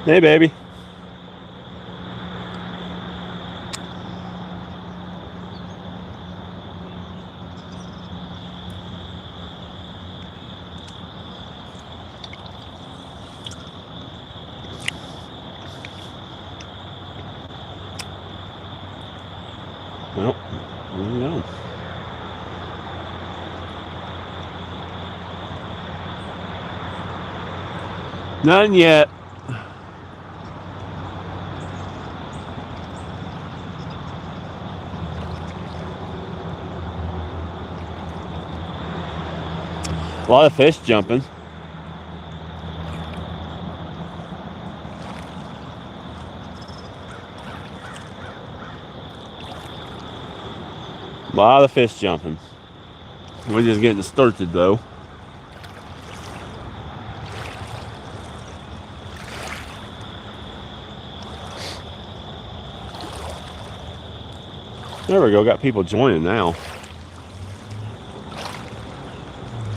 Hey, baby. Well, there you go. None yet. A lot of fish jumping. A lot of fish jumping. We're just getting started though. There we go. Got people joining now.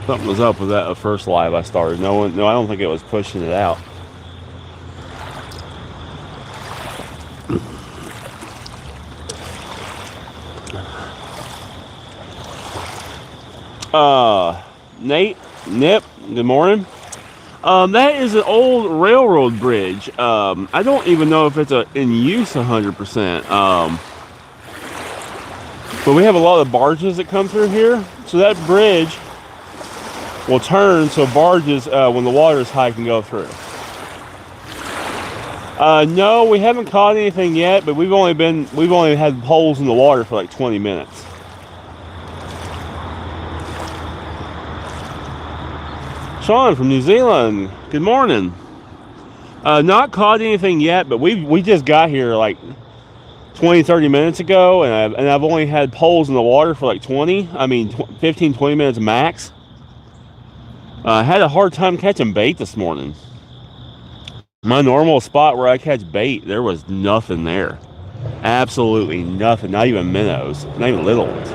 Something was up with that first live I started. No, I don't think it was pushing it out. Nip, good morning. That is an old railroad bridge. I don't even know if it's in use 100%. But we have a lot of barges that come through here, so that bridge will turn so barges, when the water is high, can go through. No, we haven't caught anything yet, but we've only had holes in the water for like 20 minutes. Sean from New Zealand, good morning. Not caught anything yet, but we just got here like 20-30 minutes ago, and I've only had poles in the water for like 15-20 minutes max. I had a hard time catching bait this morning. My normal spot where I catch bait, there was nothing there. Absolutely nothing. Not even minnows. Not even little ones.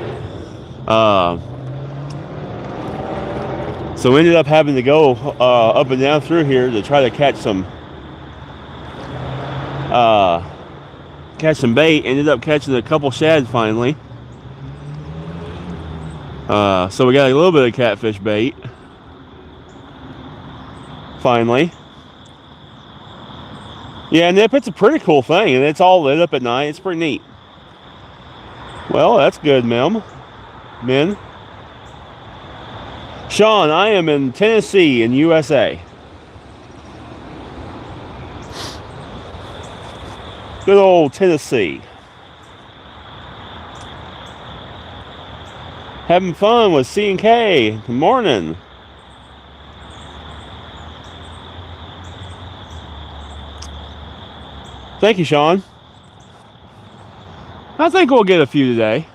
So we ended up having to go up and down through here to try to catch some bait. Ended up catching a couple shad finally. So we got a little bit of catfish bait. Finally. Yeah, Nip, it's a pretty cool thing, and it's all lit up at night. It's pretty neat. Well, that's good, Men. Sean, I am in Tennessee in USA. Good old Tennessee. Having fun with C&K. Good morning. Thank you, Sean. I think we'll get a few today.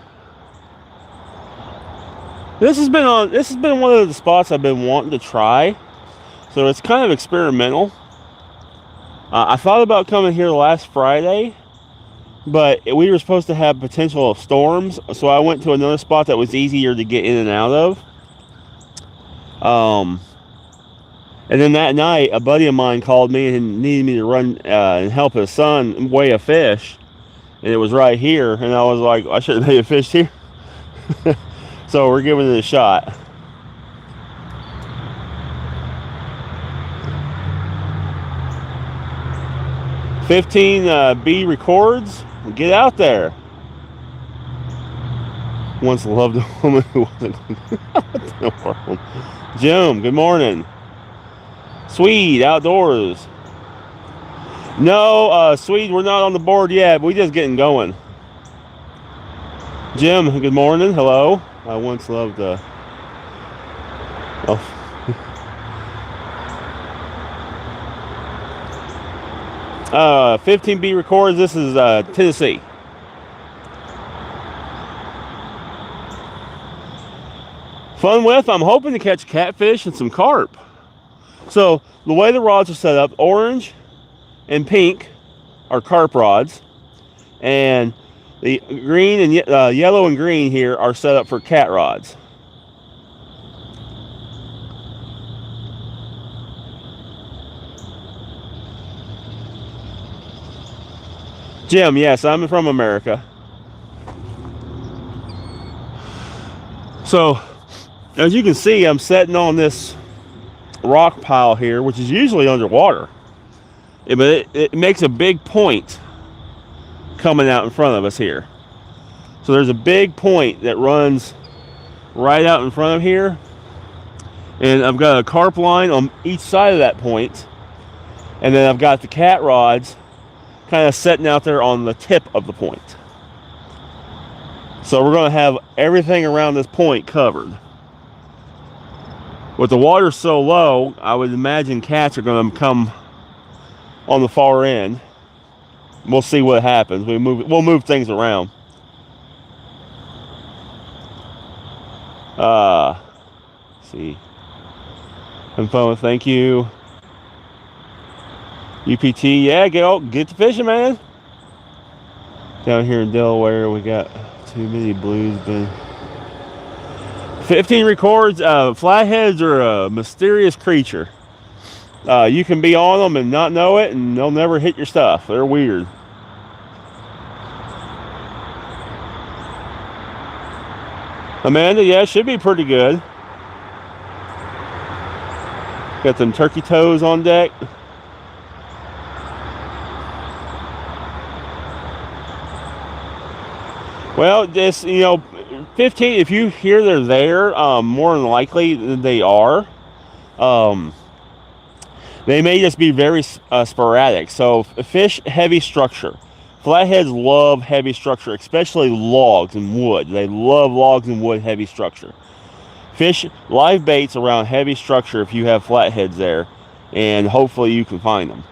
This has been one of the spots I've been wanting to try, so it's kind of experimental. I thought about coming here last Friday, but we were supposed to have potential storms, so I went to another spot that was easier to get in and out of. And then that night, a buddy of mine called me and needed me to run and help his son weigh a fish, and it was right here, and I was like, I should have made a fish here. So we're giving it a shot. B records. Get out there. Once loved a woman who wasn't. No problem. Jim, good morning. Swede Outdoors. No, Swede, we're not on the board yet. We're just getting going. Jim, good morning. Hello. I once loved 15B records. This is Tennessee. Fun with, I'm hoping to catch catfish and some carp. So the way the rods are set up, orange and pink are carp rods, and the green and yellow and green here are set up for cat rods. Jim, yes, I'm from America. So, as you can see, I'm sitting on this rock pile here, which is usually underwater. But it makes a big point coming out in front of us here. So there's a big point that runs right out in front of here. And I've got a carp line on each side of that point. And then I've got the cat rods kind of sitting out there on the tip of the point. So we're going to have everything around this point covered. With the water so low, I would imagine cats are going to come on the far end. We'll see what happens. We'll move things around. See. Having fun. Thank you. UPT, yeah, get to fishing, man. Down here in Delaware, we got too many blues, but 15 records. Flatheads are a mysterious creature. You can be on them and not know it, and they'll never hit your stuff. They're weird. Amanda, yeah, should be pretty good. Got them turkey toes on deck. Well, this, 15, if you hear they're there, more than likely they are. They may just be very sporadic. So fish heavy structure. Flatheads love heavy structure, especially logs and wood. They love logs and wood heavy structure. Fish live baits around heavy structure if you have flatheads there, and hopefully you can find them.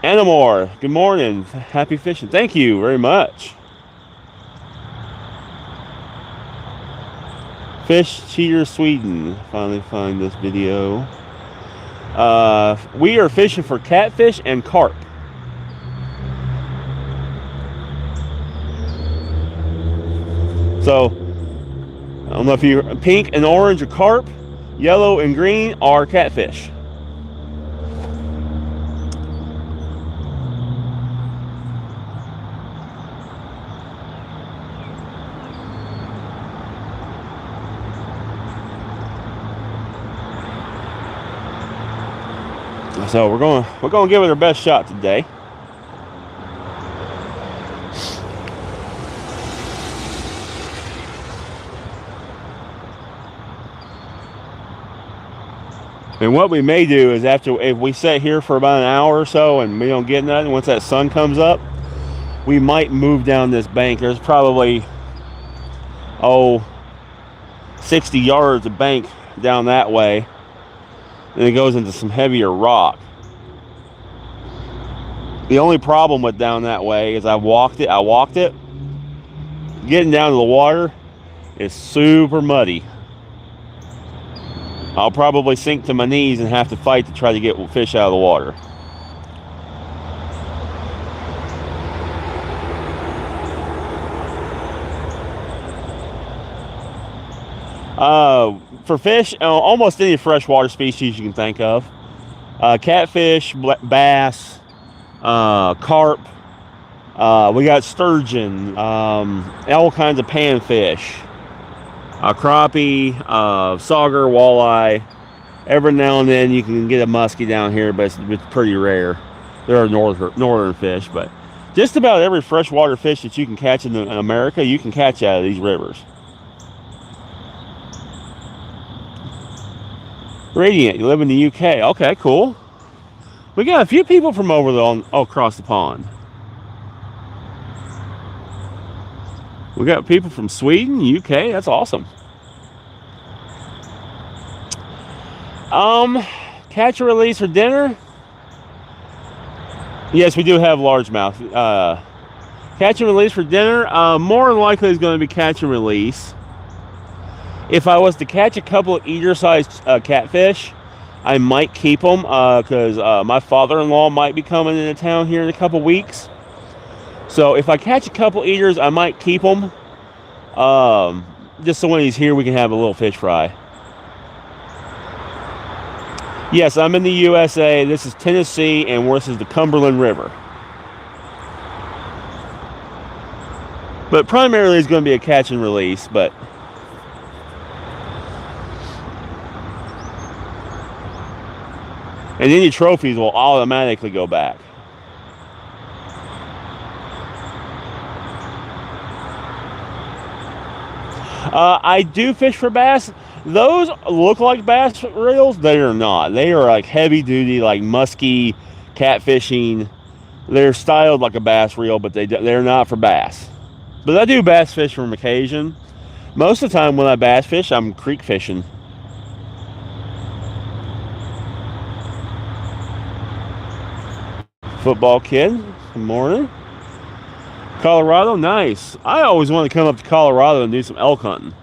Anamor, good morning. Happy fishing. Thank you very much. Fish Cheater Sweden. Finally find this video. We are fishing for catfish and carp. So, I don't know if you're pink and orange are carp, yellow and green are catfish. So we're going to give it our best shot today. And what we may do is if we sit here for about an hour or so and we don't get nothing, once that sun comes up, we might move down this bank. There's probably 60 yards of bank down that way. And it goes into some heavier rock. The only problem with down that way is I walked it. Getting down to the water is super muddy. I'll probably sink to my knees and have to fight to try to get fish out of the water. For fish, almost any freshwater species you can think of. Catfish, bass, carp. We got sturgeon, all kinds of panfish, crappie, sauger, walleye. Every now and then you can get a muskie down here, but it's pretty rare. They're northern fish, but just about every freshwater fish that you can catch in America, you can catch out of these rivers. Radiant, you live in the UK. Okay, cool. We got a few people from across the pond. We got people from Sweden, UK. That's awesome. Catch and release for dinner. Yes, we do have largemouth. Catch and release for dinner. More than likely is going to be catch and release. If I was to catch a couple of eater-sized catfish, I might keep them because my father-in-law might be coming into town here in a couple weeks. So if I catch a couple eaters, I might keep them. Just so when he's here, we can have a little fish fry. Yes, I'm in the USA. This is Tennessee, and this is the Cumberland River. But primarily it's going to be a catch and release, but and any trophies will automatically go back. I do fish for bass. Those look like bass reels. They are not. They are like heavy duty, like musky catfishing. They're styled like a bass reel, but they're not for bass. But I do bass fish from occasion. Most of the time when I bass fish, I'm creek fishing. Football kid, good morning. Colorado, nice. I always want to come up to Colorado and do some elk hunting.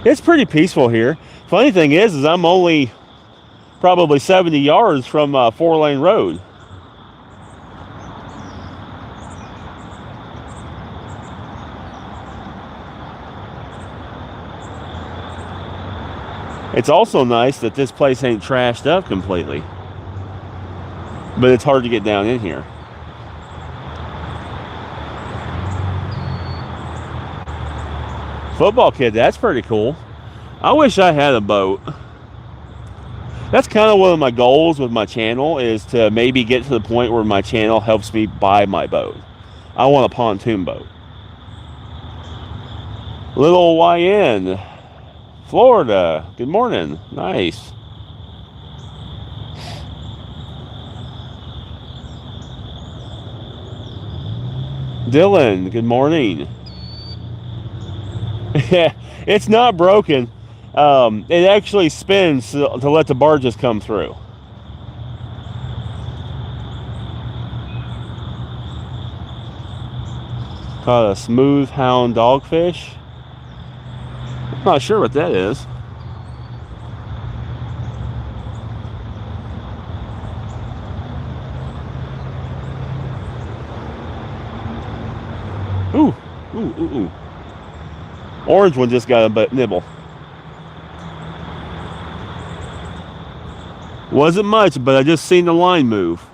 It's pretty peaceful here. Funny thing is I'm only probably 70 yards from a 4-lane road. It's also nice that this place ain't trashed up completely. But it's hard to get down in here. Football kid, that's pretty cool. I wish I had a boat. That's kind of one of my goals with my channel, is to maybe get to the point where my channel helps me buy my boat. I want a pontoon boat. Little YN, Florida, good morning. Nice. Dylan, good morning. Yeah, it's not broken. It actually spins to let the barges come through. Caught a smooth hound dogfish. Not sure what that is. Ooh, ooh, ooh, ooh. Orange one just got a nibble. Wasn't much, but I just seen the line move.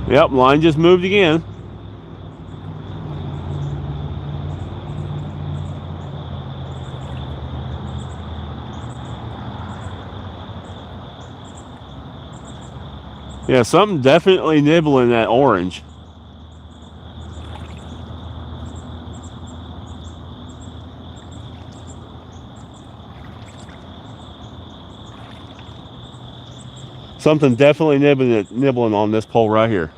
Yep, line just moved again. Yeah, something definitely nibbling that orange. Something definitely nibbling on this pole right here.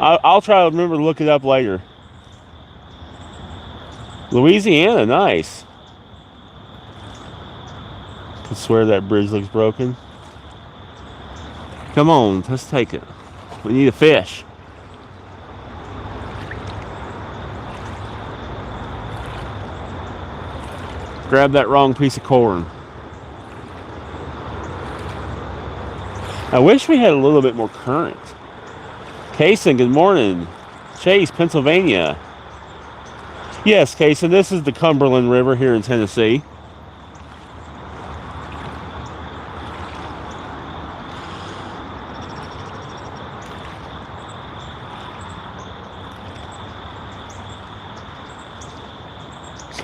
I'll try to remember to look it up later. Louisiana, nice. I swear that bridge looks broken. Come on, let's take it. We need a fish. Grab that wrong piece of corn. I wish we had a little bit more current. Kaysen, good morning. Chase, Pennsylvania. Yes, Kaysen, this is the Cumberland River here in Tennessee.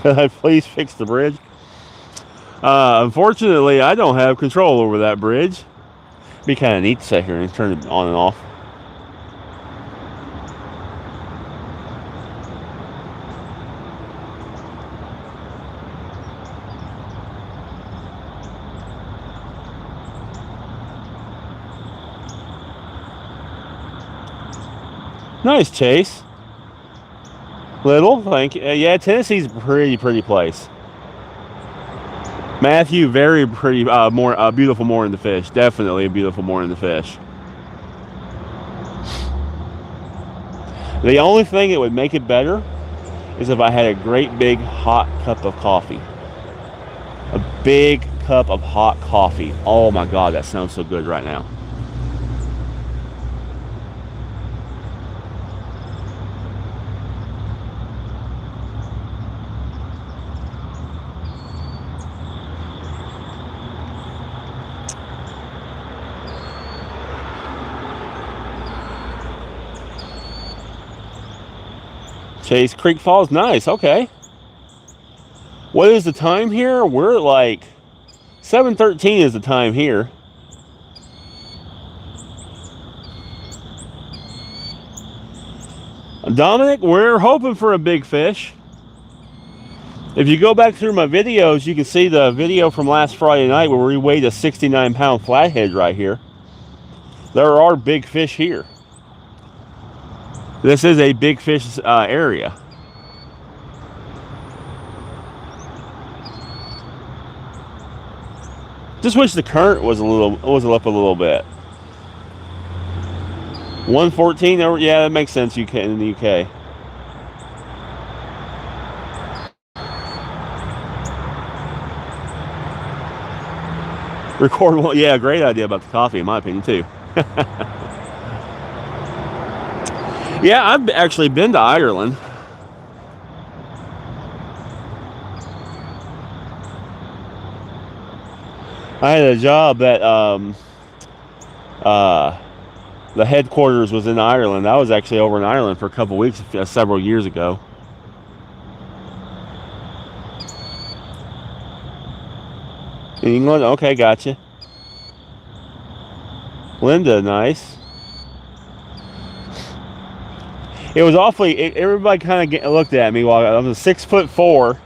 Could I please fix the bridge? Unfortunately, I don't have control over that bridge. Be kind of neat to sit here and turn it on and off. Nice, Chase. Little, thank you. Yeah, Tennessee's a pretty place. Matthew, very pretty, beautiful morning to fish. Definitely a beautiful morning to fish. The only thing that would make it better is if I had a great big hot cup of coffee. A big cup of hot coffee. Oh my God, that sounds so good right now. Chase Creek Falls, nice, okay. What is the time here? We're at like 7:13 is the time here. Dominic, we're hoping for a big fish. If you go back through my videos, you can see the video from last Friday night where we weighed a 69-pound flathead right here. There are big fish here. This is a big fish area. Just wish the current was up a little bit. 114, yeah, that makes sense. UK in the UK. Record one, yeah, great idea about the coffee, in my opinion, too. Yeah, I've actually been to Ireland. I had a job that the headquarters was in Ireland. I was actually over in Ireland for a couple weeks several years ago. In England? Okay, gotcha. Linda, nice. It was awfully, everybody kind of looked at me while I was 6'4",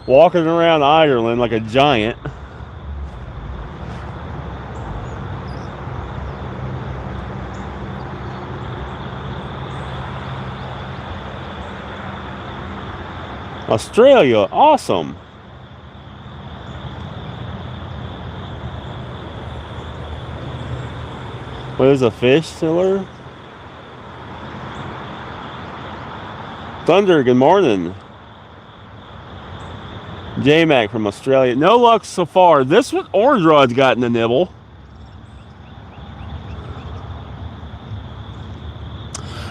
walking around Ireland like a giant. Australia, awesome. What is a fish seller? Thunder, good morning. J-Mac from Australia. No luck so far. This one, orange rod's gotten a nibble.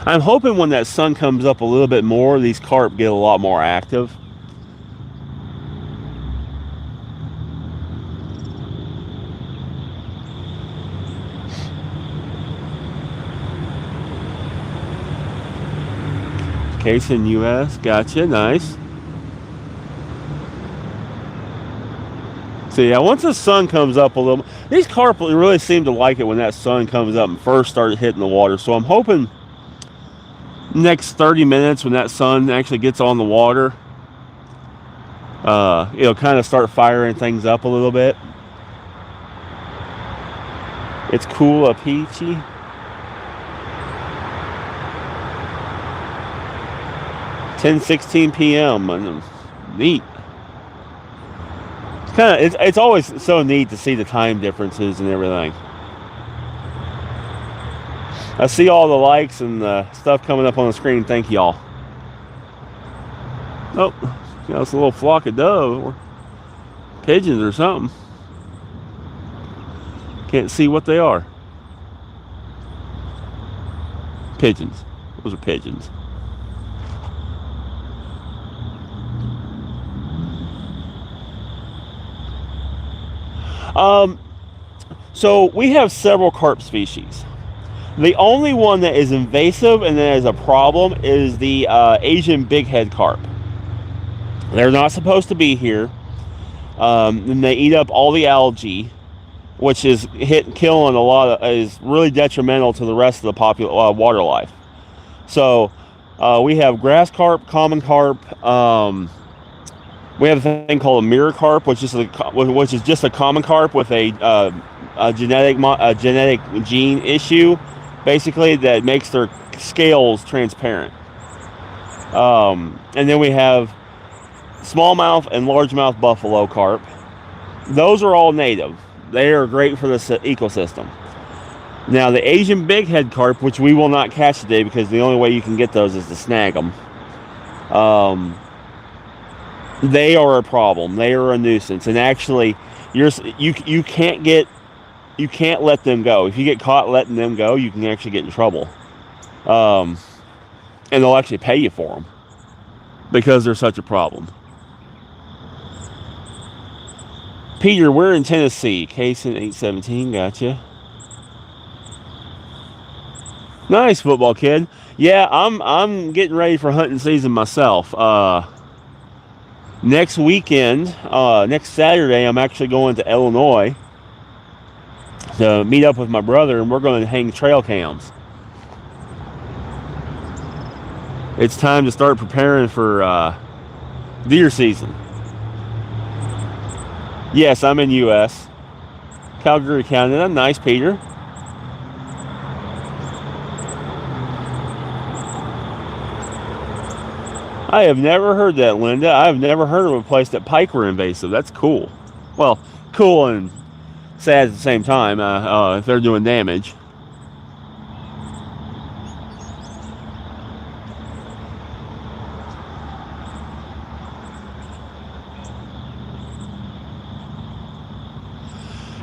I'm hoping when that sun comes up a little bit more, these carp get a lot more active. Case in US, gotcha, nice. So yeah, once the sun comes up a little, these carp really seem to like it when that sun comes up and first started hitting the water. So I'm hoping next 30 minutes when that sun actually gets on the water, it'll kind of start firing things up a little bit. It's cool up peachy. $10:16 p.m. Neat. It's always so neat to see the time differences and everything. I see all the likes and the stuff coming up on the screen. Thank y'all. Oh, it's a little flock of dove or pigeons or something. Can't see what they are. Pigeons. Those are pigeons. So we have several carp species. The only one that is invasive and that is a problem is the Asian bighead carp. They're not supposed to be here. And they eat up all the algae, which is killing a lot of, is really detrimental to the rest of the water life. So we have grass carp, common carp. We have a thing called a mirror carp, which is just a common carp with a genetic gene issue, basically, that makes their scales transparent. And then we have smallmouth and largemouth buffalo carp. Those are all native. They are great for this ecosystem. Now the Asian bighead carp, which we will not catch today because the only way you can get those is to snag them. They are a problem. They are a nuisance, and actually, you can't let them go. If you get caught letting them go, you can actually get in trouble, and they'll actually pay you for them because they're such a problem. Peter, we're in Tennessee. Case in 817. Gotcha. Nice, football kid. Yeah, I'm getting ready for hunting season myself. Next weekend, next Saturday, I'm actually going to Illinois to meet up with my brother, and we're going to hang trail cams. It's time to start preparing for deer season. Yes, I'm in U.S. Calgary, Canada. Nice, Peter. I have never heard that, Linda. I have never heard of a place that pike were invasive. That's cool. Well, cool and sad at the same time if they're doing damage.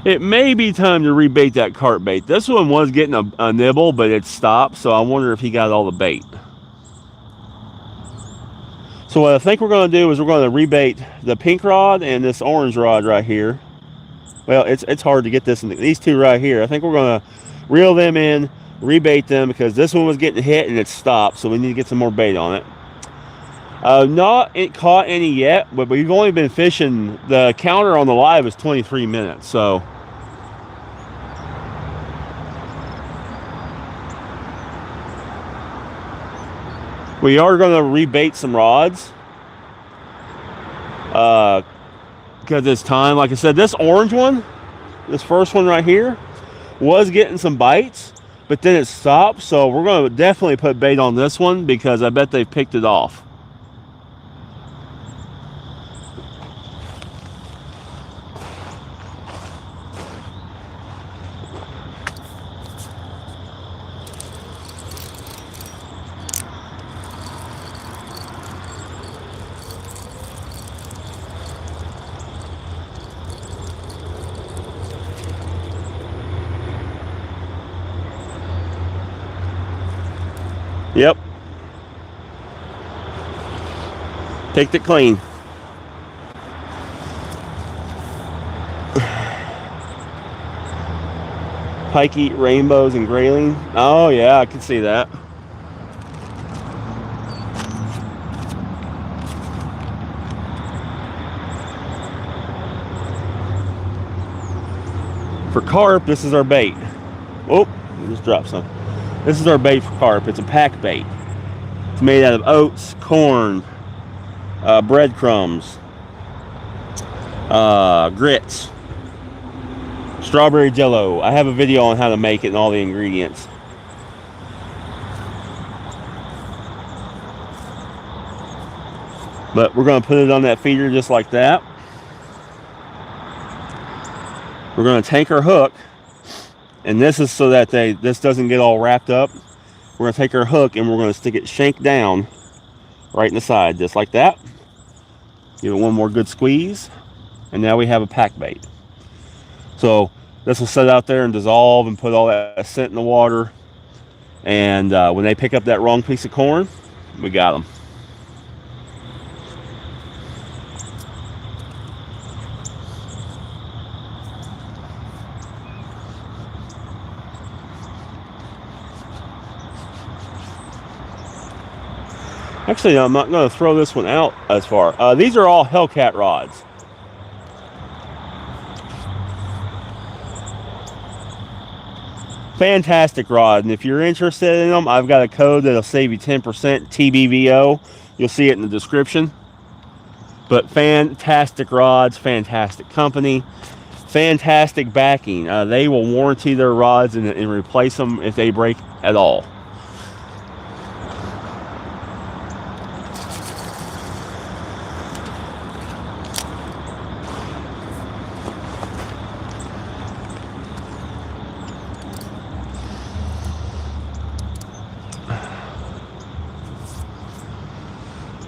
It may be time to rebait that carp bait. This one was getting a nibble, but it stopped, so I wonder if he got all the bait. So what I think we're going to do is we're going to rebait the pink rod and this orange rod right here. Well, it's hard to get this in these two right here. I think we're going to reel them in, rebait them, because this one was getting hit and it stopped, so we need to get some more bait on it. Not caught any yet, but we've only been fishing. The counter on the live is 23 minutes, so we are going to rebait some rods because it's time. Like I said, this orange one, this first one right here, was getting some bites, but then it stopped. So we're going to definitely put bait on this one because I bet they've picked it off. Yep. Picked it clean. Pike eat rainbows and grayling. Oh yeah, I can see that. For carp, this is our bait. Oh, I just dropped some. This is our bait for carp. It's a pack bait. It's made out of oats, corn, breadcrumbs, grits, strawberry jello. I have a video on how to make it and all the ingredients. But we're going to put it on that feeder just like that. We're going to take our hook, and this is so that this doesn't get all wrapped up. We're going to take our hook and we're going to stick it shank down right in the side, just like that. Give it one more good squeeze, and now we have a pack bait. So this will sit out there and dissolve and put all that scent in the water. And when they pick up that wrong piece of corn, we got them. Actually, I'm not going to throw this one out as far. These are all Hellcat rods. Fantastic rod, and if you're interested in them, I've got a code that'll save you 10%, TBVO. You'll see it in the description. But fantastic rods, fantastic company, fantastic backing. They will warranty their rods and replace them if they break at all.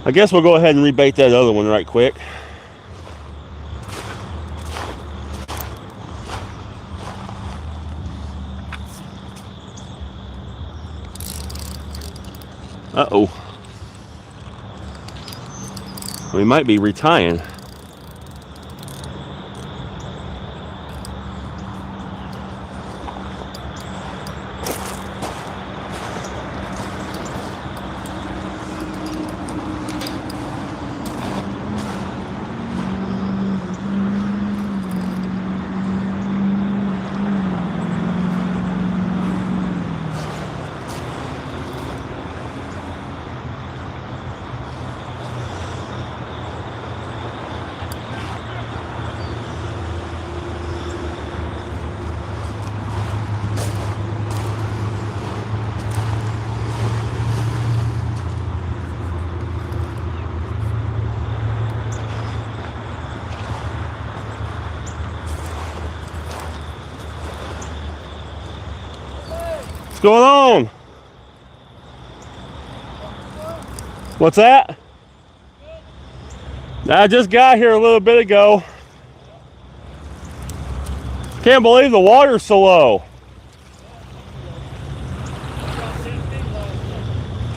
I guess we'll go ahead and rebait that other one right quick. Uh-oh. We might be retying. What's going on? What's that? I just got here a little bit ago. Can't believe the water's so low.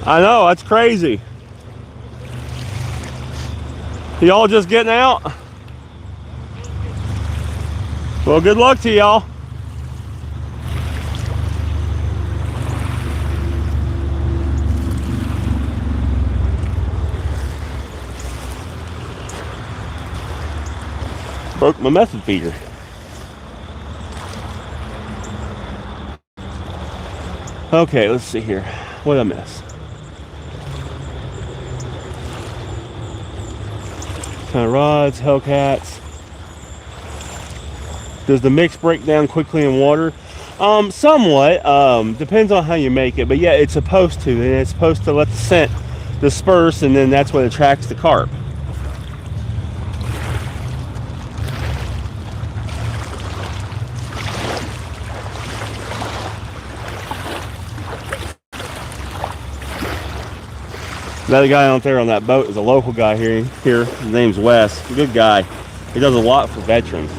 I know, that's crazy. Y'all just getting out? Well, good luck to y'all. Broke my method feeder. Okay, let's see here. What did I miss? Kind of rods, Hellcats. Does the mix break down quickly in water? Somewhat. Depends on how you make it, but yeah, it's supposed to, and it's supposed to let the scent disperse, and then that's what attracts the carp. That guy out there on that boat is a local guy here. His name's Wes. Good guy. He does a lot for veterans.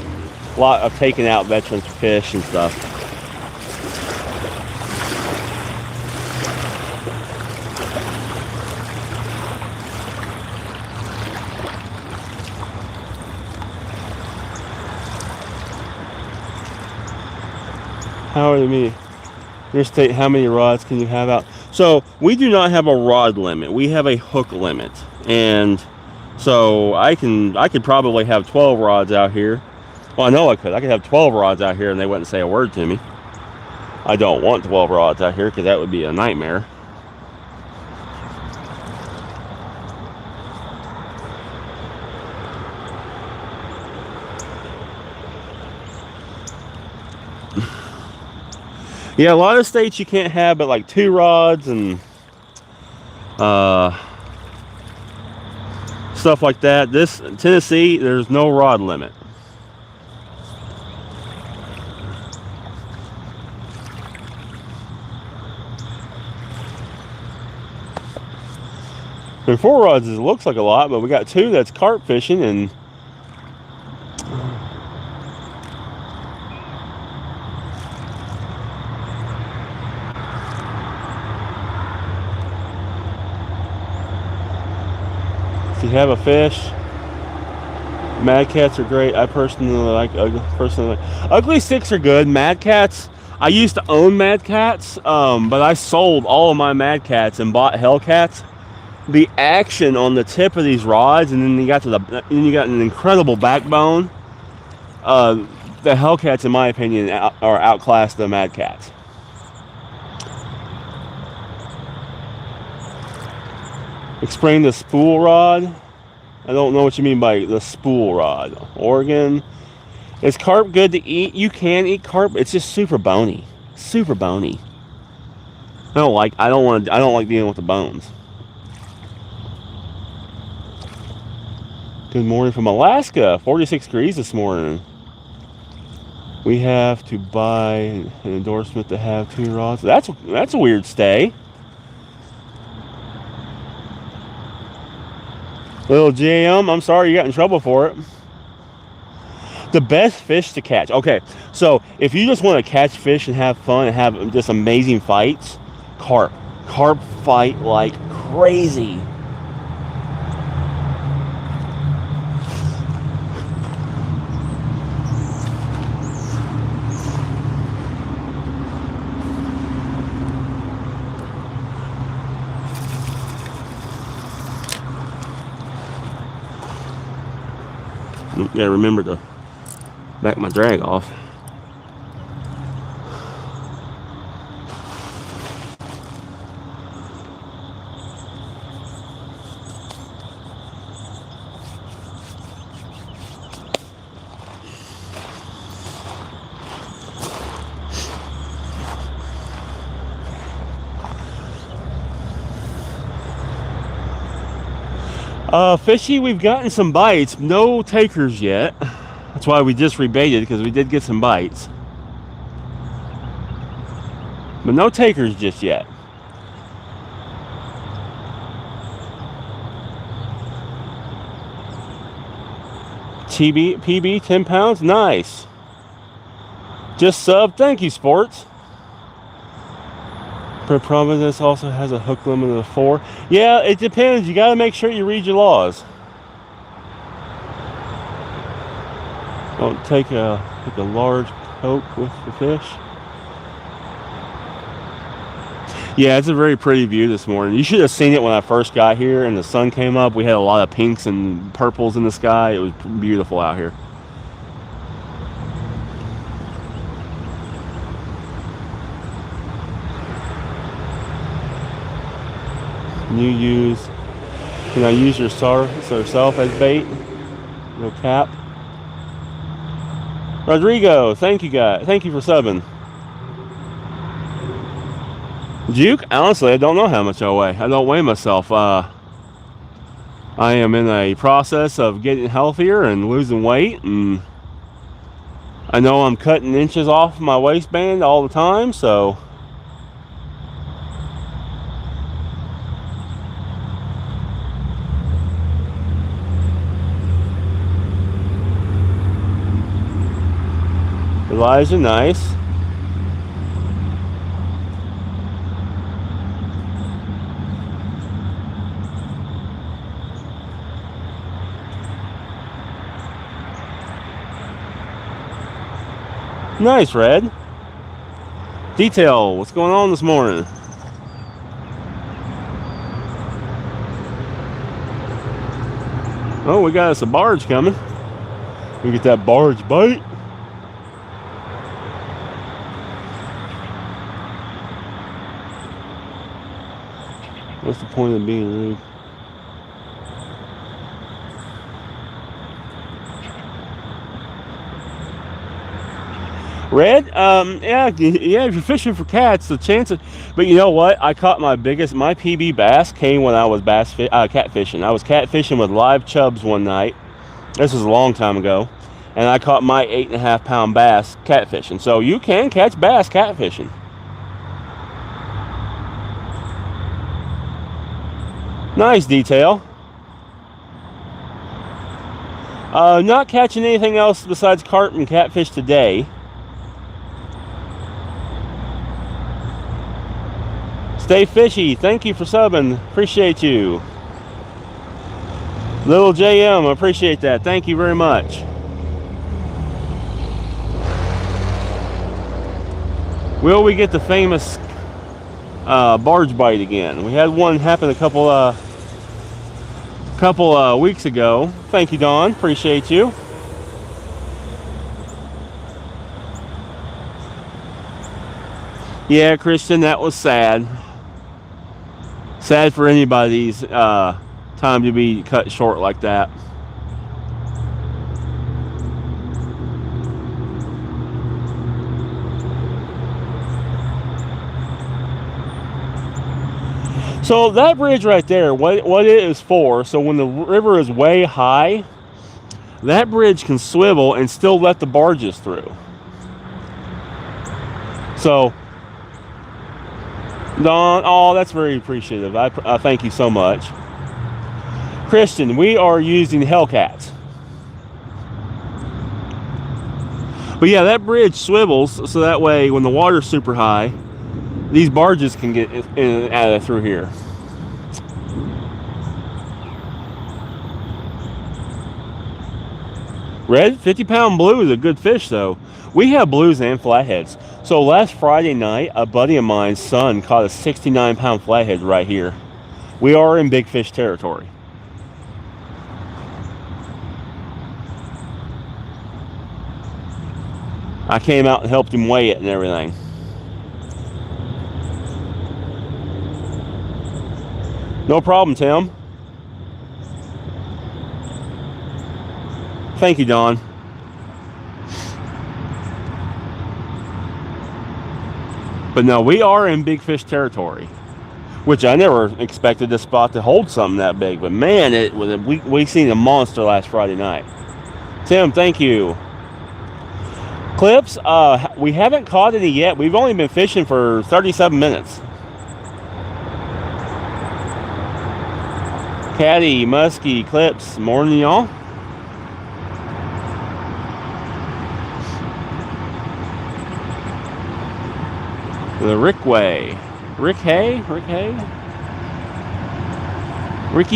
A lot of taking out veterans for fish and stuff. How many? Your state, how many rods can you have out? So we do not have a rod limit. We have a hook limit, and so I could probably have 12 rods out here. Well, I know I could. I could have 12 rods out here, and they wouldn't say a word to me. I don't want 12 rods out here because that would be a nightmare. Yeah, a lot of states you can't have but like 2 rods and stuff like that. This Tennessee, there's no rod limit. And 4 rods it looks like a lot, but we got 2 that's carp fishing, and if you have a fish, Mad Cats are great. I personally like ugly sticks are good. Mad Cats, I used to own Mad Cats, but I sold all of my Mad Cats and bought Hellcats. The action on the tip of these rods, and then you got an incredible backbone. The Hellcats, in my opinion, are outclassed the Mad Cats. Explain the spool rod. I don't know what you mean by the spool rod. Oregon. Is carp good to eat? You can eat carp. It's just super bony. Super bony. I don't like dealing with the bones. Good morning from Alaska. 46 degrees this morning. We have to buy an endorsement to have 2 rods. That's a weird stay. Little Jim, I'm sorry you got in trouble for it. The best fish to catch. Okay, so if you just want to catch fish and have fun and have just amazing fights, carp. Carp fight like crazy. Gotta remember to back my drag off. Fishy, we've gotten some bites, no takers yet. That's why we just rebaited, because we did get some bites. but no takers just yet. PB 10 pounds, nice. Just sub, thank you, sports. Providence also has a hook limit of 4. Yeah, it depends. You got to make sure you read your laws. Don't take a large poke with the fish. Yeah, it's a very pretty view this morning. You should have seen it when I first got here and the sun came up. We had a lot of pinks and purples in the sky. It was beautiful out here. Can I use yourself as bait? No cap. Rodrigo, thank you guys. Thank you for subbing. Juke, honestly, I don't know how much I weigh. I don't weigh myself. I am in a process of getting healthier and losing weight, and I know I'm cutting inches off my waistband all the time, so Elijah, nice. Nice, Red. Detail, what's going on this morning? Oh, we got us a barge coming. We get that barge bite. What's the point of being rude? Red? Yeah, if you're fishing for cats, the chance of... But you know what? I caught my PB bass came when I was catfishing. I was catfishing with live chubs one night. This was a long time ago. And I caught my 8.5 pound bass catfishing. So you can catch bass catfishing. Nice, Detail. Not catching anything else besides carp and catfish today. Stay fishy. Thank you for subbing. Appreciate you. Little JM, appreciate that. Thank you very much. Will we get the famous barge bite again? We had one happen a couple weeks ago. Thank you, Don. Appreciate you. Yeah, Christian, that was sad. Sad for anybody's time to be cut short like that. So that bridge right there, what it is for, so when the river is way high, that bridge can swivel and still let the barges through. So, Don, oh, that's very appreciative. I thank you so much. Christian, we are using Hellcats. But yeah, that bridge swivels, so that way when the water's super high, these barges can get in and out of through here. Red, 50-pound blue is a good fish, though. We have blues and flatheads. So last Friday night, a buddy of mine's son caught a 69-pound flathead right here. We are in big fish territory. I came out and helped him weigh it and everything. No problem, Tim. Thank you, Don. But no, we are in big fish territory, which I never expected this spot to hold something that big. But man, it was we seen a monster last Friday night. Tim, thank you. Clips, we haven't caught any yet. We've only been fishing for 37 minutes. Caddy, muskie, clips, morning y'all. The Rickway. Ricky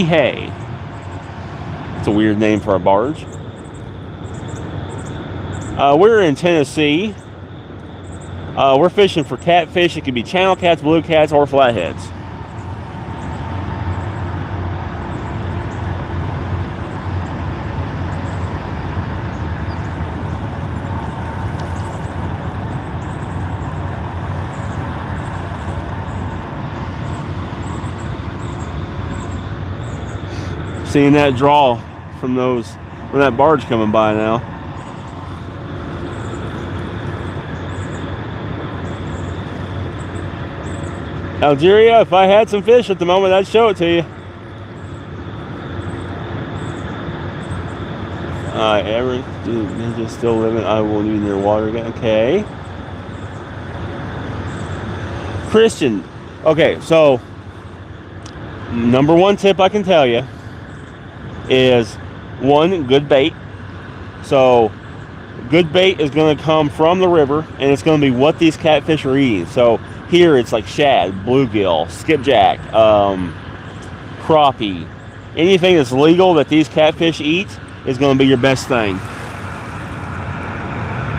Hay. It's a weird name for a barge. We're in Tennessee. We're fishing for catfish. It could be channel cats, blue cats, or flatheads. Seeing that draw from that barge coming by now. Algeria, if I had some fish at the moment, I'd show it to you. Everett, ninja still living. I will need near water again. Okay. Christian. Okay, so number one tip I can tell you is one, good bait. So good bait is going to come from the river, and it's going to be what these catfish are eating. So here it's like shad, bluegill, skipjack, crappie. Anything that's legal that these catfish eat is going to be your best thing.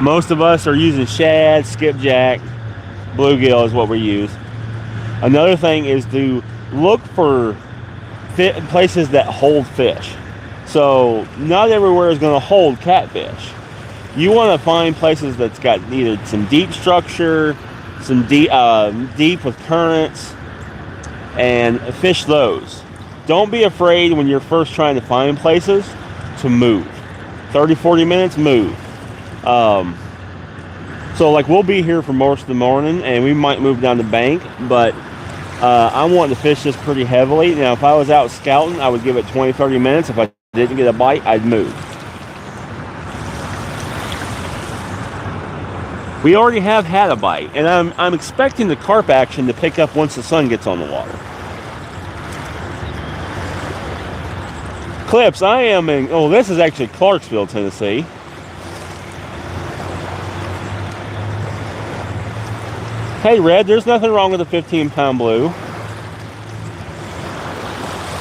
Most of us are using shad, skipjack, bluegill is what we use. Another thing is to look for places that hold fish. So not everywhere is going to hold catfish. You want to find places that's got either some deep structure, some deep with currents, and fish those. Don't be afraid when you're first trying to find places to move. 30-40 minutes, move. So like we'll be here for most of the morning, and we might move down the bank, but I'm wanting to fish this pretty heavily. Now, if I was out scouting, I would give it 20-30 minutes. If I didn't get a bite, I'd move. We already have had a bite, and I'm expecting the carp action to pick up once the sun gets on the water. Clips, I am in, oh, this is actually Clarksville, Tennessee. Hey, Red, there's nothing wrong with a 15-pound blue.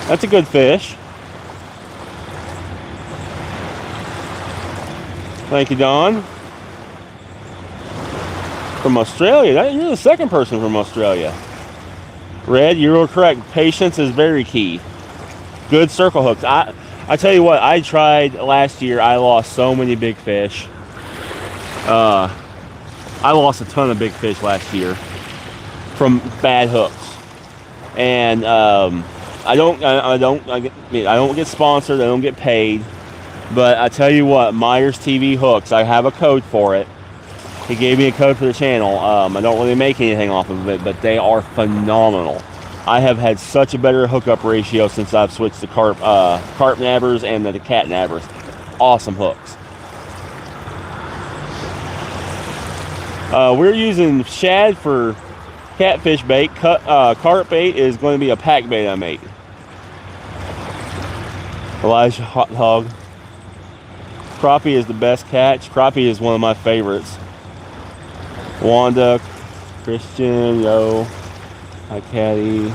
That's a good fish. Thank you, Don. From Australia. You're the second person from Australia. Red, you're correct. Patience is very key. Good circle hooks. I tell you what, I tried last year. I lost so many big fish. I lost a ton of big fish last year from bad hooks. And I don't get sponsored. I don't get paid. But I tell you what, Meyers TV hooks. I have a code for it. He gave me a code for the channel. I don't really make anything off of it, but they are phenomenal. I have had such a better hookup ratio since I've switched to carp nabbers and the cat nabbers. Awesome hooks. We're using shad for catfish bait. Carp bait is going to be a pack bait I made. Elijah Hot Dog. Crappie is the best catch. Crappie is one of my favorites. Wanda, Christian, yo, hi Caddy.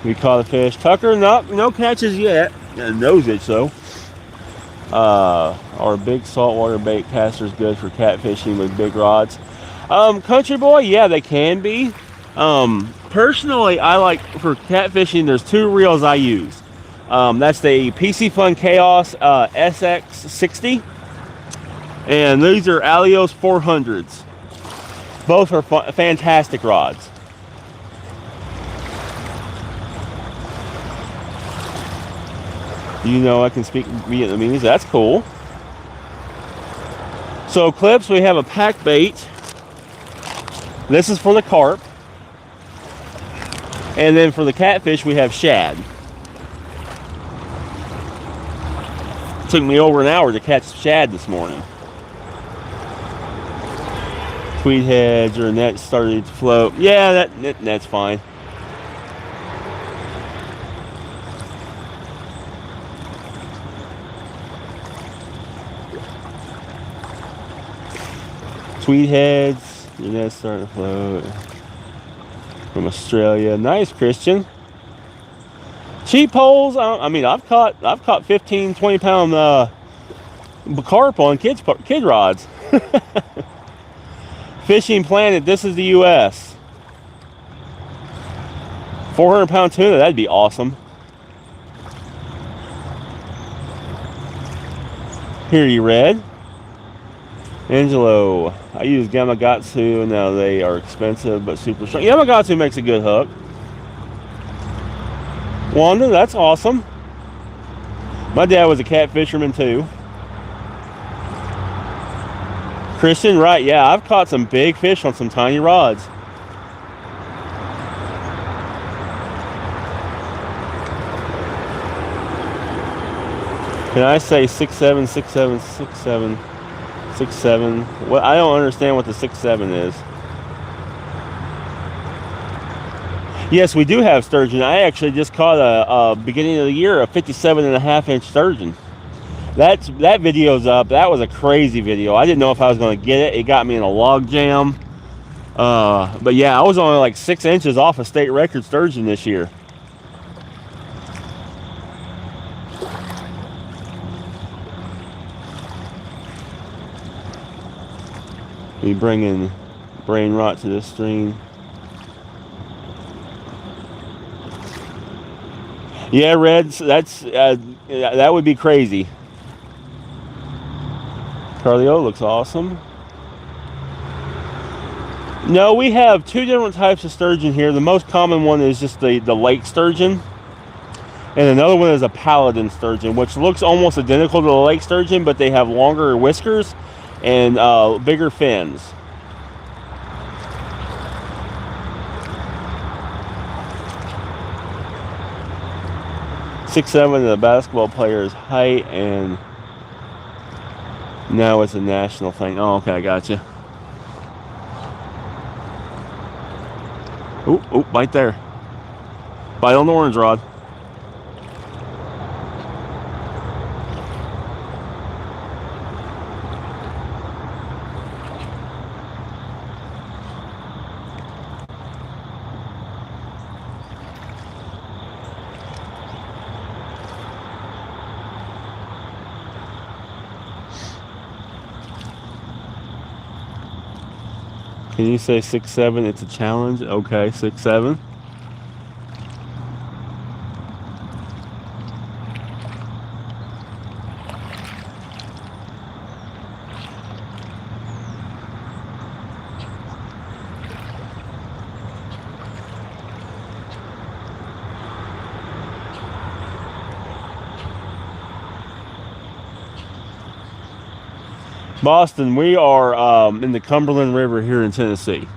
We caught a fish. Tucker, no catches yet. Nose itch though. Our big saltwater bait caster is good for catfishing with big rods. Country Boy, yeah, they can be. Personally, I like for catfishing. There's two reels I use. That's the PC Fun Chaos SX60, and these are Alios 400s. Both are fantastic rods. You know I can speak Vietnamese. That's cool. So Clips, we have a pack bait. This is for the carp. And then for the catfish, we have shad. It took me over an hour to catch shad this morning. Tweed heads or net started to float. Yeah, that's fine. Tweed heads, your net's starting to float. From Australia. Nice, Christian. Cheap holes. I mean, I've caught 15, 20 pound carp on kid rods. Fishing Planet. This is the U.S. 400 pound tuna. That'd be awesome. Here you red. Angelo. I use Gamakatsu. Now they are expensive but super strong. Gamakatsu makes a good hook. Wanda, that's awesome. My dad was a cat fisherman too. Christian, right? Yeah, I've caught some big fish on some tiny rods. Can I say 6'7", 6'7", 6'7", 6'7"? Well, I don't understand what the 6'7" is. Yes, we do have sturgeon. I actually just caught a beginning of the year a 57.5-inch sturgeon. That video's up. That was a crazy video. I didn't know if I was going to get it. It got me in a log jam. But yeah, I was only like 6 inches off a state record sturgeon this year. We bringing brain rot to this stream. Yeah, Reds. That would be crazy. Carlio looks awesome. No, we have two different types of sturgeon here. The most common one is just the lake sturgeon. And another one is a paladin sturgeon, which looks almost identical to the lake sturgeon, but they have longer whiskers and bigger fins. .67 the basketball player's height, and now it's a national thing. Oh, okay, I got you. Oh, bite there. Bite on the orange rod. Can you say 6'7"? It's a challenge. Okay, 6'7". Boston, we are in the Cumberland River here in Tennessee.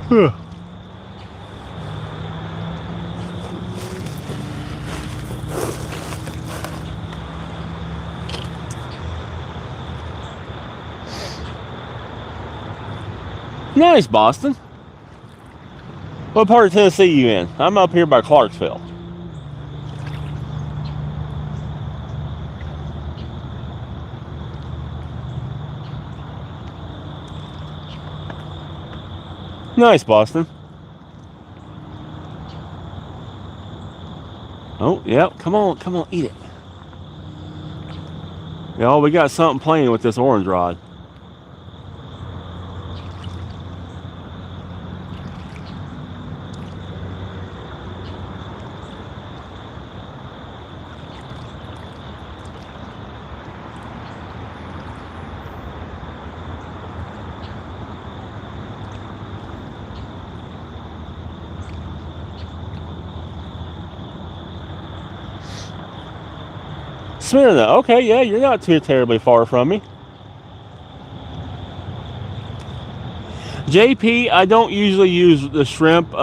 Huh. Nice, Boston. What part of Tennessee you in? I'm up here by Clarksville. Nice, Boston. Oh, yeah, come on, eat it. Y'all, we got something playing with this orange rod. Smyrna, okay, yeah, you're not too terribly far from me. JP, I don't usually use the shrimp.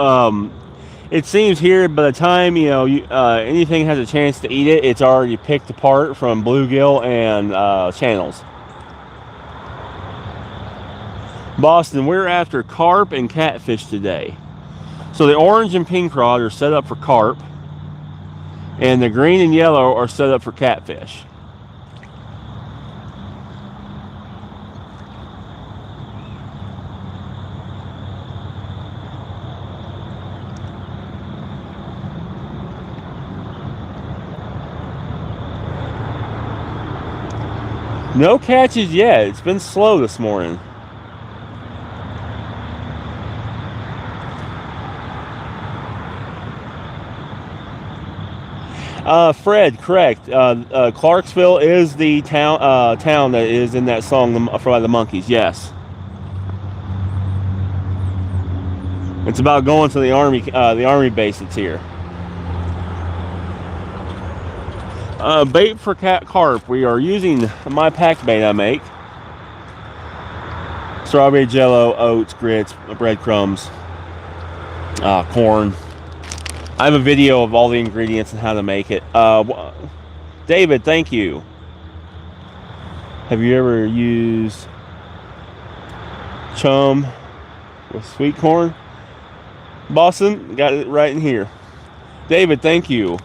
It seems here by the time anything has a chance to eat it, it's already picked apart from bluegill and channels. Boston, we're after carp and catfish today. So the orange and pink rod are set up for carp, and the green and yellow are set up for catfish. No catches yet. It's been slow this morning. Fred, correct. Clarksville is the town that is in that song by the Monkees. Yes. It's about going to the army base that's here. Bait for carp. We are using my pack bait I make. Strawberry jello, oats, grits, breadcrumbs, corn. I have a video of all the ingredients and how to make it. David, thank you. Have you ever used chum with sweet corn? Boston, got it right in here. David, thank you.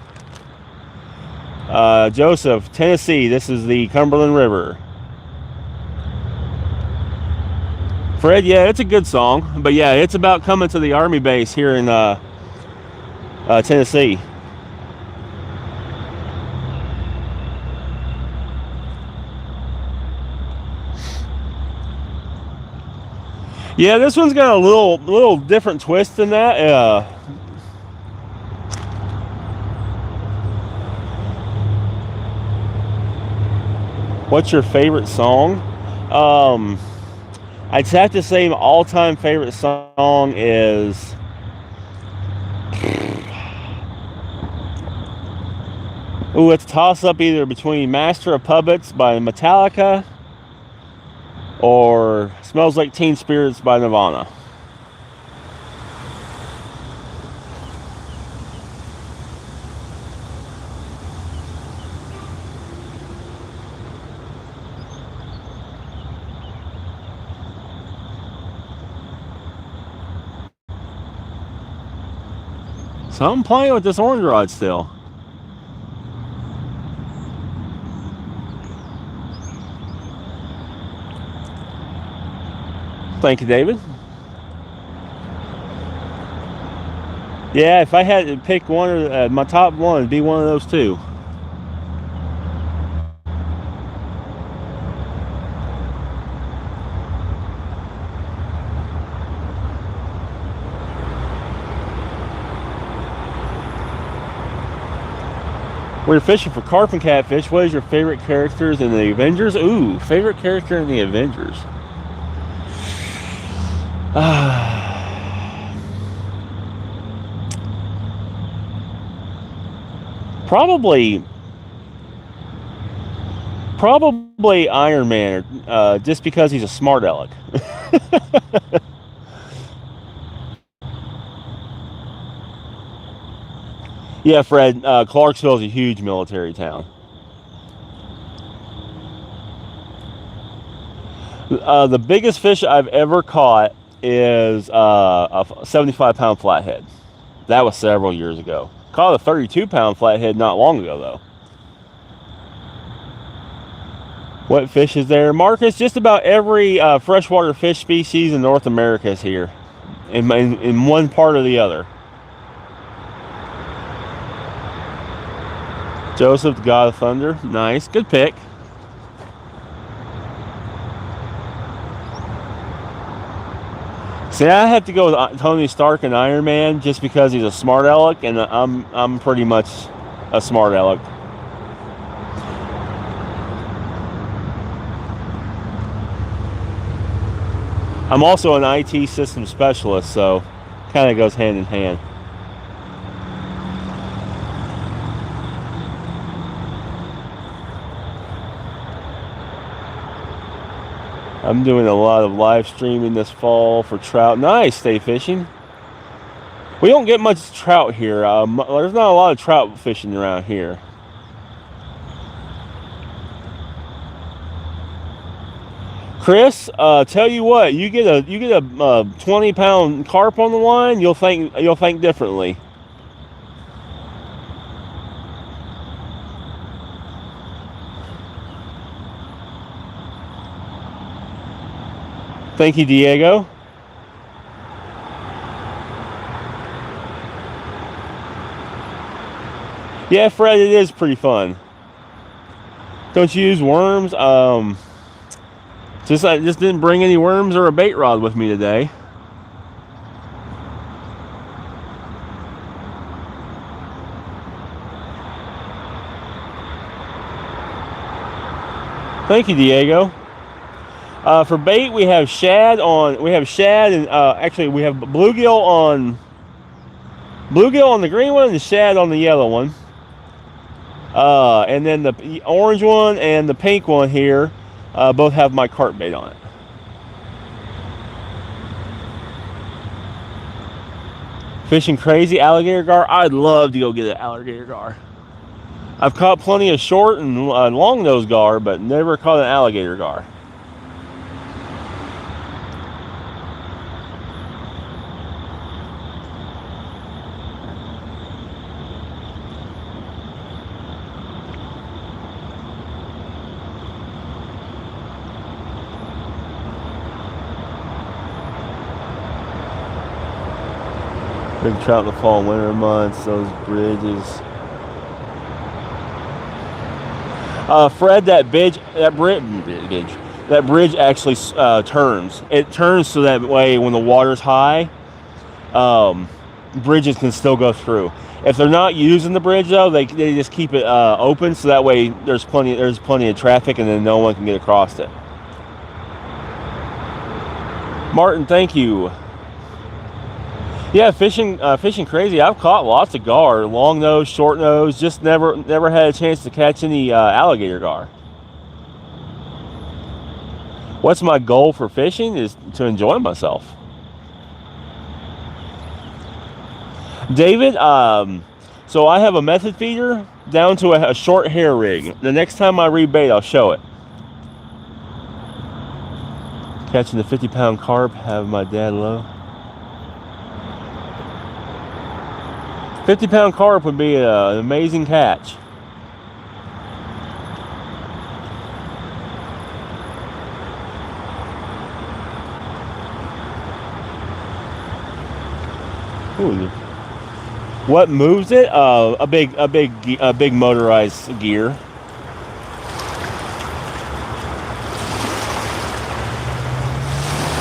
Joseph, Tennessee, this is the Cumberland River. Fred, yeah, it's a good song, but yeah, it's about coming to the army base here in Tennessee. Yeah, this one's got a little different twist than that. What's your favorite song? I'd have to say my all-time favorite song is it's a toss-up either between Master of Puppets by Metallica or Smells Like Teen Spirits by Nirvana. So I'm playing with this orange rod still. Thank you, David. Yeah, if I had to pick one, my top one would be one of those two. We're fishing for carp and catfish. What is your favorite characters in the Avengers? Ooh, favorite character in the Avengers. Probably Iron Man, just because he's a smart aleck. Yeah, Fred, Clarksville is a huge military town. The biggest fish I've ever caught is a 75-pound flathead. That was several years ago. Caught a 32-pound flathead not long ago, though. What fish is there? Marcus, just about every freshwater fish species in North America is here, in one part or the other. Joseph, the God of Thunder. Nice. Good pick. See, I have to go with Tony Stark and Iron Man just because he's a smart aleck, and I'm pretty much a smart aleck. I'm also an IT system specialist, so kind of goes hand in hand. I'm doing a lot of live streaming this fall for trout. Nice, stay fishing. We don't get much trout here. There's not a lot of trout fishing around here. Chris, tell you what, you get a 20-pound carp on the line, you'll think differently. Thank you, Diego. Yeah, Fred, it is pretty fun. Don't you use worms? I just didn't bring any worms or a bait rod with me today. Thank you, Diego. For bait, we have shad and actually we have bluegill on the green one and the shad on the yellow one. And then the orange one and the pink one here both have my carp bait on it. Fishing crazy alligator gar. I'd love to go get an alligator gar. I've caught plenty of short and long nose gar, but never caught an alligator gar. Big trout in the fall and winter months, those bridges. Fred, that bridge actually turns. It turns so that way when the water's high, bridges can still go through. If they're not using the bridge though, they just keep it open so that way there's plenty of traffic and then no one can get across it. Martin, thank you. Yeah, fishing crazy. I've caught lots of gar, long nose, short nose. Just never had a chance to catch any alligator gar. What's my goal for fishing is to enjoy myself. David, so I have a method feeder down to a short hair rig. The next time I rebait, I'll show it. Catching the 50-pound carp, have my dad low. 50-pound carp would be an amazing catch. Ooh. What moves it? A big motorized gear.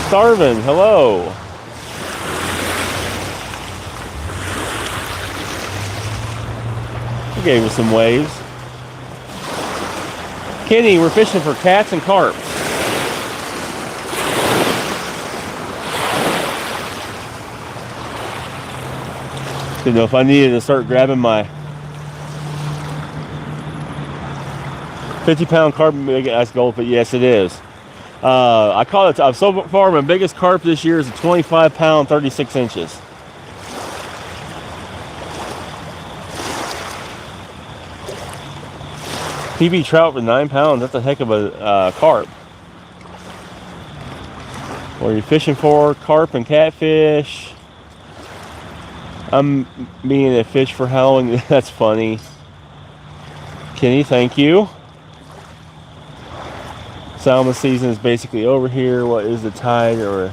Starvin, hello. He gave us some waves. Kenny, we're fishing for cats and carp. Didn't know if I needed to start grabbing my 50-pound carp. That's gold, but yes, it is. I caught it. So far, my biggest carp this year is a 25-pound, 36 inches. PB trout for 9 pounds. That's a heck of a carp. What are you fishing for? Carp and catfish. I'm being a fish for Halloween. That's funny. Kenny, thank you. Salmon season is basically over here. What is the tide? Or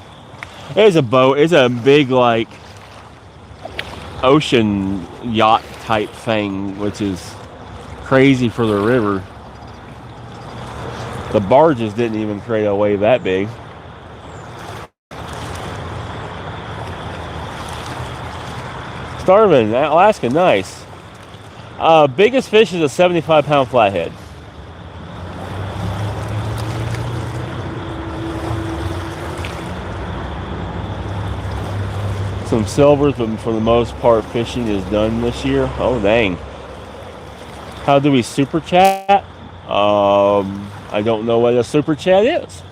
it's a boat. It's a big like ocean yacht type thing, which is crazy for the river. The barges didn't even create a wave that big. Starvin, Alaska, nice. Biggest fish is a 75-pound flathead. Some silvers, but for the most part, fishing is done this year. Oh, dang. How do we super chat? I don't know what a super chat is.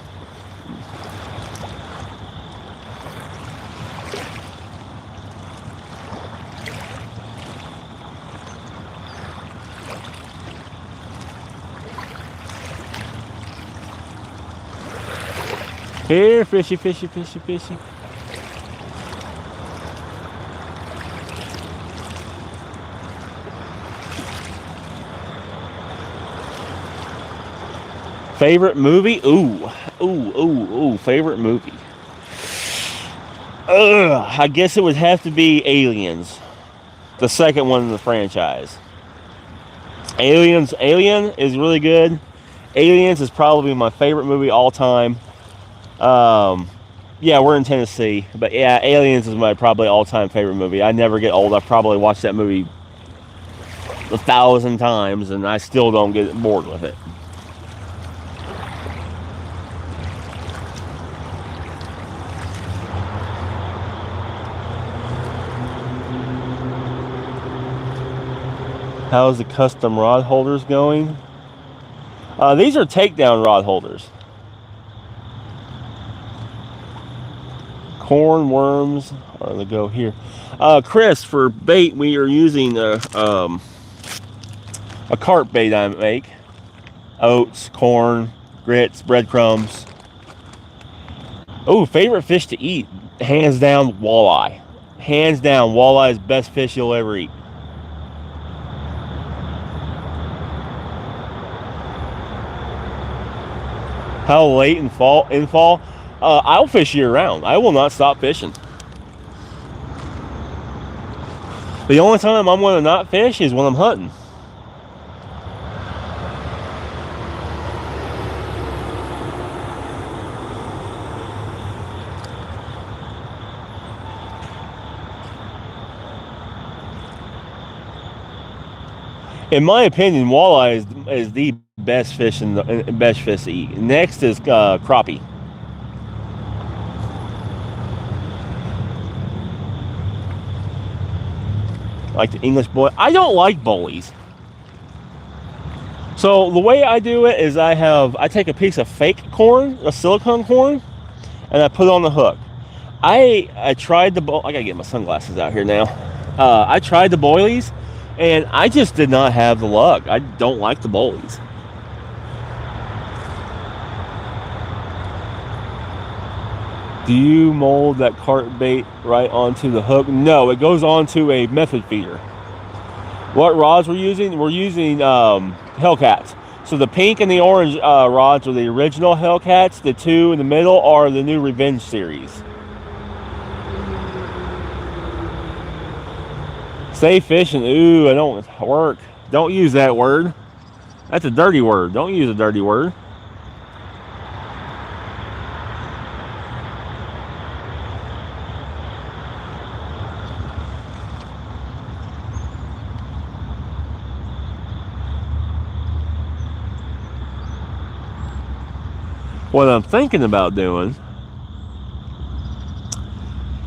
Here, fishy, fishy, fishy, fishy. Favorite movie? Ooh, favorite movie. I guess it would have to be Aliens, the second one in the franchise. Alien is really good. Aliens is probably my favorite movie all time. Yeah, we're in Tennessee, but yeah, Aliens is my probably all-time favorite movie. I never get old. I probably watched that movie 1,000 times, and I still don't get bored with it. How's the custom rod holders going? These are takedown rod holders. Corn, worms, or they go here. Chris, for bait, we are using a carp bait I make. Oats, corn, grits, breadcrumbs. Oh, favorite fish to eat? Hands down, walleye. Hands down, walleye is the best fish you'll ever eat. How late in fall? I'll fish year round. I will not stop fishing. The only time I'm going to not fish is when I'm hunting. In my opinion, walleye is the best fish best fish to eat. Next is crappie. Like the English boy. I don't like bullies. So the way I do it is I take a piece of fake corn, a silicone corn, and I put it on the hook. I tried I gotta get my sunglasses out here now. I tried the boilies, and I just did not have the luck. I don't like the boilies. Do you mold that carp bait right onto the hook? No, it goes onto a method feeder. What rods we're using? We're using Hellcats. So the pink and the orange rods are the original Hellcats. The two in the middle are the new Revenge series. Stay fishing. Ooh, I don't work. Don't use that word. That's a dirty word. Don't use a dirty word. What I'm thinking about doing,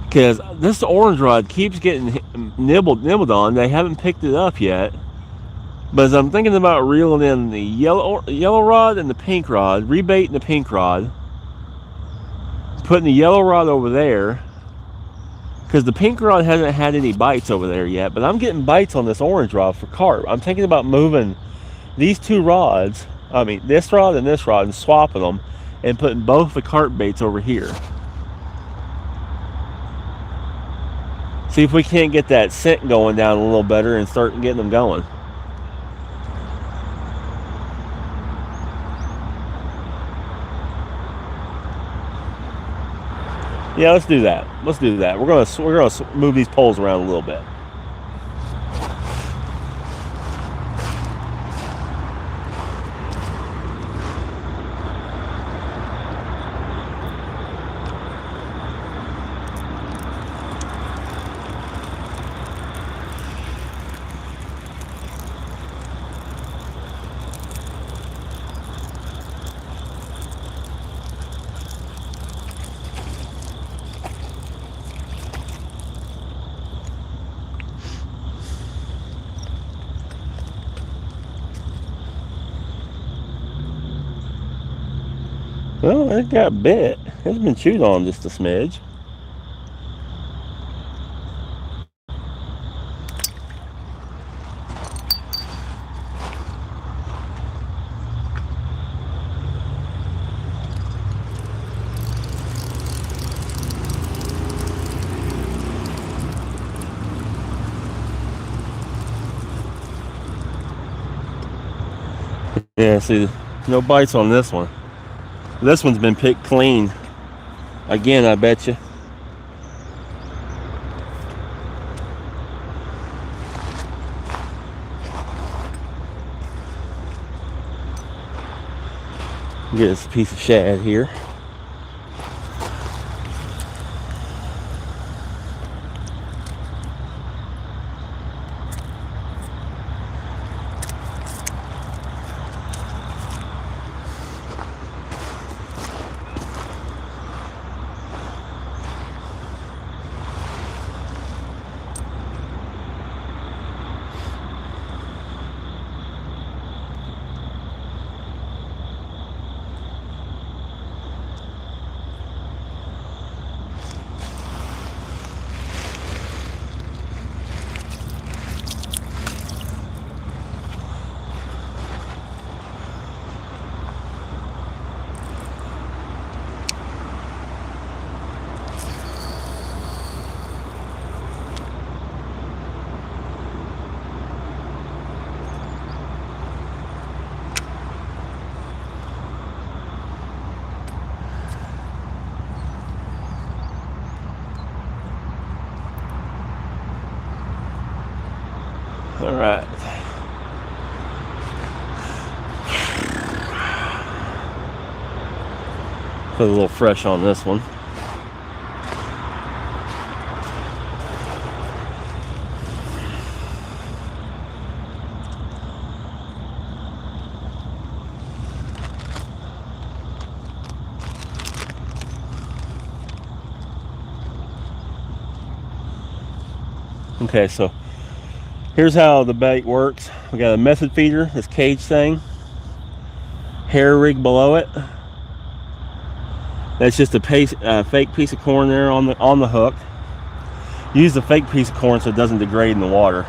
because this orange rod keeps getting nibbled on. They haven't picked it up yet. But as I'm thinking about reeling in the yellow rod and the pink rod, rebaiting the pink rod, putting the yellow rod over there, because the pink rod hasn't had any bites over there yet, but I'm getting bites on this orange rod for carp. I'm thinking about moving these two rods, I mean this rod, and swapping them and putting both the carp baits over here. See if we can't get that scent going down a little better and start getting them going. Yeah, let's do that. Let's do that. We're gonna move these poles around a little bit. Well, it got bit. It's been chewed on just a smidge. Yeah, see, no bites on this one. This one's been picked clean. Again, I bet you. Get this piece of shad here. All right. Put a little fresh on this one. Okay, so here's how the bait works. We got a method feeder, this cage thing, hair rig below it. That's just a fake piece of corn there on the hook. Use the fake piece of corn so it doesn't degrade in the water.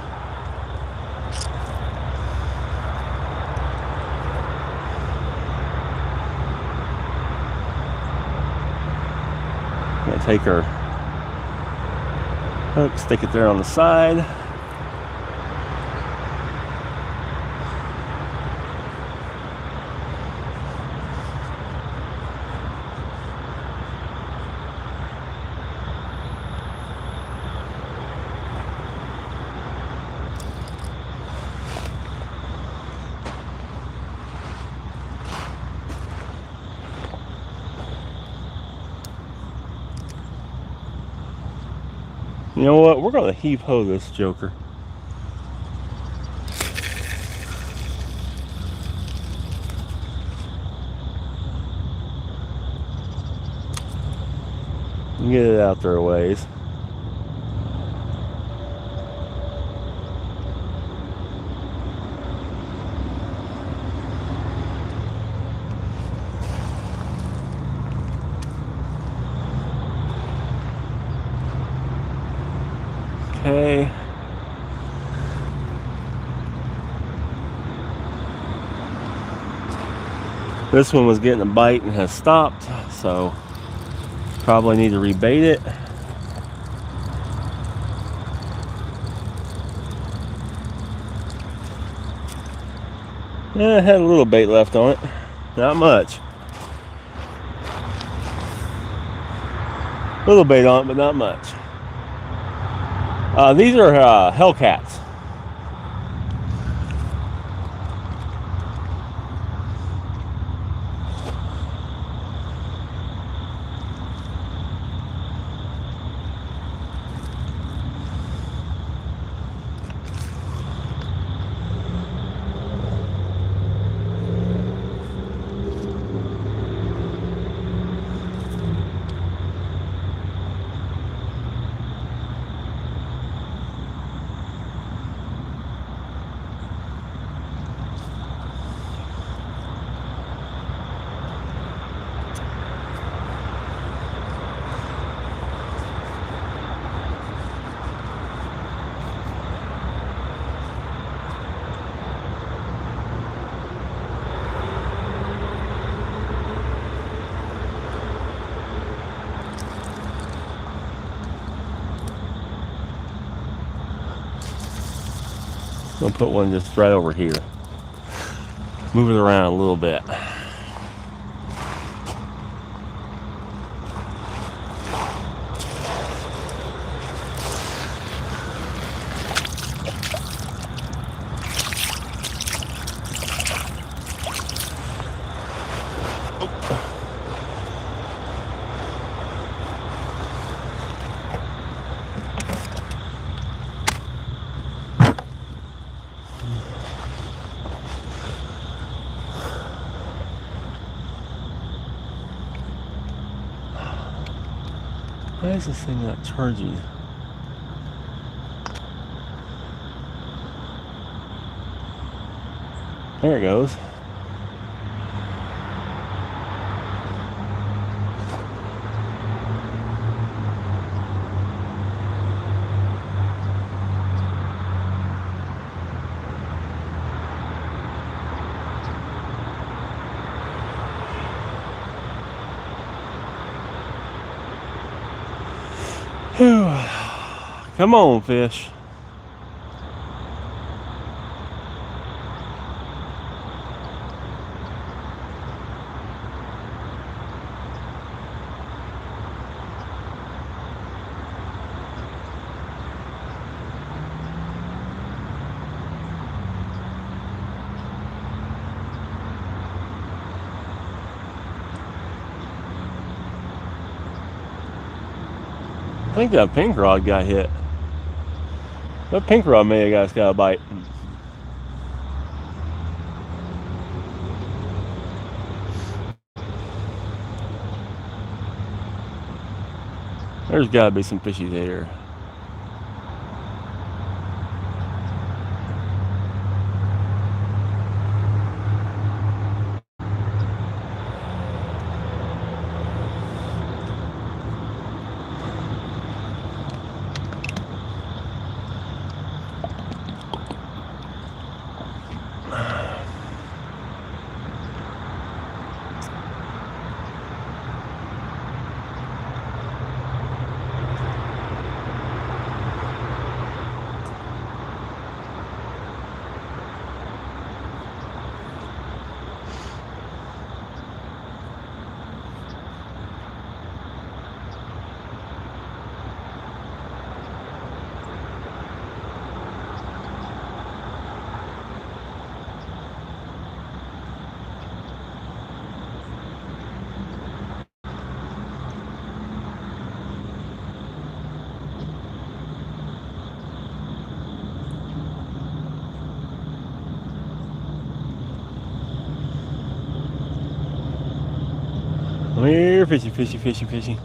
Gonna take our hook, stick it there on the side. You know what? We're going to heave-ho this joker. Get it out there a ways. Okay. This one was getting a bite and has stopped, so probably need to rebait it. Yeah, I had a little bait left on it. Not much. A little bait on it, but not much. These are Hellcats. I'll put one just right over here. Move it around a little bit. Why is this thing not charging? There it goes. Come on, fish. I think that pink rod got hit. That pink rod may have got a bite. There's got to be some fishies there. Here, fishy, fishy, fishy, fishy.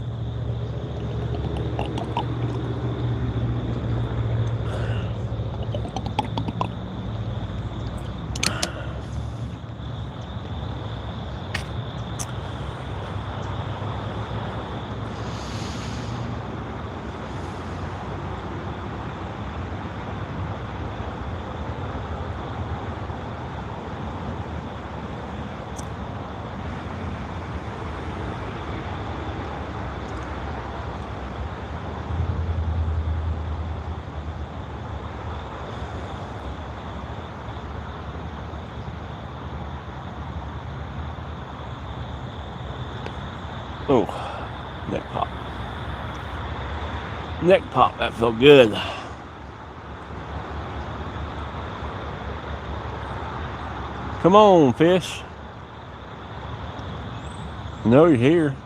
Oh, neck pop. Neck pop, that felt good. Come on, fish. No, you're here.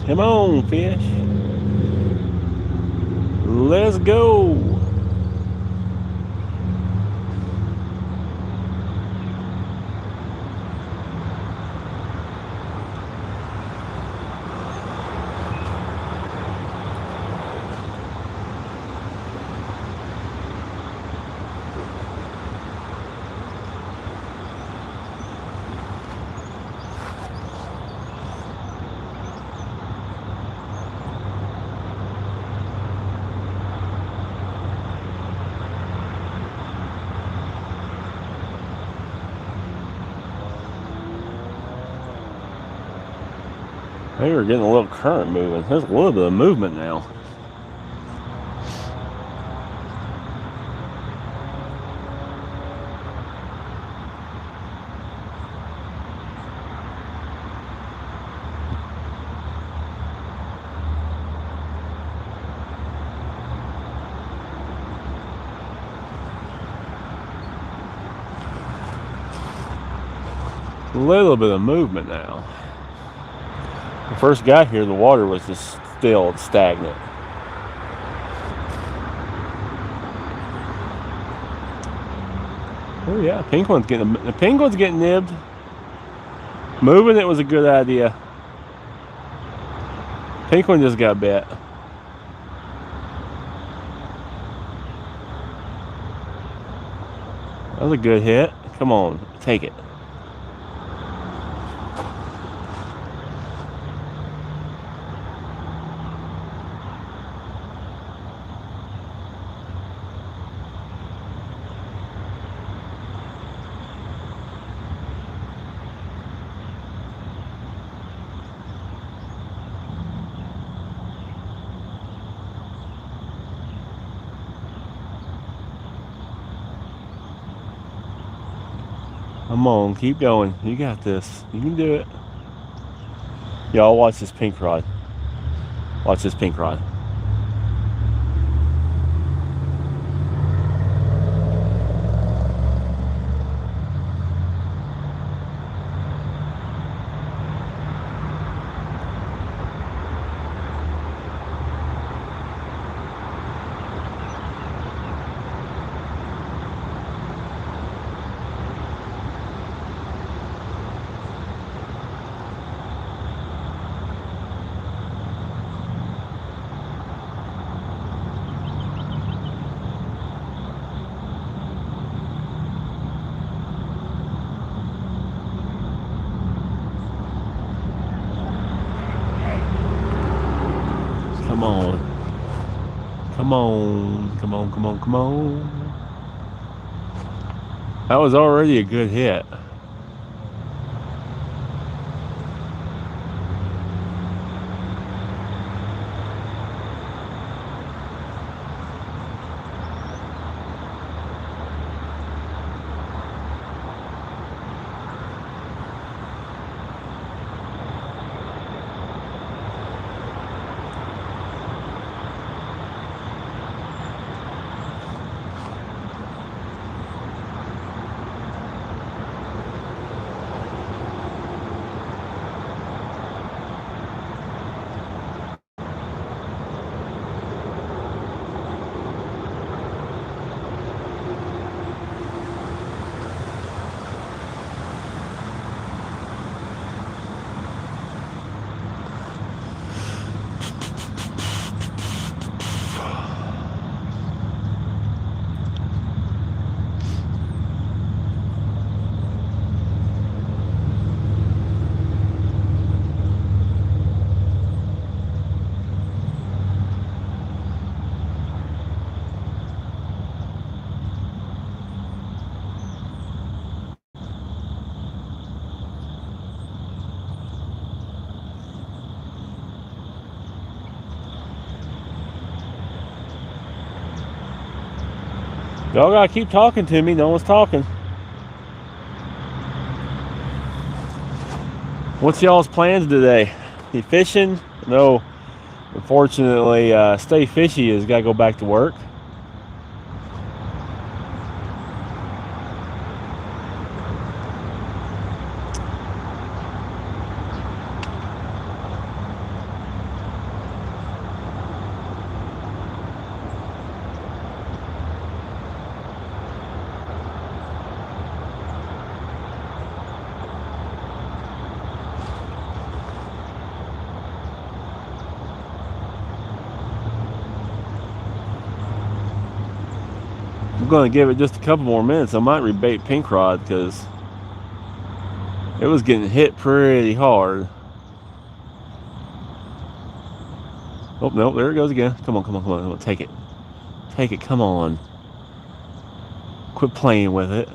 Come on, fish. Let's go. Maybe we're getting a little current moving. There's a little bit of movement now. A little bit of movement now. When I first got here, the water was just still stagnant. Oh yeah, the pink one's getting nibbed. Moving it was a good idea. Pink one just got bit. That was a good hit. Come on, take it. Come on, keep going. You got this. You can do it. Y'all watch this pink rod. Watch this pink rod. Come on. Come on. Come on, come on, come on. That was already a good hit. Y'all gotta keep talking to me. No one's talking. What's y'all's plans today? You fishing? No. Unfortunately, Stay Fishy has got to go back to work. I'm going to give it just a couple more minutes. I might rebait pink rod because it was getting hit pretty hard. Oh, no, there it goes again. Come on, come on, come on, come on. Take it. Take it, come on. Quit playing with it.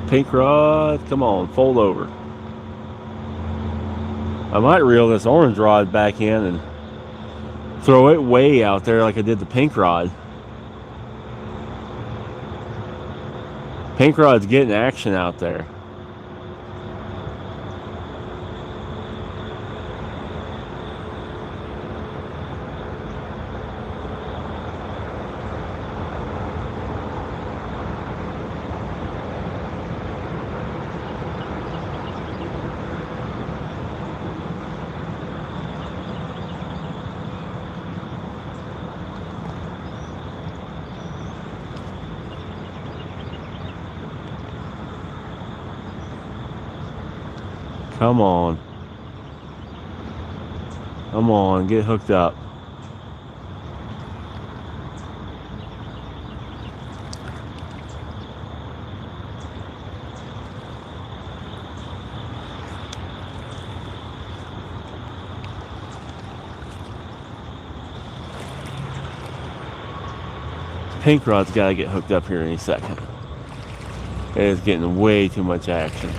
Pink rod, come on, fold over. I might reel this orange rod back in and throw it way out there like I did the pink rod. Pink rod's getting action out there. Come on. Come on, get hooked up. Pink rod's got to get hooked up here any second. It is getting way too much action.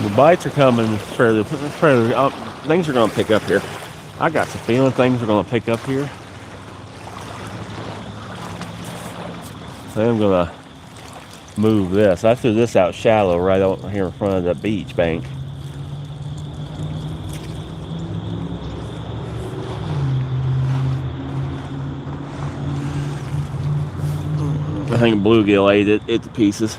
The bites are coming fairly things are going to pick up here. I got some feeling things are going to pick up here. So I'm going to move this. I threw this out shallow right out here in front of the beach bank. I think bluegill ate it to pieces.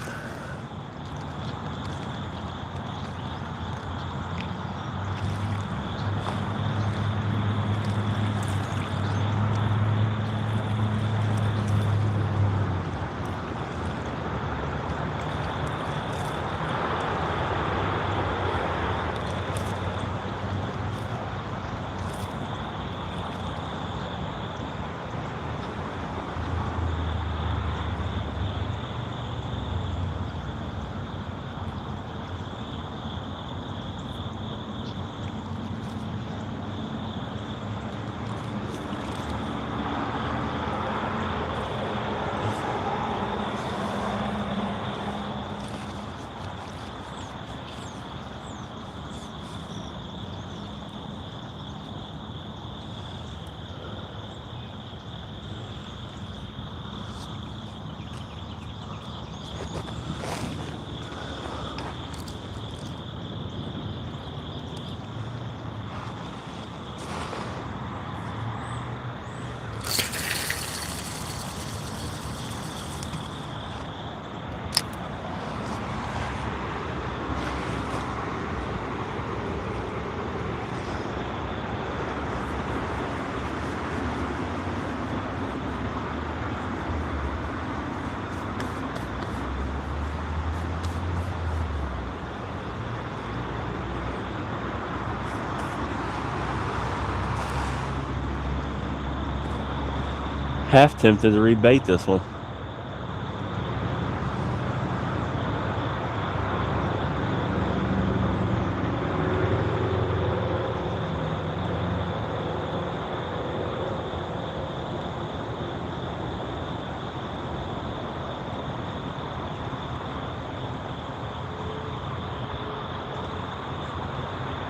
Half tempted to rebait this one.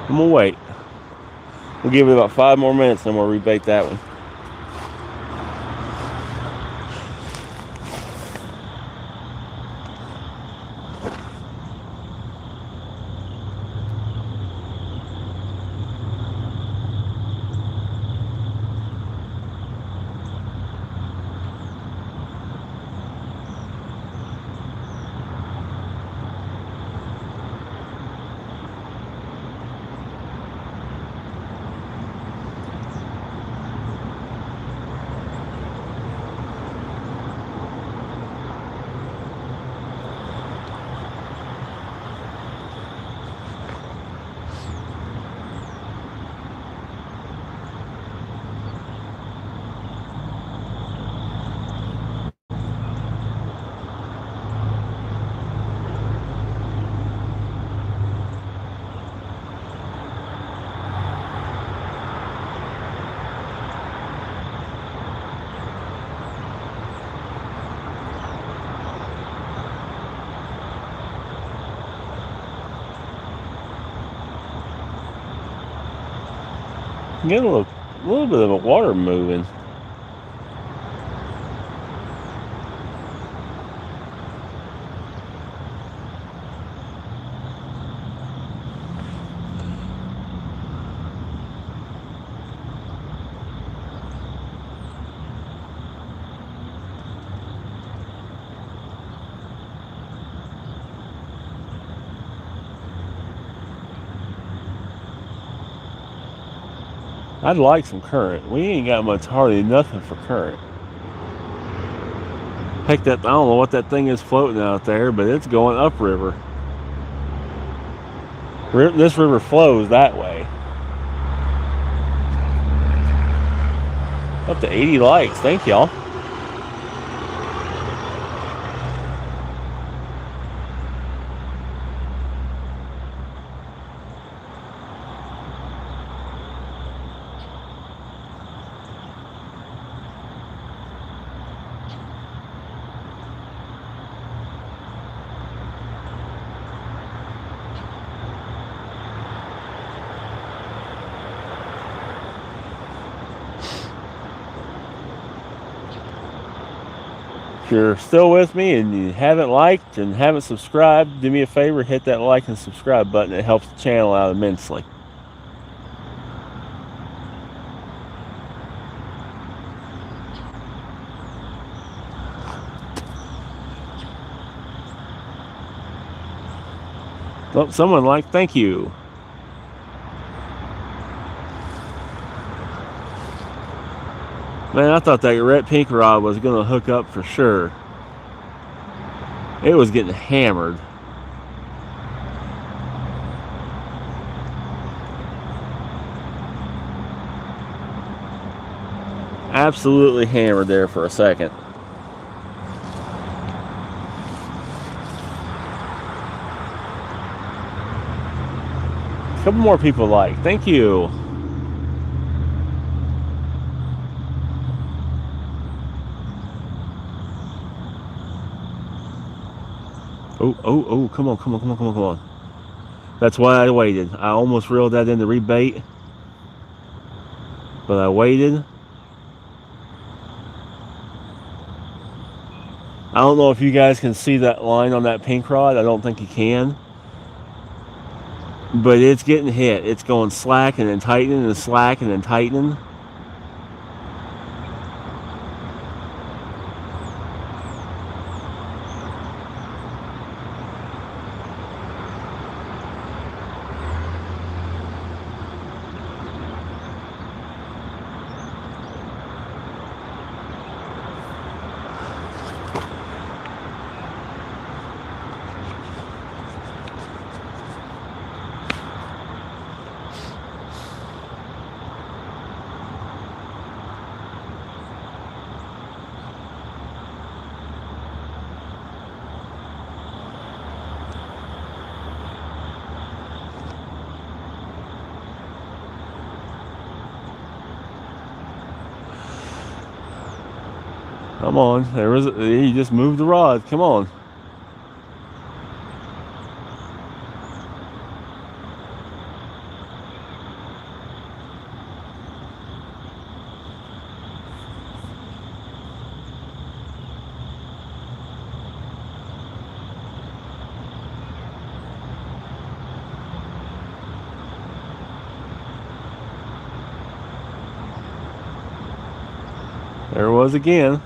I'm gonna wait. We'll give it about 5 more minutes and we'll rebait that one. Get a little bit of the water moving. I'd like some current. We ain't got much, hardly nothing for current. Heck, I don't know what that thing is floating out there, but it's going upriver. This river flows that way. Up to 80 likes. Thank y'all. If you're still with me and you haven't liked and haven't subscribed, do me a favor, hit that like and subscribe button. It helps the channel out immensely. Oh, someone liked, thank you. Man, I thought that red pink rod was going to hook up for sure. It was getting hammered. Absolutely hammered there for a second. A couple more people like, thank you. Oh, come on. That's why I waited. I almost reeled that in to rebait, but I waited. I don't know if you guys can see that line on that pink rod. I don't think you can. But it's getting hit. It's going slack and then tightening and slack and then tightening. Come on, he just moved the rod. Come on. There it was again.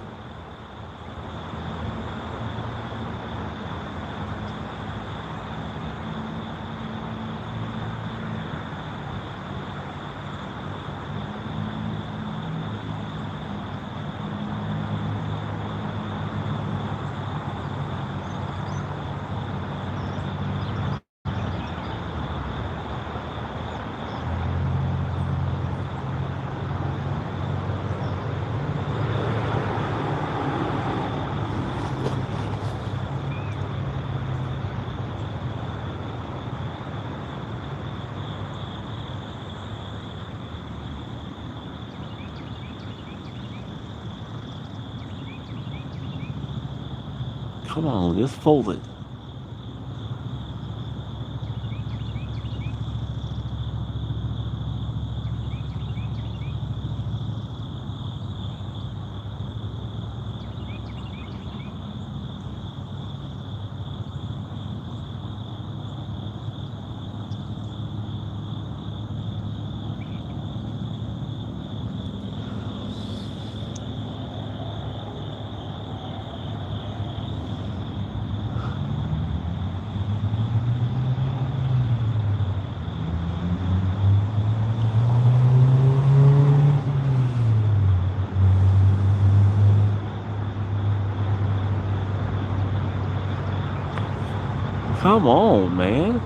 Come on, just fold it. Come on, man.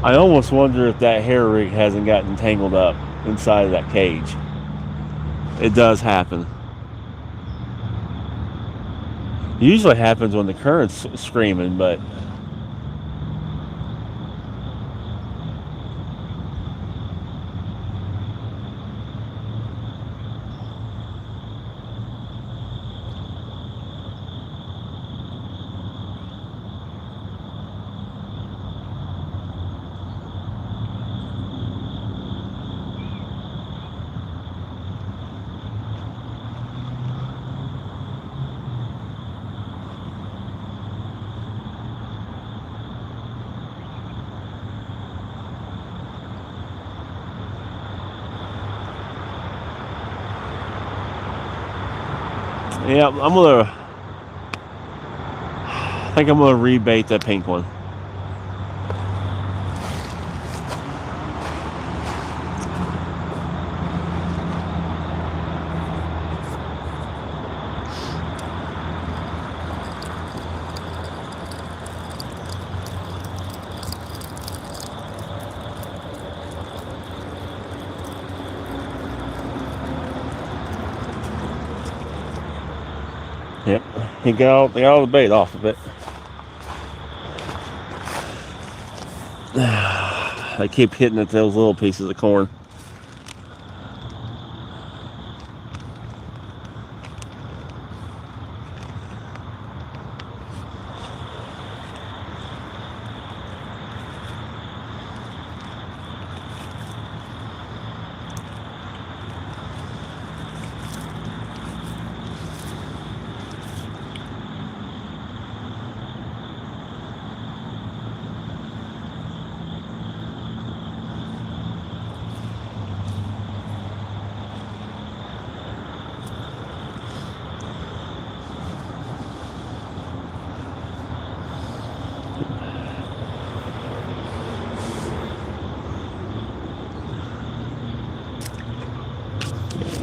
I almost wonder if that hair rig hasn't gotten tangled up inside of that cage. It does happen. It usually happens when the current's screaming, but yeah, I think I'm gonna rebait that pink one. Yep, he got all the bait off of it. I keep hitting at those little pieces of corn.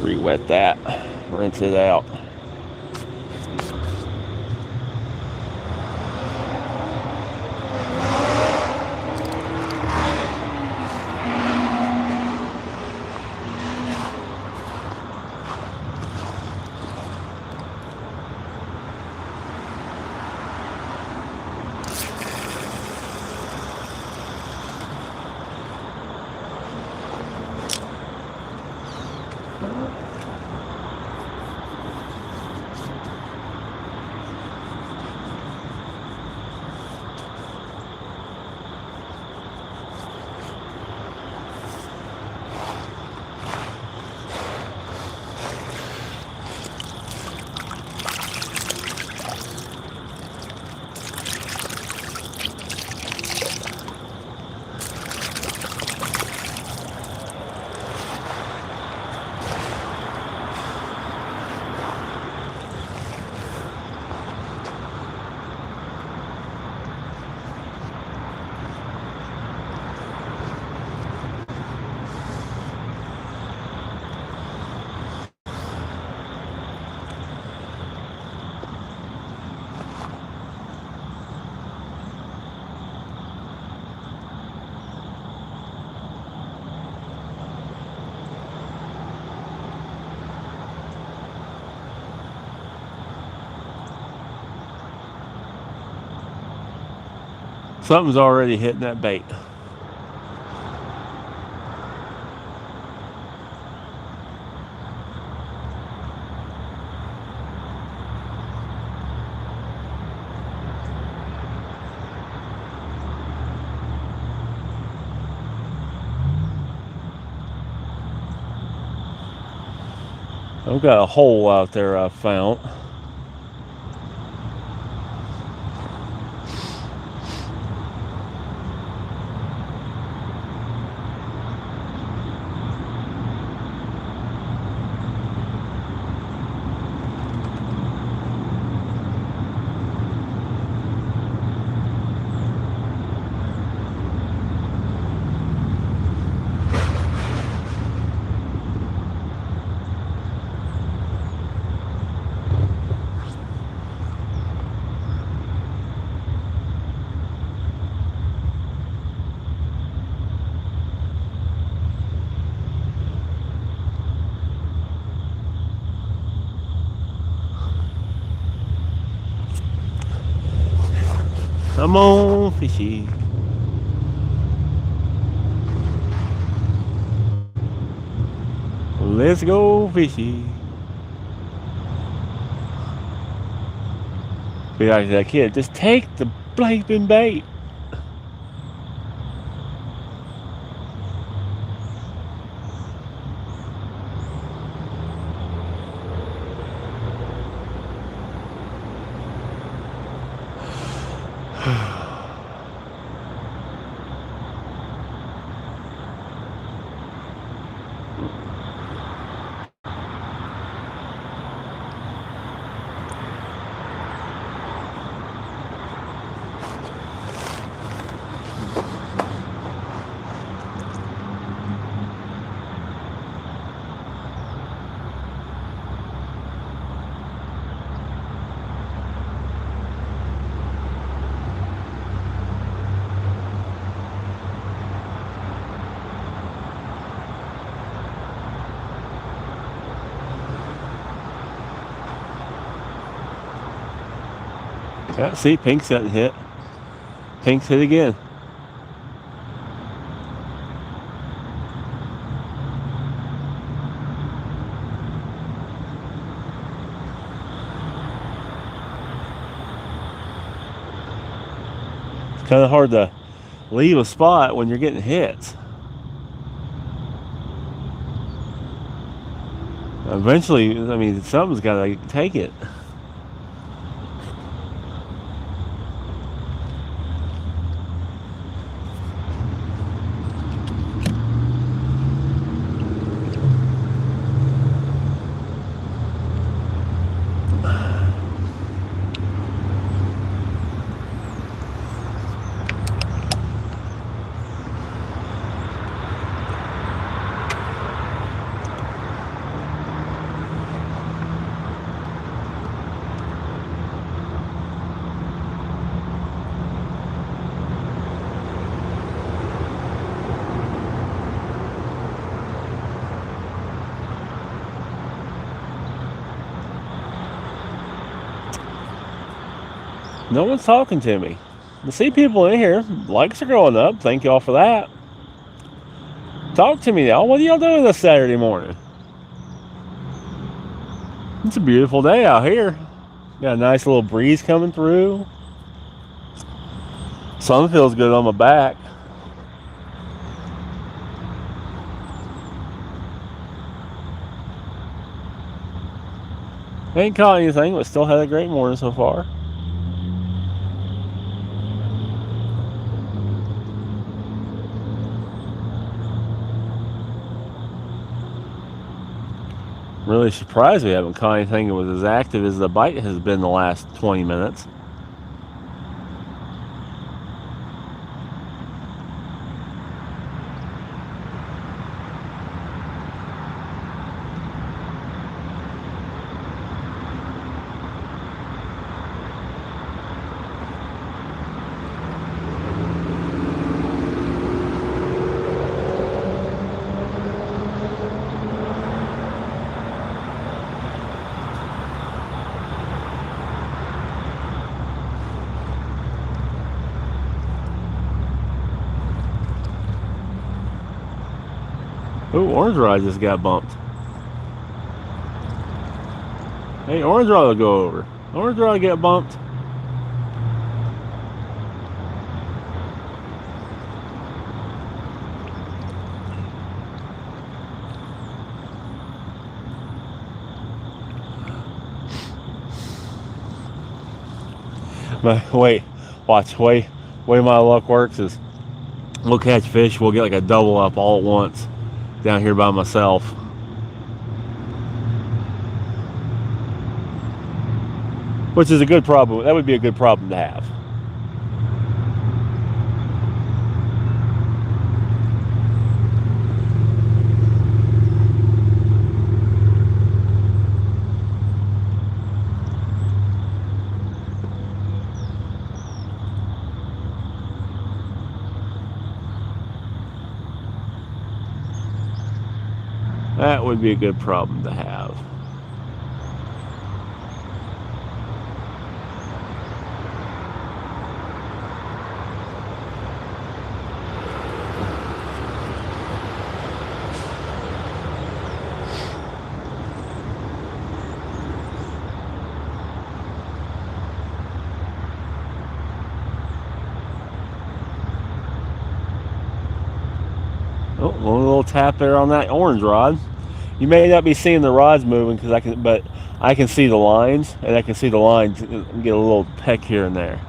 Re-wet that, rinse it out. Something's already hitting that bait. I've got a hole out there I found. Come on, fishy. Let's go, fishy. Be like that kid, just take the blanking bait. Yeah, see, Pink's getting hit. Pink's hit again. It's kind of hard to leave a spot when you're getting hits. Eventually, I mean, something's got to take it. No one's talking to me. I see people in here. Likes are going up. Thank y'all for that. Talk to me, y'all. What are y'all doing this Saturday morning? It's a beautiful day out here. Got a nice little breeze coming through. Sun feels good on my back. Ain't caught anything, but still had a great morning so far. Really surprised we haven't caught anything that was as active as the bite has been the last 20 minutes. Ooh, orange rod just got bumped. Hey, orange rod will go over. Orange rod get bumped. But wait, watch, way my luck works is we'll catch fish, we'll get like a double up all at once down here by myself. Which is a good problem. That would be a good problem to have. That would be a good problem to have. little tap there on that orange rod. You may not be seeing the rods moving but I can see the lines, and I can see the lines get a little peck here and there.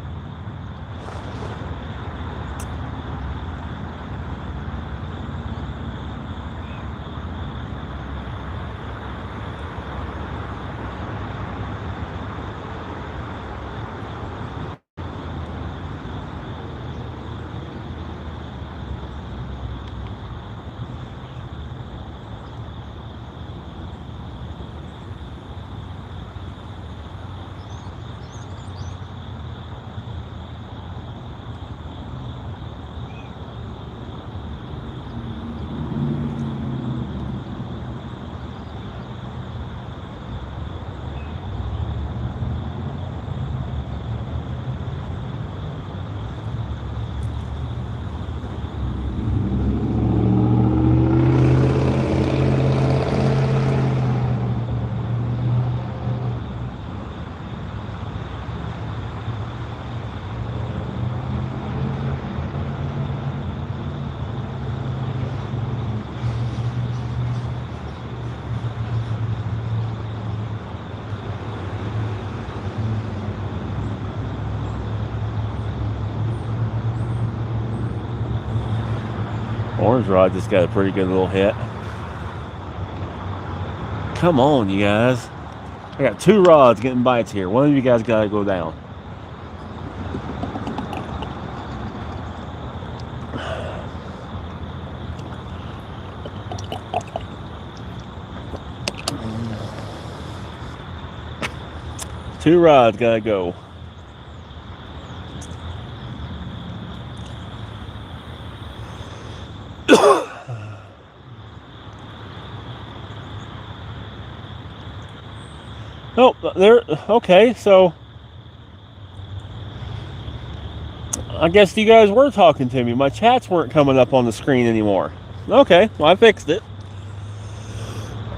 Orange rod just got a pretty good little hit. Come on, you guys. I got 2 rods getting bites here. One of you guys got to go down. Two rods got to go. Oh, there. Okay, so I guess you guys were talking to me. My chats weren't coming up on the screen anymore. Okay, well, I fixed it.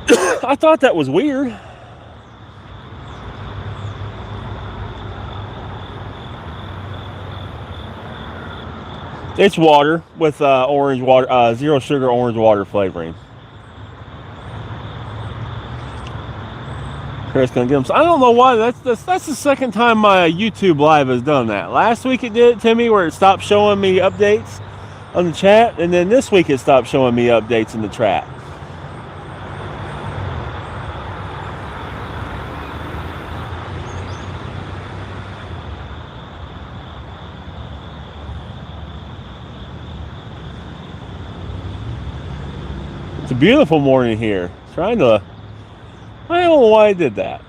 I thought that was weird. It's water with orange water, zero sugar orange water flavoring. Chris gonna get them. I don't know why. That's the second time my YouTube live has done that. Last week it did it to me where it stopped showing me updates on the chat, and then this week it stopped showing me updates in the chat. It's a beautiful morning here. I don't know why I did that.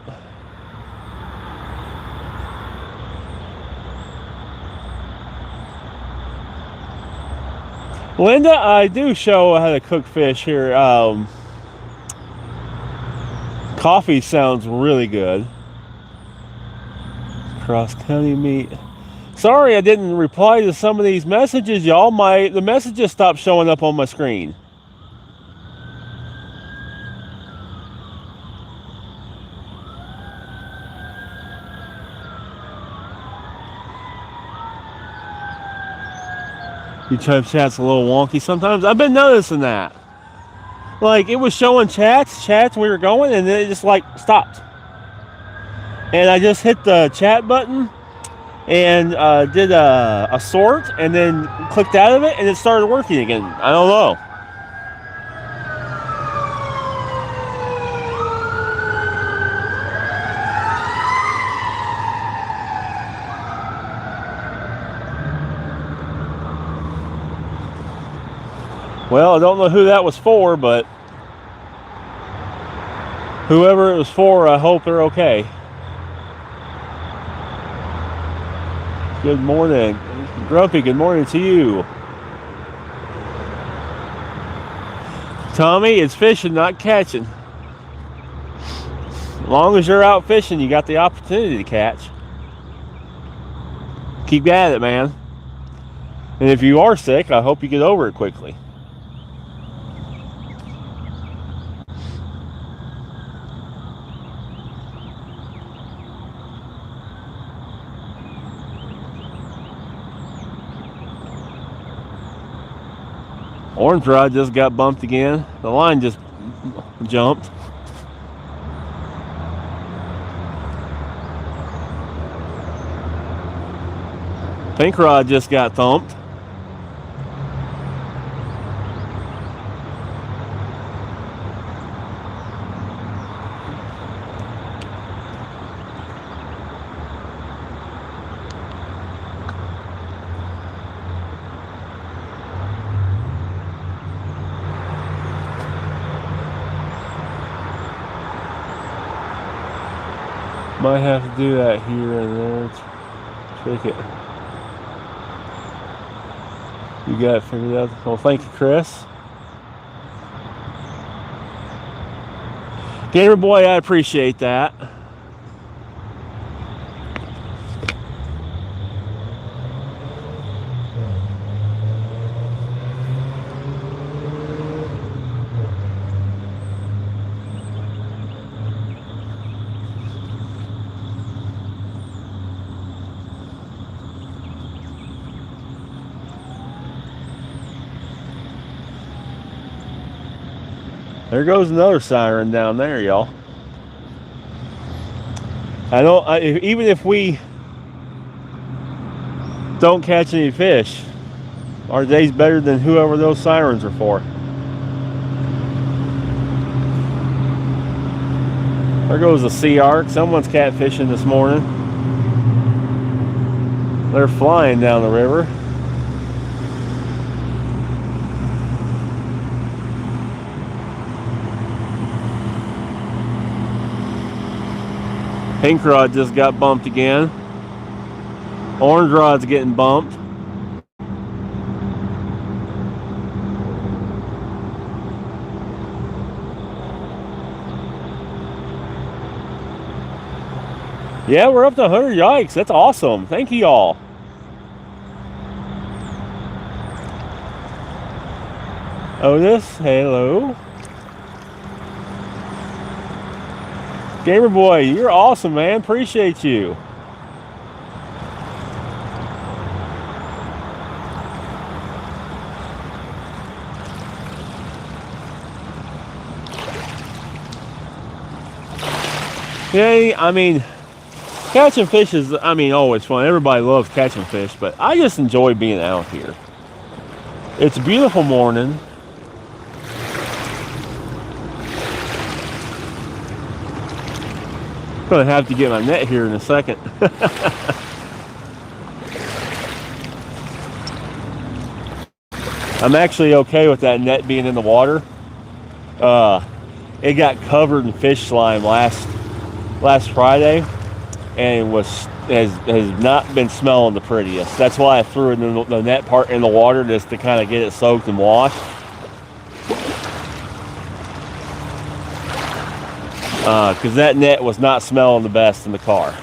Linda, I do show how to cook fish here. Coffee sounds really good. Cross-county meat. Sorry I didn't reply to some of these messages, y'all. The messages stopped showing up on my screen. YouTube chat's a little wonky sometimes. I've been noticing that. Like, it was showing chats we were going, and then it just like stopped. And I just hit the chat button and did a sort, and then clicked out of it, and it started working again. I don't know. Well, I don't know who that was for, but whoever it was for, I hope they're okay. Good morning. Grumpy, good morning to you. Tommy, it's fishing, not catching. As long as you're out fishing, you got the opportunity to catch. Keep at it, man. And if you are sick, I hope you get over it quickly. Orange rod just got bumped again. The line just jumped. Pink rod just got thumped. Might have to do that here and there. Check it. You got it figured out. Well, thank you, Chris. Gamer boy, I appreciate that. There goes another siren down there, y'all. I know, even if we don't catch any fish, our day's better than whoever those sirens are for. There goes a sea arc. Someone's catfishing this morning. They're flying down the river. Pink rod just got bumped again. Orange rod's getting bumped. Yeah, we're up to 100. Yikes, that's awesome. Thank you all. Otis, hello. Gamer boy, you're awesome, man. Appreciate you. Yeah, I mean, catching fish is, always fun. Everybody loves catching fish, but I just enjoy being out here. It's a beautiful morning. Gonna have to get my net here in a second. I'm actually okay with that net being in the water. It got covered in fish slime last Friday, and has not been smelling the prettiest. That's why I threw it in the net part in the water, just to kind of get it soaked and washed. Because that net was not smelling the best in the car.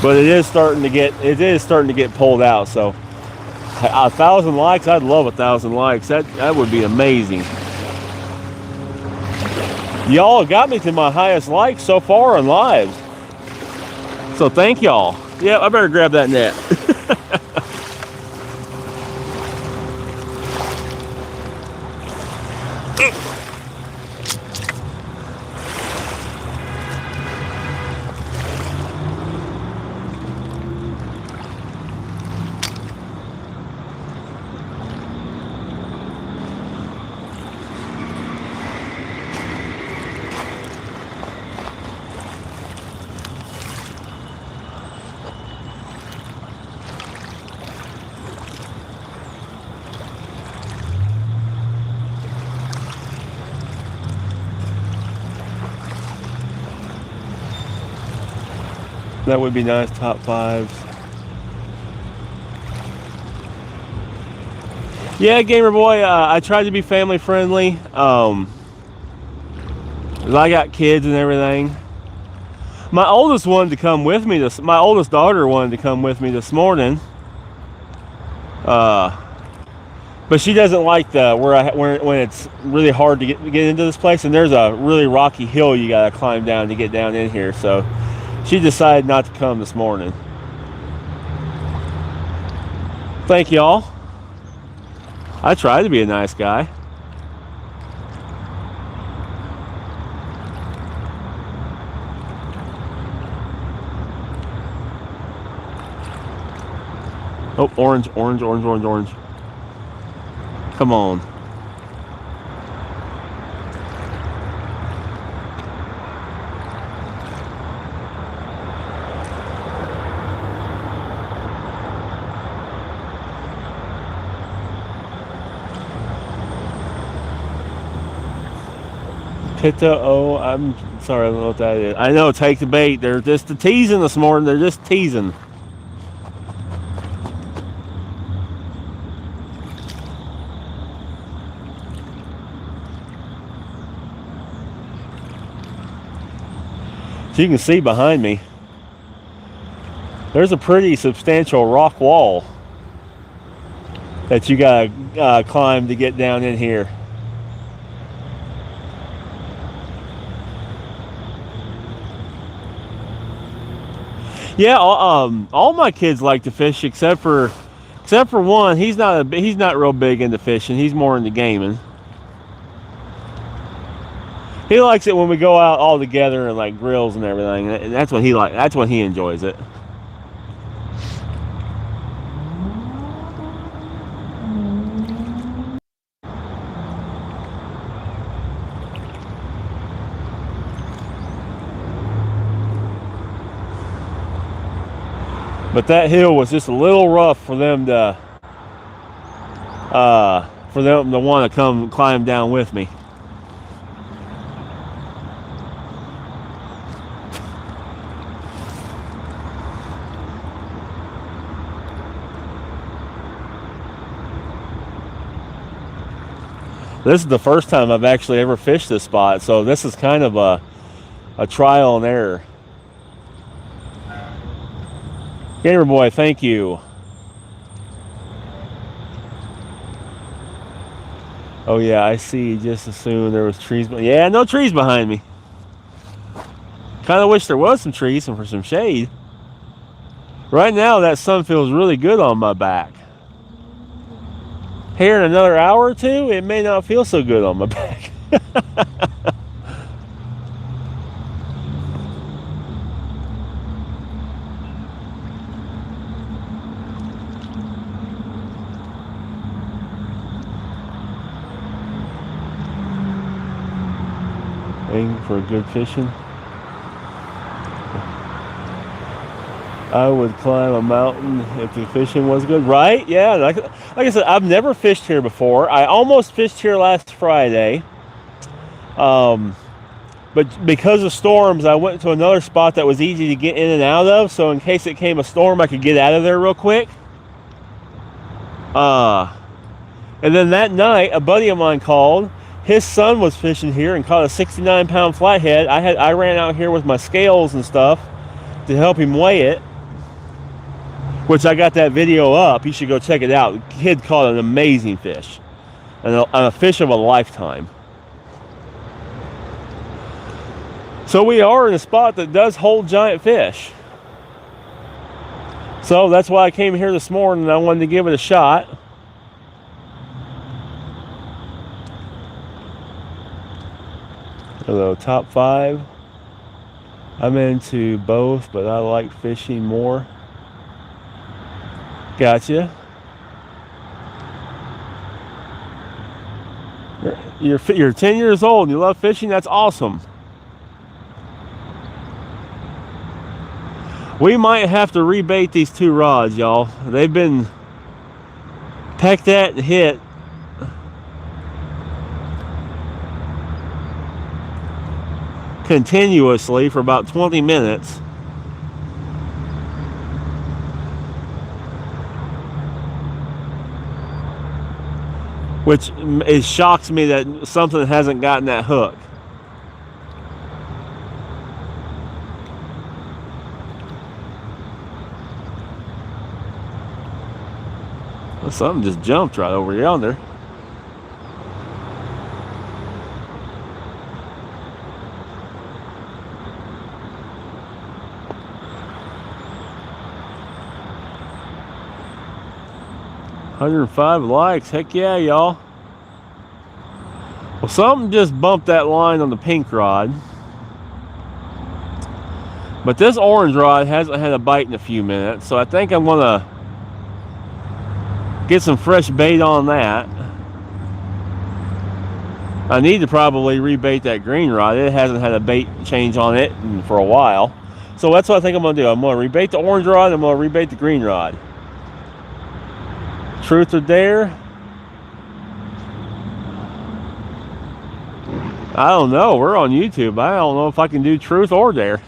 But it is starting to get pulled out. So 1,000 likes, I'd love 1,000 likes. That would be amazing. Y'all got me to my highest likes so far on lives. So thank y'all. Yeah, I better grab that net. That would be nice, top fives. Yeah, gamer boy, I tried to be family friendly. 'Cause I got kids and everything. My oldest wanted to come with me. My oldest daughter wanted to come with me this morning. But she doesn't like when it's really hard to get into this place, and there's a really rocky hill you gotta climb down to get down in here. So she decided not to come this morning. Thank y'all. I try to be a nice guy. Oh, orange, orange, orange, orange, orange. Come on. Pitta, oh, I'm sorry, I don't know what that is. I know, take the bait. They're just teasing this morning. They're just teasing. So you can see behind me, there's a pretty substantial rock wall that you gotta climb to get down in here. Yeah, all my kids like to fish except for one. He's not real big into fishing. He's more into gaming. He likes it when we go out all together and like grills and everything. And that's when he enjoys it. But that hill was just a little rough for them to want to come climb down with me. This is the first time I've actually ever fished this spot, so this is kind of a trial and error. Gator boy, thank you. Oh yeah, I see. Just assumed there was trees. Yeah, no trees behind me. Kind of wish there was some trees and for some shade. Right now, that sun feels really good on my back. Here in another hour or two, it may not feel so good on my back. Waiting for good fishing. I would climb a mountain if the fishing was good, right? Yeah, like I said, I've never fished here before. I almost fished here last Friday, but because of storms, I went to another spot that was easy to get in and out of. So in case it came a storm, I could get out of there real quick. And then that night, a buddy of mine called. His son was fishing here and caught a 69-pound flathead. I ran out here with my scales and stuff to help him weigh it, which I got that video up. You should go check it out. The kid caught an amazing fish, and a fish of a lifetime. So we are in a spot that does hold giant fish. So that's why I came here this morning, and I wanted to give it a shot. Hello, top 5. I'm into both, but I like fishing more. Gotcha. You're 10 years old and you love fishing. That's awesome. We might have to rebait these 2 rods, y'all. They've been pecked at and hit. Continuously for about 20 minutes. Which it shocks me that something hasn't gotten that hook. Well, something just jumped right over yonder. 105 likes. Heck yeah, y'all. Well, something just bumped that line on the pink rod. But this orange rod hasn't had a bite in a few minutes, so I think I'm going to get some fresh bait on that. I need to probably rebait that green rod. It hasn't had a bait change on it for a while. So that's what I think I'm going to do. I'm going to rebait the orange rod, and I'm going to rebait the green rod. Truth or dare? I don't know. We're on YouTube. I don't know if I can do truth or dare.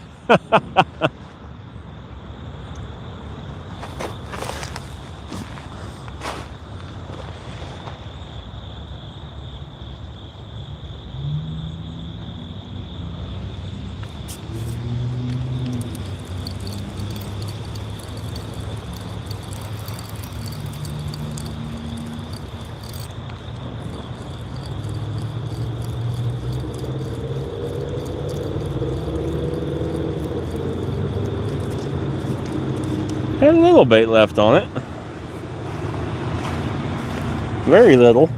Had a little bait left on it. Very little.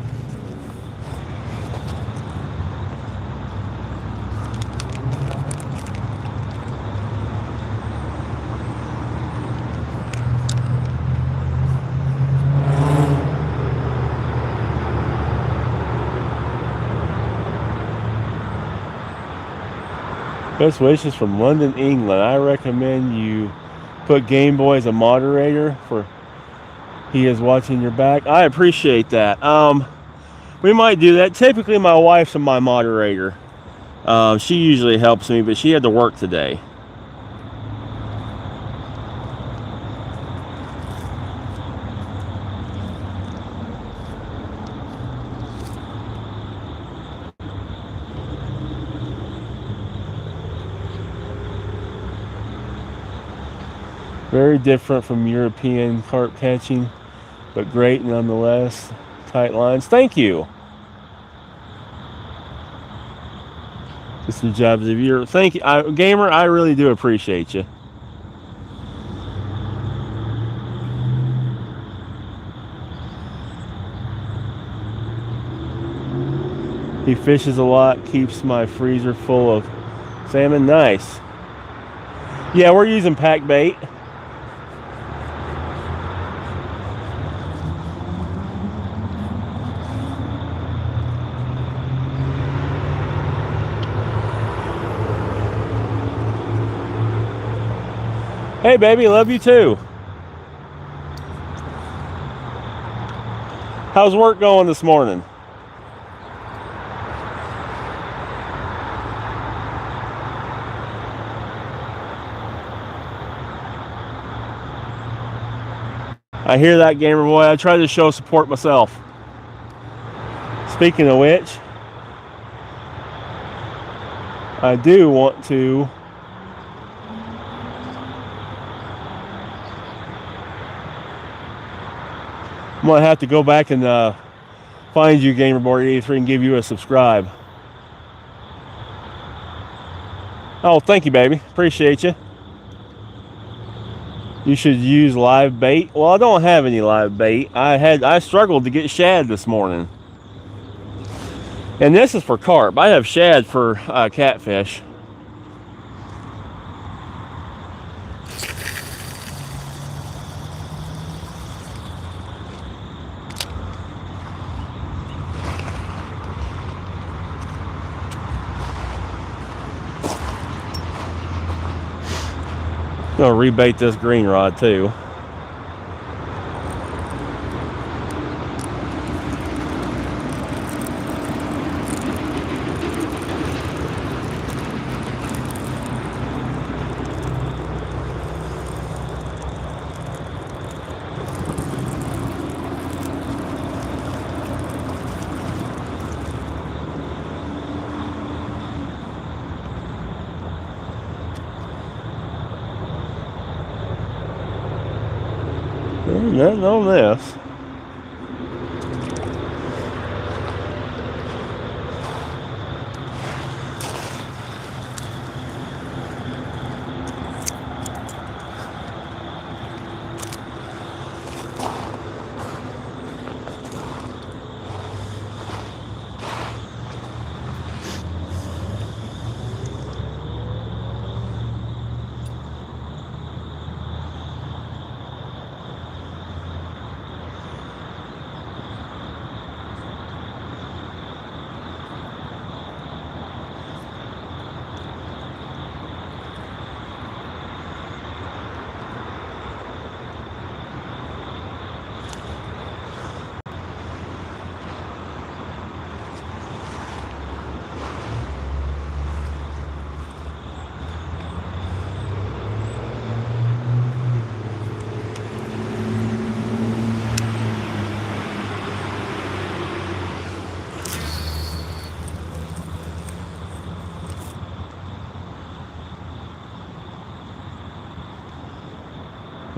Best wishes from London, England. I recommend you put Game Boy as a moderator for he is watching your back. I appreciate that. We might do that. Typically my wife's my moderator. She usually helps me, but she had to work today. Very different from European carp catching, but great nonetheless. Tight lines. Thank you. Just some jobs of your. Thank you, Gamer. I really do appreciate you. He fishes a lot, keeps my freezer full of salmon. Nice. Yeah, we're using pack bait. Hey baby, love you too. How's work going this morning? I hear that, Gamer Boy. I try to show support myself. Speaking of which, I do want to I'm going to have to go back and find you, GamerBoy83, and give you a subscribe. Oh, thank you, baby. Appreciate you. You should use live bait. Well, I don't have any live bait. I struggled to get shad this morning. And this is for carp. I have shad for catfish. I'm gonna rebait this green rod too. Nothing on this.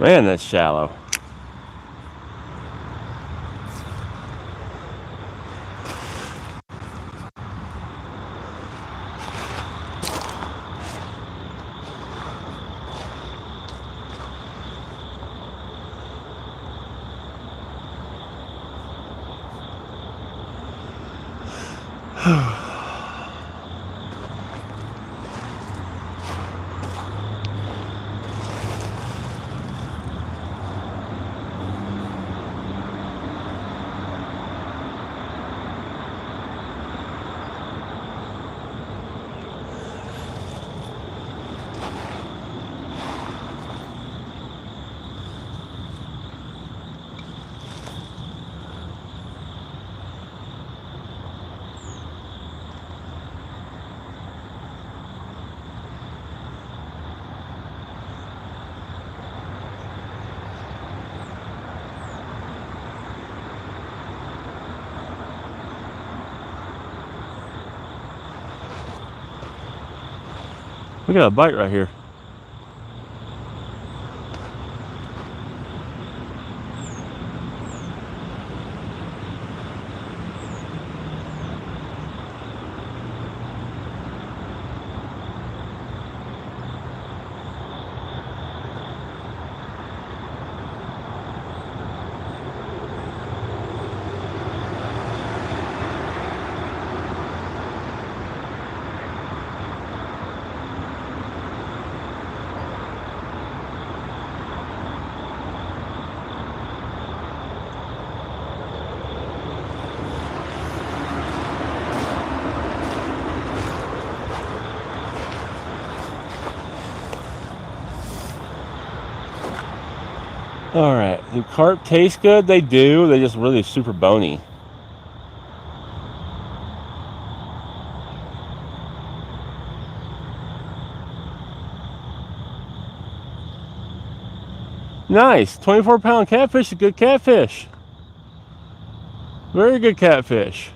Man, that's shallow. We got a bite right here. All right, do carp taste good? They do. They're just really super bony. Nice, 24-pound catfish, a good catfish. Very good catfish.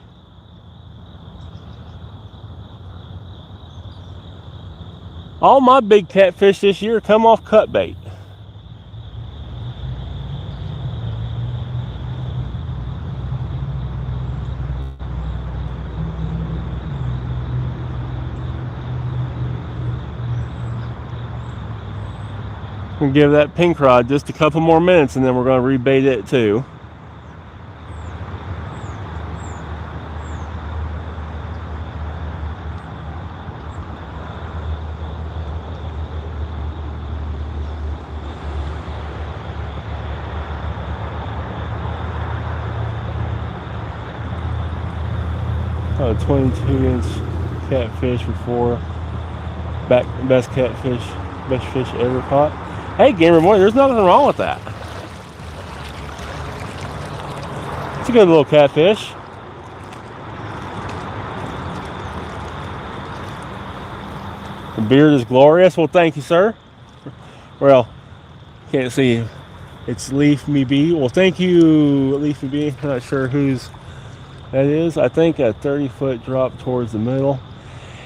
All my big catfish this year come off cut bait. We'll give that pink rod just a couple more minutes and then we're going to rebait it too. A 22-inch catfish before. Best catfish, best fish ever caught. Hey, gamer boy, there's nothing wrong with that. It's a good little catfish. The beard is glorious. Well, thank you, sir. Well, can't see. It's Leaf Me Be. Well, thank you, Leaf Me Be. Not sure whose that is. I think a 30-foot drop towards the middle.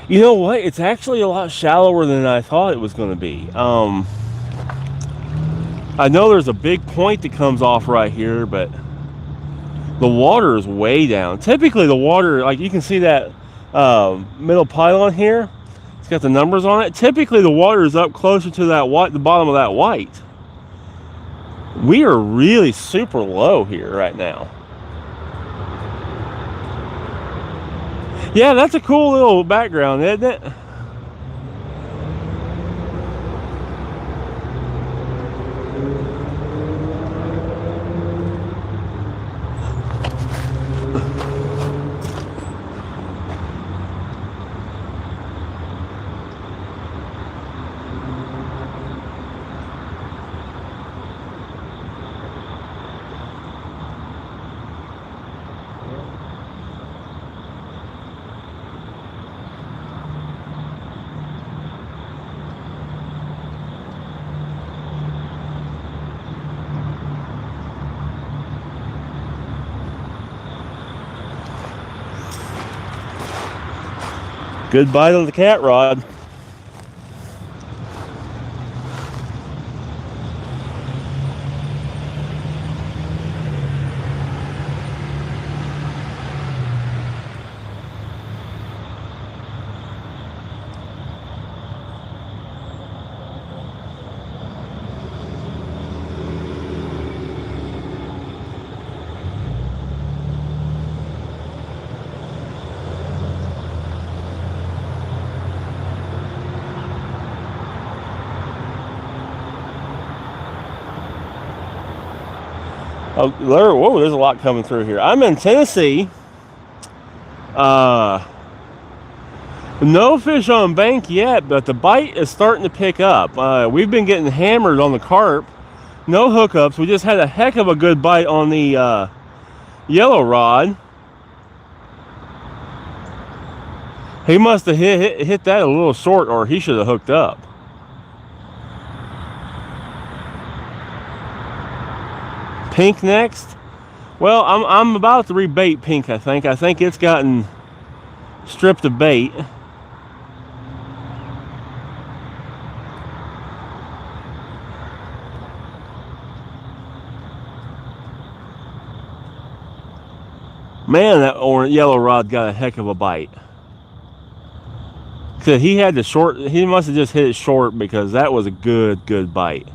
You know what? It's actually a lot shallower than I thought it was going to be. I know there's a big point that comes off right here, but the water is way down. Typically the water, like you can see that middle pylon here, it's got the numbers on it. Typically the water is up closer to that white, the bottom of that white. We are really super low here right now. Yeah, that's a cool little background, isn't it? Good bite of the cat rod. Whoa, there's a lot coming through here. I'm in Tennessee. No fish on bank yet, but the bite is starting to pick up. We've been getting hammered on the carp. No hookups. We just had a heck of a good bite on the yellow rod. He must have hit that a little short, or he should have hooked up. Pink next. Well, I'm about to rebait pink. I think it's gotten stripped of bait. Man, that yellow rod got a heck of a bite. Cause he had the short. He must have just hit it short, because that was a good bite.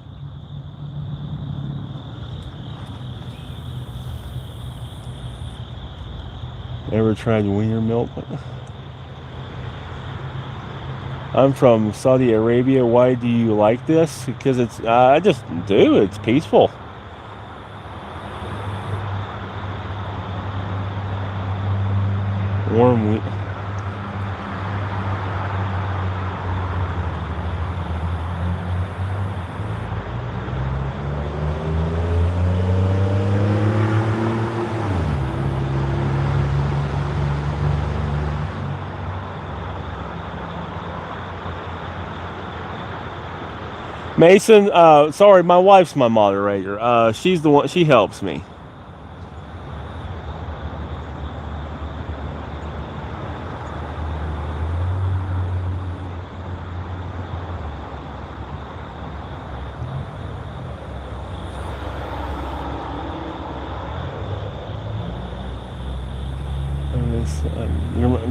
Ever tried wiener milk? I'm from Saudi Arabia. Why do you like this? Because it's. I just do. It's peaceful. Warm wheat. Mason, sorry, my wife's my moderator. She's the one. She helps me.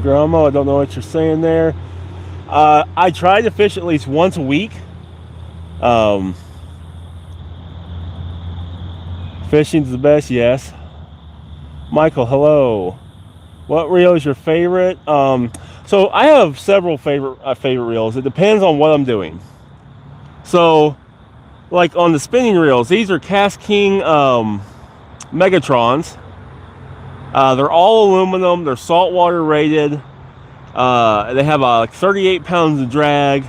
Grandma, I don't know what you're saying there. I try to fish at least once a week. Fishing's the best, yes. Michael, hello. What reel is your favorite? So I have several favorite reels. It depends on what I'm doing. So, like on the spinning reels, these are Cast King Megatrons. They're all aluminum. They're saltwater rated. They have like 38 pounds of drag.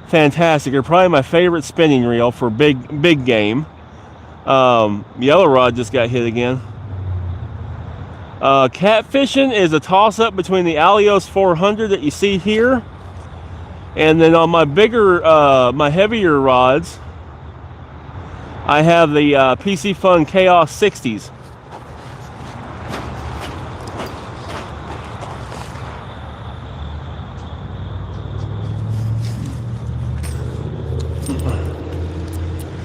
Fantastic. They're probably my favorite spinning reel for big game. Yellow rod just got hit again. Catfishing is a toss-up between the Alios 400 that you see here, and then on my bigger, my heavier rods, I have the PC Fun Chaos 60s.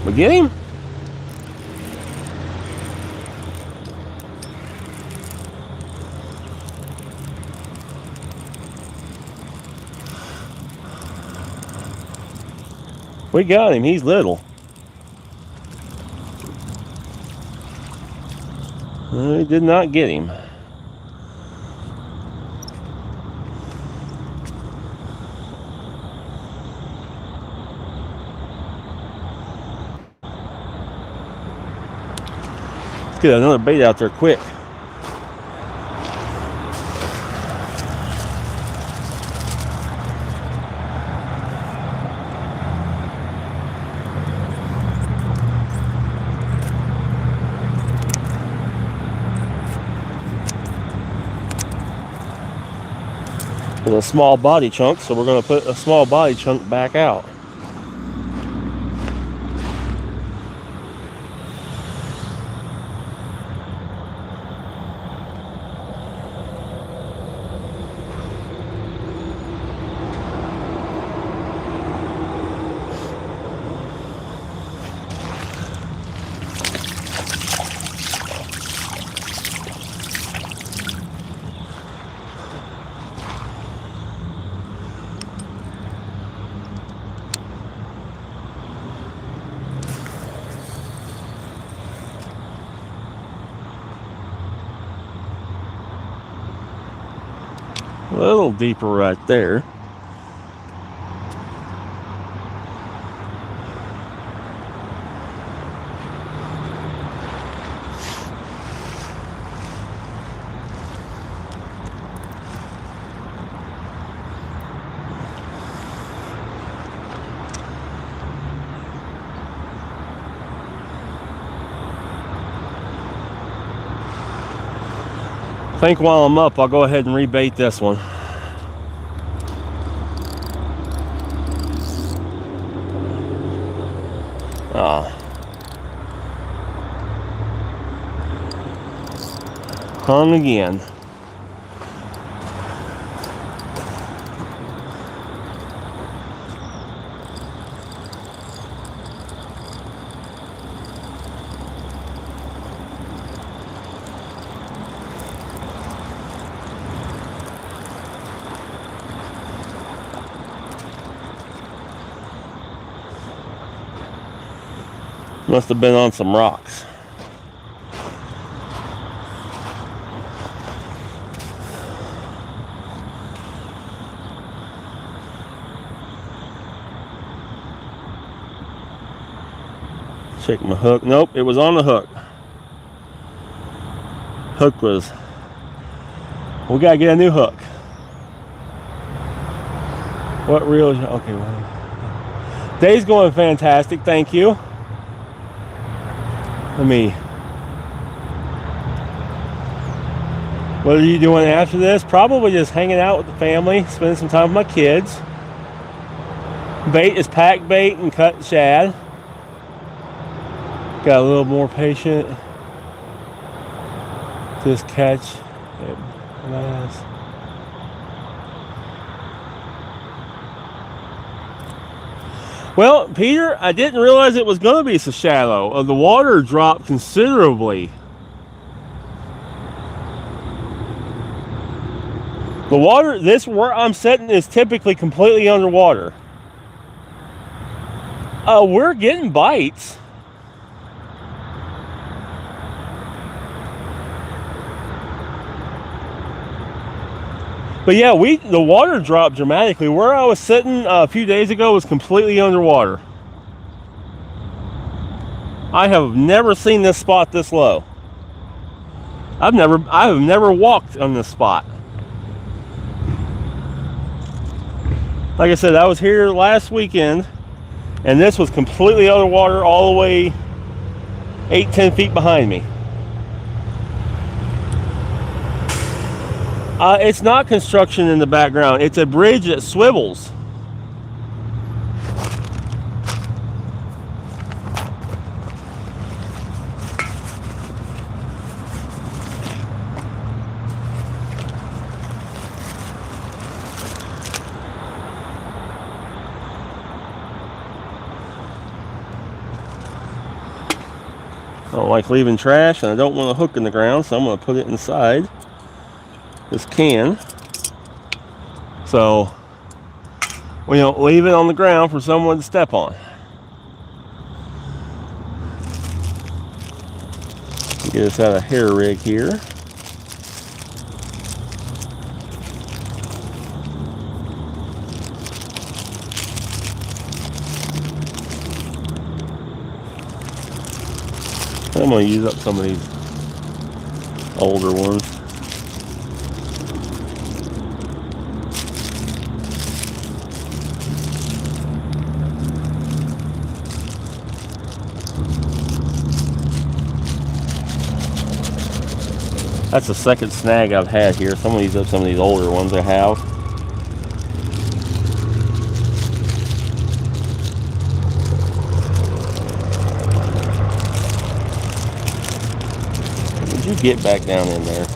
We get him? We got him. He's little. We did not get him. Let's get another bait out there quick. A small body chunk, so we're going to put a small body chunk back out. A little deeper right there. I think while I'm up, I'll go ahead and rebait this one. Hung again. Must have been on some rocks. Check my hook. Nope, it was on the hook. Hook was... We gotta get a new hook. What reel is... Okay, well, day's going fantastic, thank you. What are you doing after this? Probably just hanging out with the family, spending some time with my kids. Bait is pack bait and cut shad. Got a little more patient. Just catch it. Nice. Well, Peter, I didn't realize it was going to be so shallow. The water dropped considerably. The water, where I'm sitting is typically completely underwater. We're getting bites. But yeah, the water dropped dramatically. Where I was sitting a few days ago was completely underwater. I have never seen this spot this low. I have never walked on this spot. Like I said, I was here last weekend, and this was completely underwater all the way 8-10 feet behind me. It's not construction in the background. It's a bridge that swivels. I don't like leaving trash, and I don't want a hook in the ground, so I'm going to put it inside this can, so we don't leave it on the ground for someone to step on. Get us out of hair rig here. I'm going to use up some of these older ones. That's the second snag I've had here. So I'm going to use up some of these older ones I have. Did you get back down in there?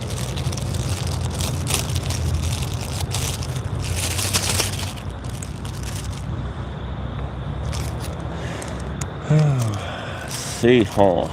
Let's see, huh?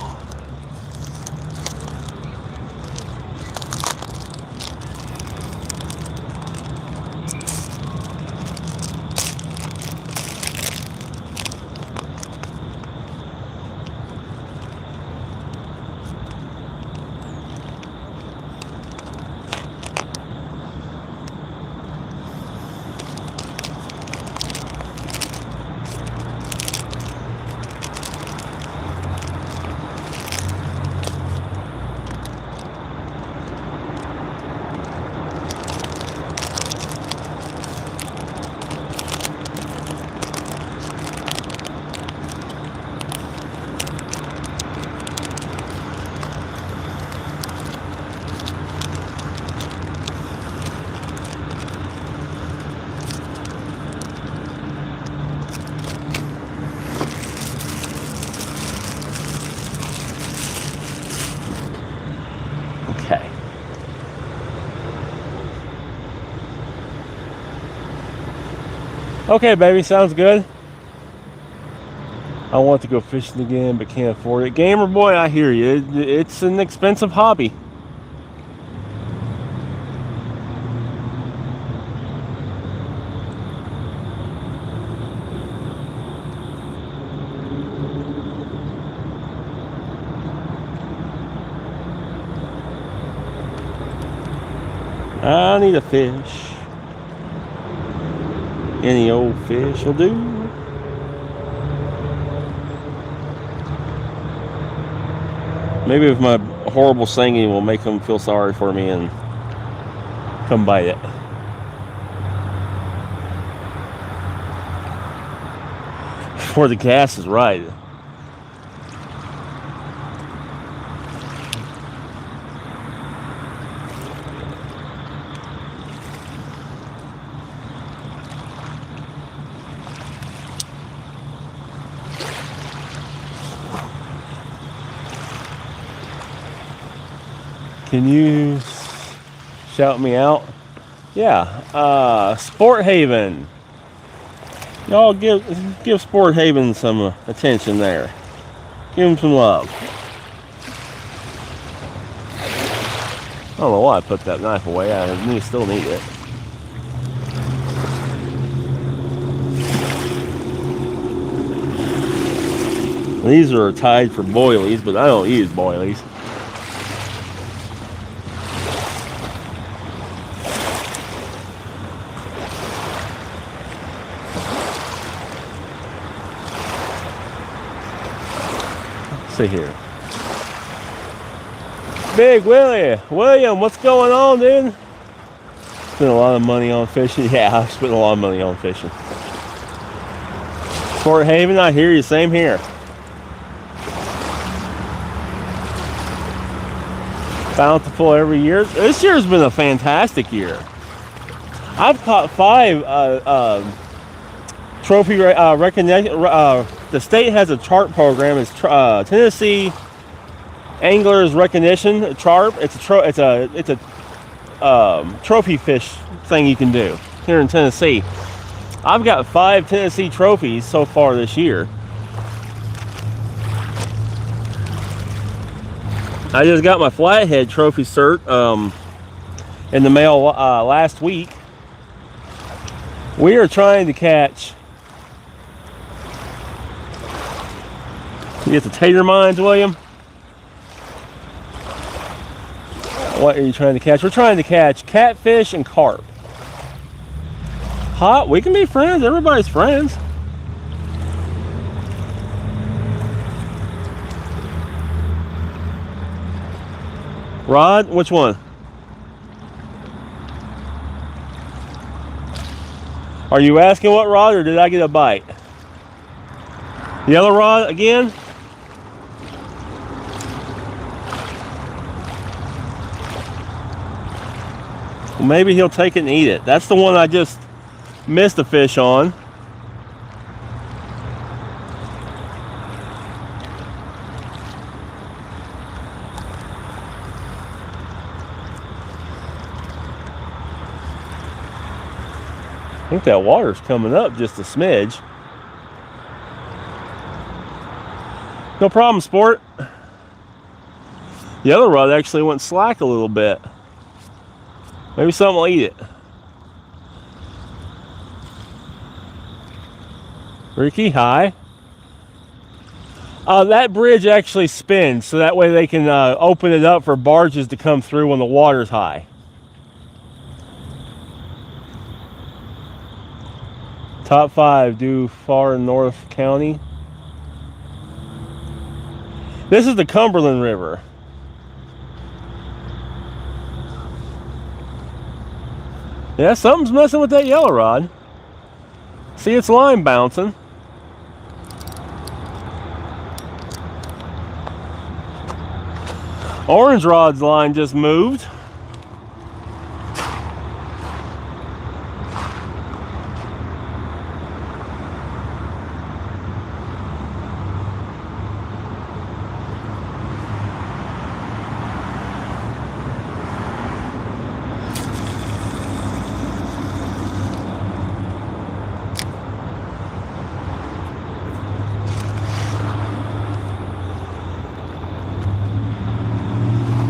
Okay, baby, sounds good. I want to go fishing again, but can't afford it. Gamer boy, I hear you. It's an expensive hobby. I need a fish. Any old fish will do. Maybe if my horrible singing will make them feel sorry for me and come bite it. Before the gas is right. Can you shout me out? Yeah, Sport Haven. Y'all give Sport Haven some attention there. Give them some love. I don't know why I put that knife away. I still need it. These are tied for boilies, but I don't use boilies. See here. Big William, what's going on, dude? Spent a lot of money on fishing. Yeah, I've spent a lot of money on fishing. Fort Haven, I hear you. Same here. Bountiful every year. This year's been a fantastic year. I've caught 5 trophy recognition. The state has a CHARP program. It's Tennessee Anglers Recognition CHARP. It's a trophy fish thing you can do here in Tennessee. I've got 5 Tennessee trophies so far this year. I just got my flathead trophy cert in the mail last week. We are trying to catch. You get the tater mines, William? What are you trying to catch? We're trying to catch catfish and carp. Hot, we can be friends. Everybody's friends. Rod, which one? Are you asking what rod, or did I get a bite? Yellow rod again? Well, maybe he'll take it and eat it. That's the one I just missed a fish on. I think that water's coming up just a smidge. No problem, sport. The other rod actually went slack a little bit. Maybe something will eat it. Ricky, hi. That bridge actually spins, so that way they can open it up for barges to come through when the water's high. Top 5 due far north county. This is the Cumberland River. Yeah, something's messing with that yellow rod. See, it's line bouncing. Orange rod's line just moved.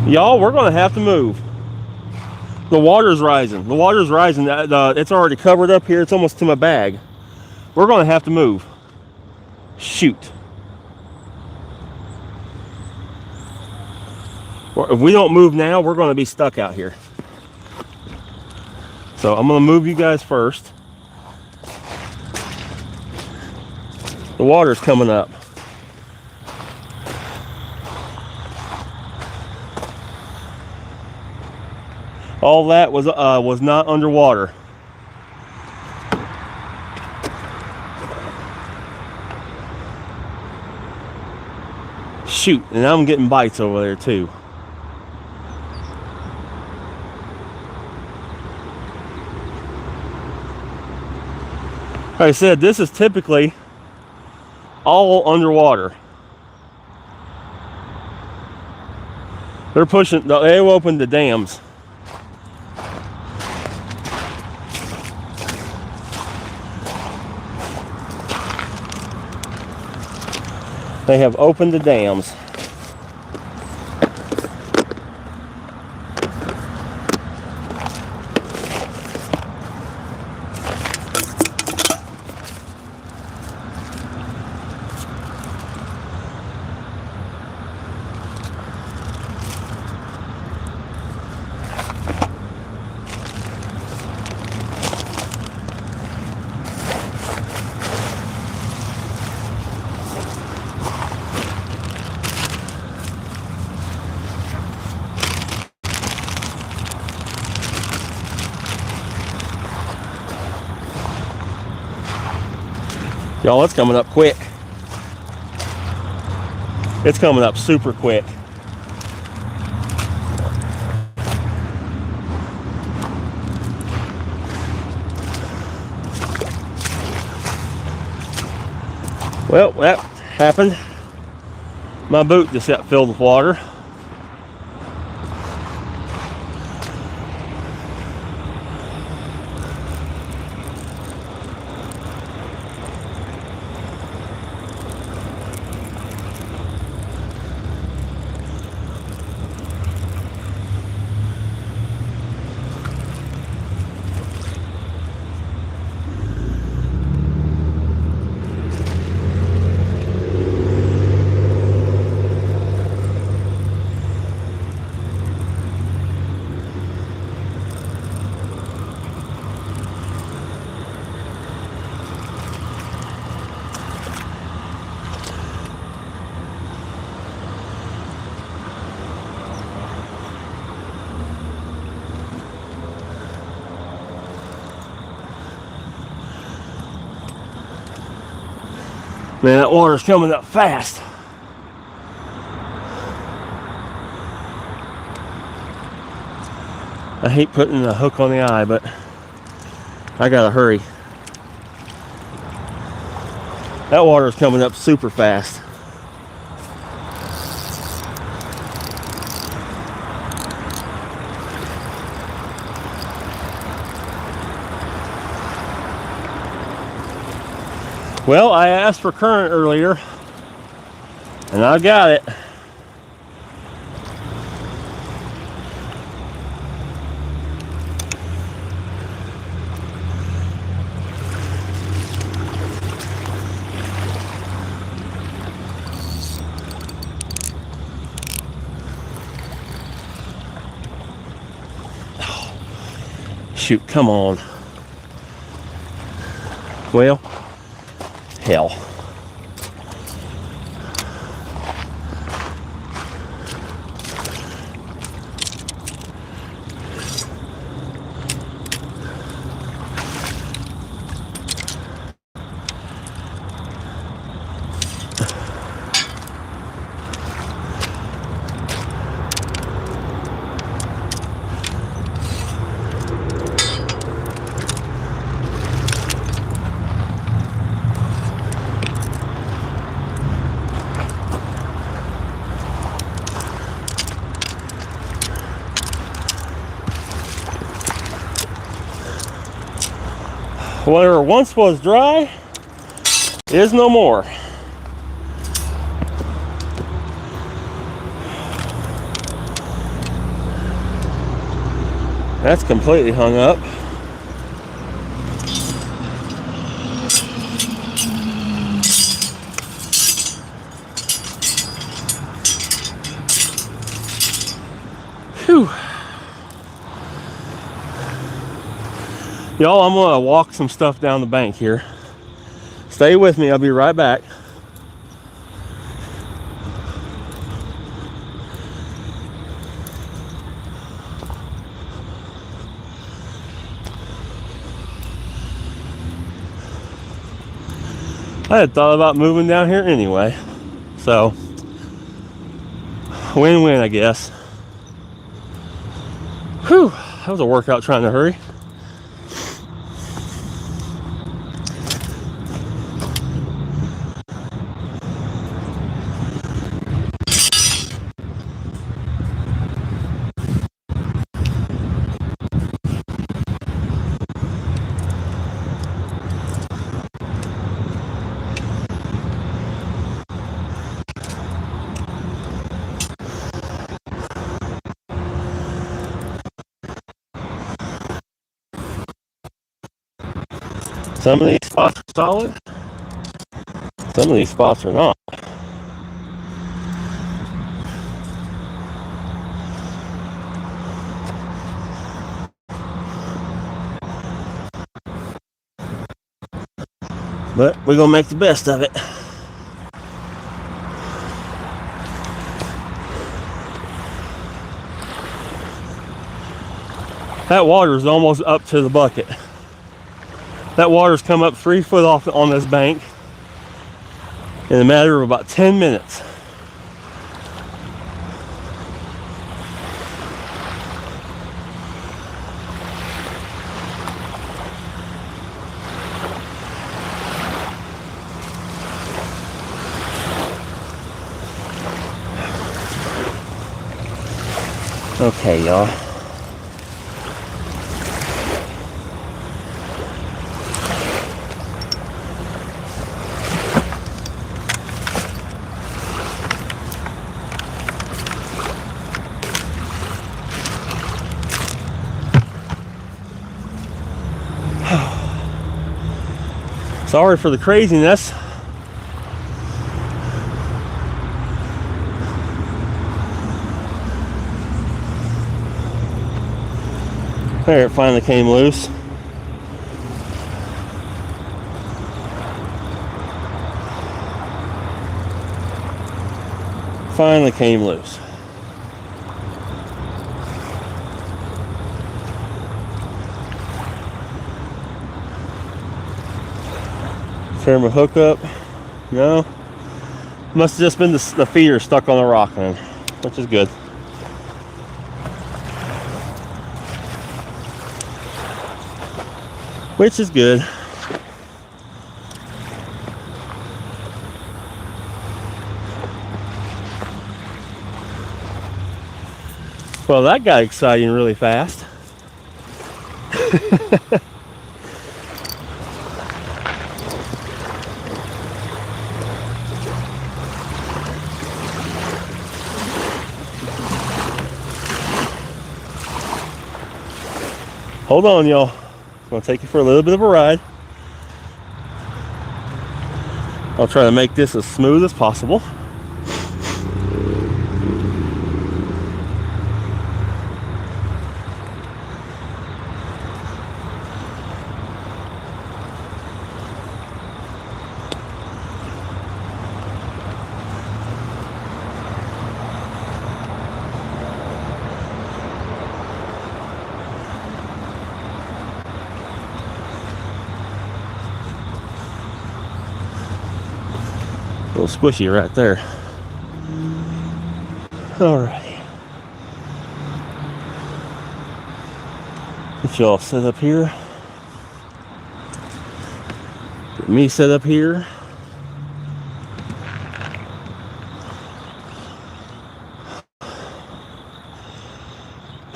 Y'all, we're gonna have to move. The water's rising. The water's rising. It's already covered up here. It's almost to my bag. We're gonna have to move. Shoot. If we don't move now, we're gonna be stuck out here. So I'm gonna move you guys first. The water's coming up. All that was not underwater. Shoot, and I'm getting bites over there too. Like I said, this is typically all underwater. They're pushing, they opened the dams. They have opened the dams. Y'all, it's coming up quick. It's coming up super quick. Well, that happened. My boot just got filled with water. Man, that water's coming up fast. I hate putting the hook on the eye, but I gotta hurry. That water's coming up super fast. Well, I asked for current earlier, and I got it. Oh, shoot, come on. Well, hell. Whatever once was dry is no more. That's completely hung up. Whew. Y'all, I'm gonna walk some stuff down the bank here. Stay with me, I'll be right back. I had thought about moving down here anyway, so win-win, I guess. Whew, that was a workout trying to hurry. Some of these spots are solid, some of these spots are not. But we're gonna make the best of it. That water is almost up to the bucket. That water's come up 3 foot off on this bank in a matter of about 10 minutes. Okay, y'all. Sorry for the craziness. There, it finally came loose. Finally came loose. Tear my hook up. No. Must have just been the feeder stuck on the rock then, which is good. Which is good. Well, that got exciting really fast. Hold on, y'all. I'm gonna take you for a little bit of a ride. I'll try to make this as smooth as possible. A little squishy right there. Alright. Get y'all set up here. Get me set up here.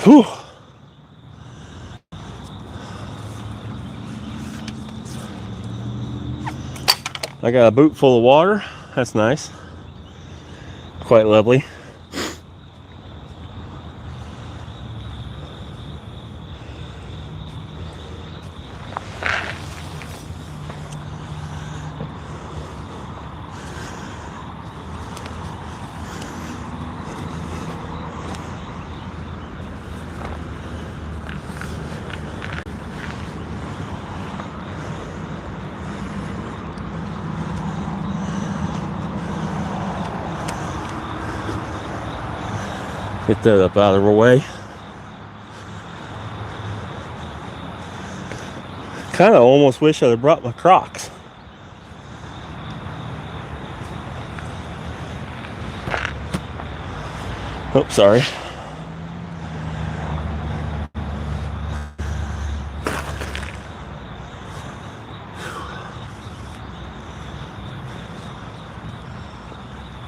Whew. I got a boot full of water. That's nice. Quite lovely. Get that up out of our way. Kind of almost wish I'd have brought my Crocs. Oh, sorry.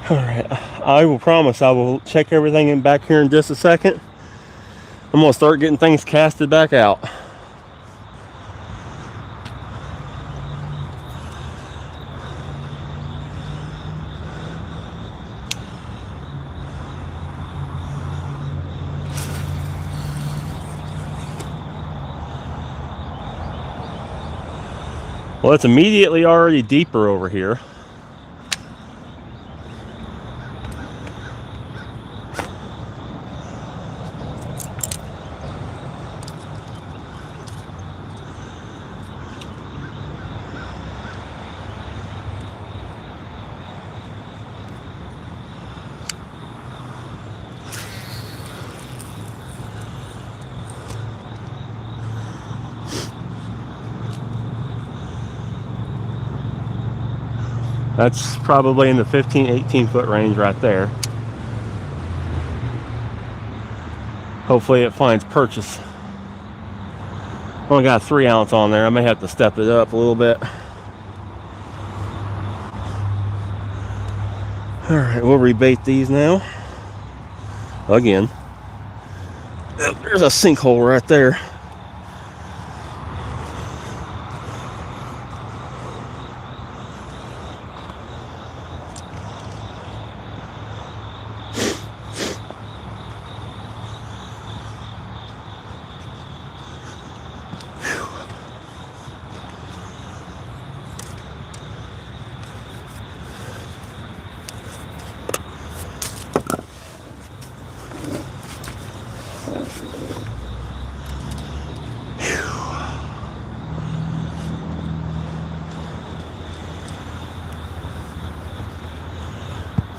All right, I will promise I will check everything in back here in just a second. I'm gonna start getting things casted back out. Well, it's immediately already deeper over here. That's probably in the 15, 18 foot range right there. Hopefully it finds purchase. Only got 3 ounce on there. I may have to step it up a little bit. All right, we'll rebait these now. Again. There's a sinkhole right there.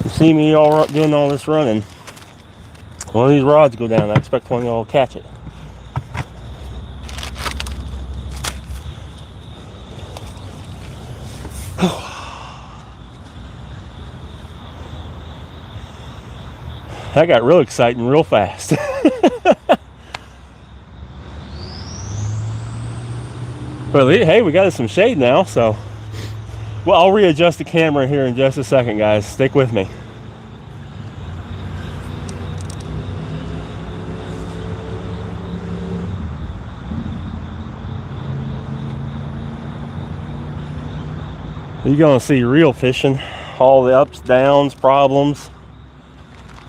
See me all doing all this running. One of these rods go down. I expect one of y'all will catch it. That got real exciting real fast. But hey, we got us some shade now, so well, I'll readjust the camera here in just a second, guys. Stick with me. You're gonna see real fishing, all the ups, downs, problems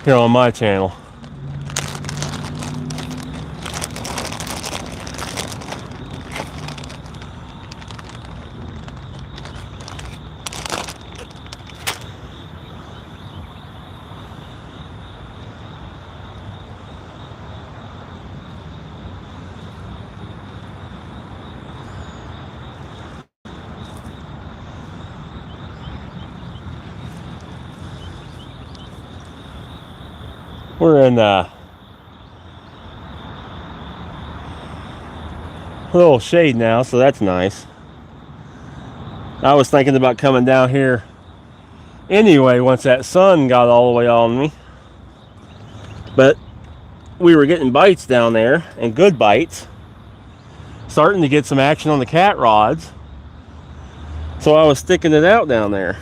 here on my channel. We're in a little shade now, so that's nice. I was thinking about coming down here anyway once that sun got all the way on me. But we were getting bites down there, and good bites. Starting to get some action on the cat rods. So I was sticking it out down there.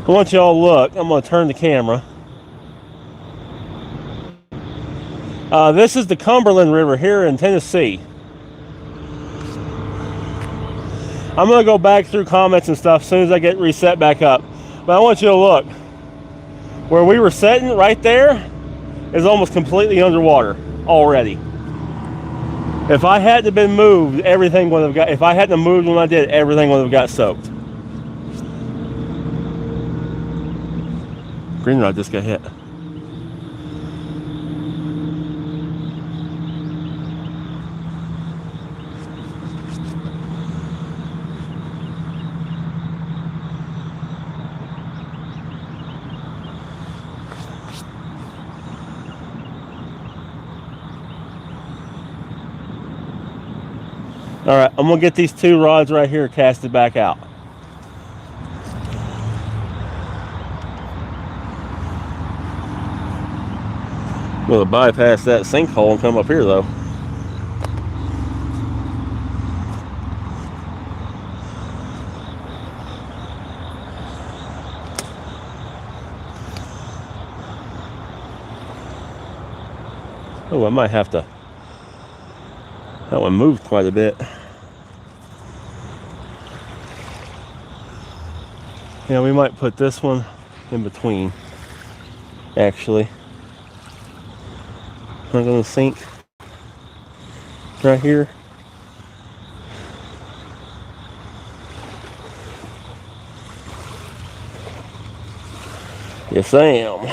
I want y'all to look. I'm going to turn the camera. This is the Cumberland River here in Tennessee. I'm going to go back through comments and stuff as soon as I get reset back up. But I want you to look. Where we were sitting right there is almost completely underwater already. If I hadn't been moved, everything would have got, if I hadn't moved when I did, everything would have got soaked. Green rod just got hit. All right, I'm gonna get these two rods right here casted back out. I'm gonna bypass that sinkhole and come up here though. Oh, I might have to. That one moved quite a bit. Yeah, we might put this one in between, actually. I'm gonna sink right here. Yes, I am.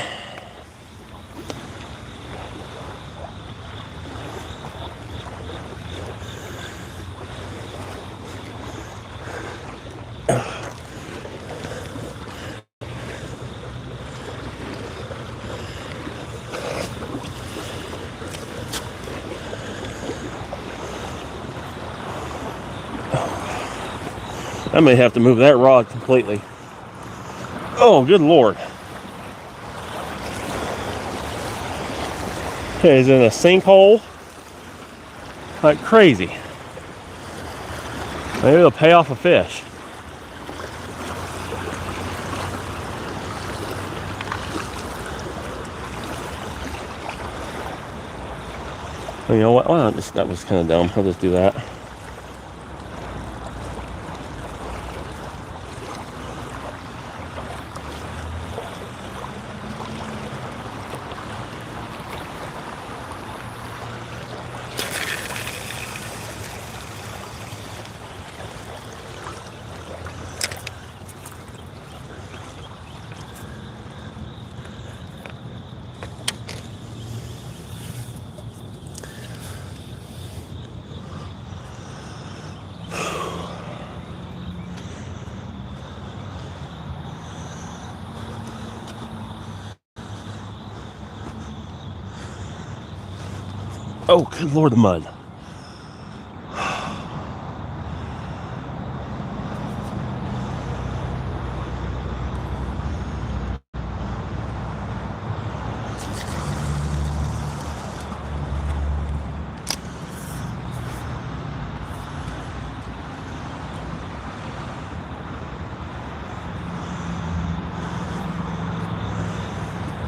I may have to move that rod completely. Oh, good Lord. Okay, it's in a sinkhole like crazy. Maybe it'll pay off a fish. You know what? Well, that was kind of dumb. I'll just do that. Oh, good Lord, the mud.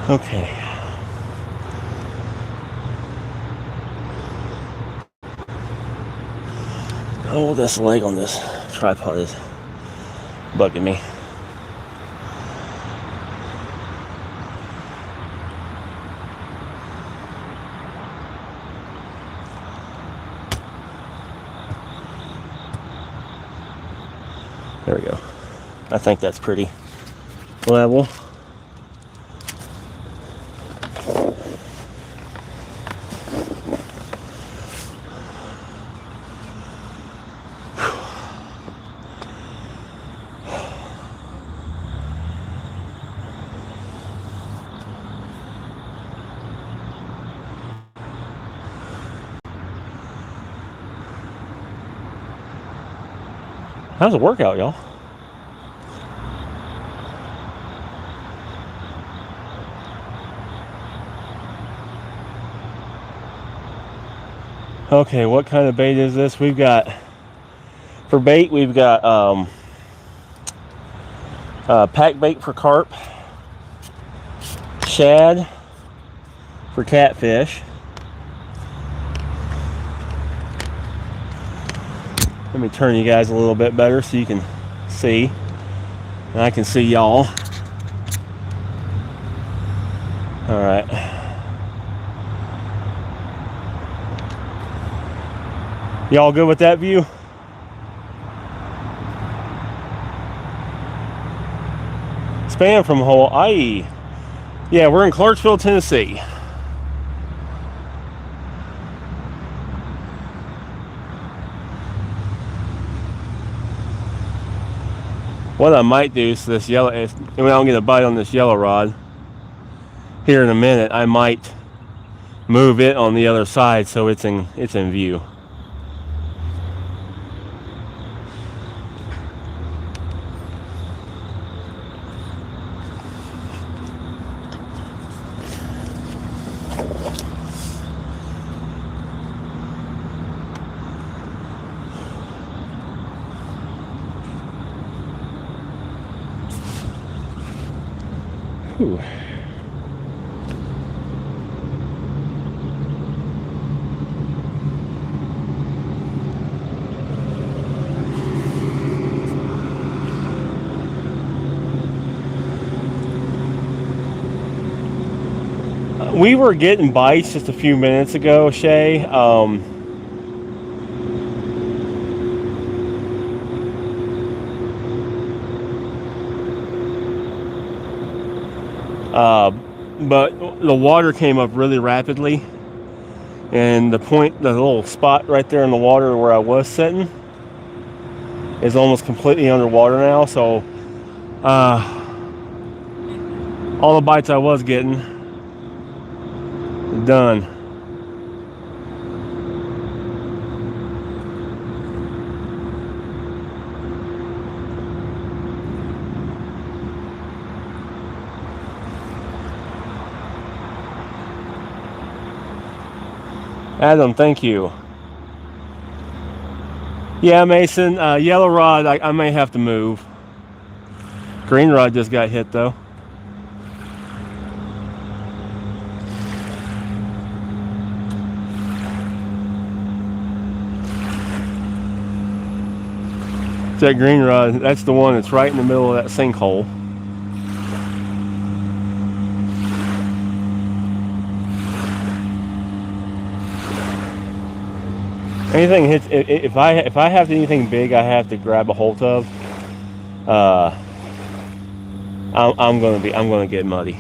Okay. Oh, this leg on this tripod is bugging me. There we go. I think that's pretty level. How's the workout, y'all? Okay, what kind of bait is this? We've got, for bait, we've got Pack bait for carp, shad for catfish. Let me turn you guys a little bit better so you can see, and I can see y'all. All right. Y'all good with that view? Spam from Hawaii. Yeah, we're in Clarksville, Tennessee. What I might do is this yellow, if I don't get a bite on this yellow rod here in a minute, I might move it on the other side so it's in view. Whew. We were getting bites just a few minutes ago, Shay. But the water came up really rapidly, and the little spot right there in the water where I was sitting is almost completely underwater now. So all the bites I was getting, done. Adam, thank you. Yeah, Mason, yellow rod, I may have to move. Green rod just got hit though. That green rod, that's the one that's right in the middle of that sinkhole. Anything hits, if I have anything big I have to grab a hold of, I'm gonna get muddy.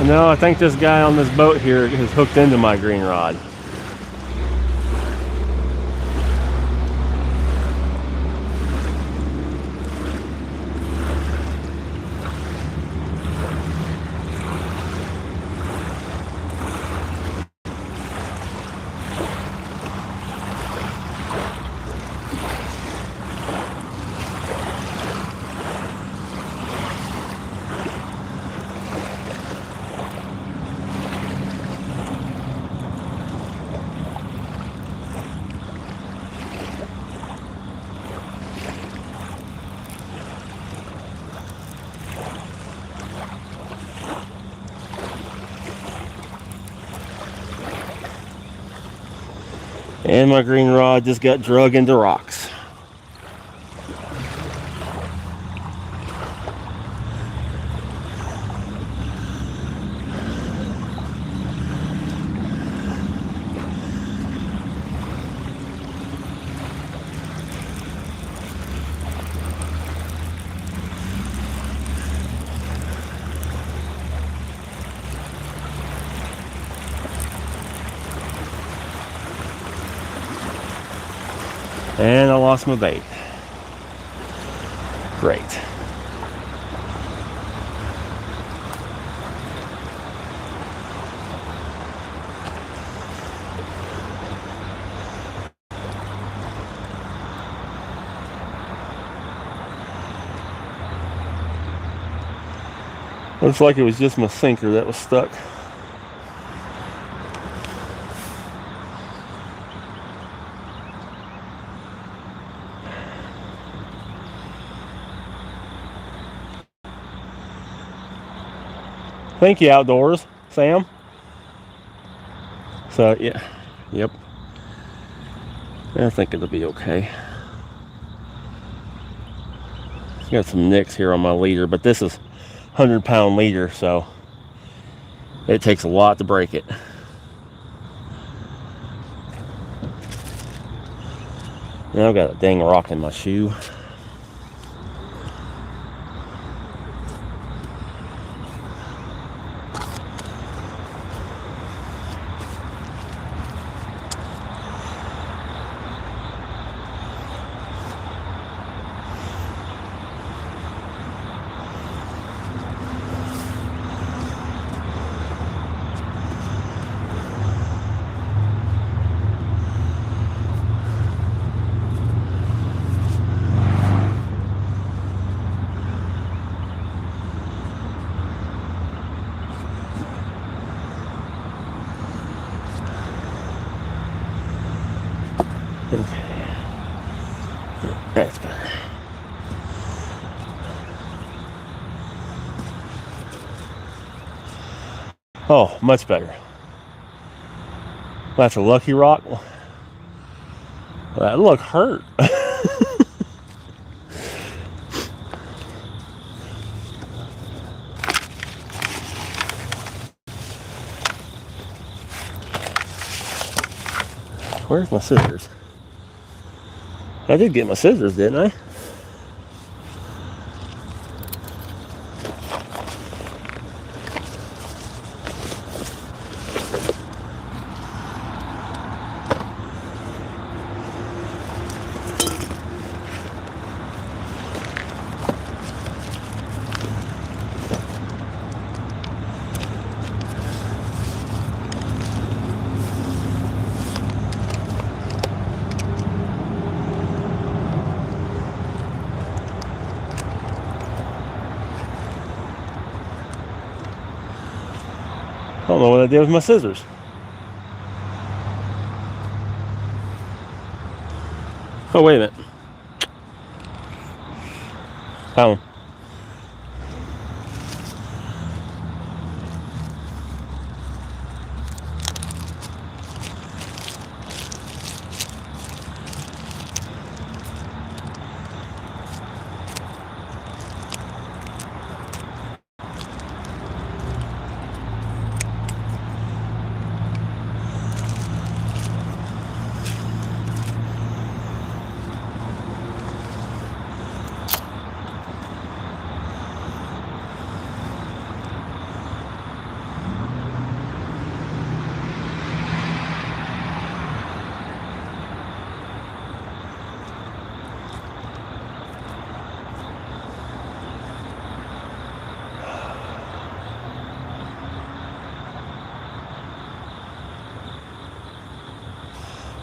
No, I think this guy on this boat here has hooked into my green rod. And my green rod just got drug into rocks. And I lost my bait. Great. Looks like it was just my sinker that was stuck. Thank you, Outdoors, Sam. So, yeah, yep. I think it'll be okay. Got some nicks here on my leader, but this is 100-pound leader, so it takes a lot to break it. Now I've got a dang rock in my shoe. Okay. That's better. Oh, much better. That's a lucky rock. That look hurt. Where's my scissors? I did get my scissors, didn't I? I don't know what I did with my scissors. Oh, wait a minute. Found one.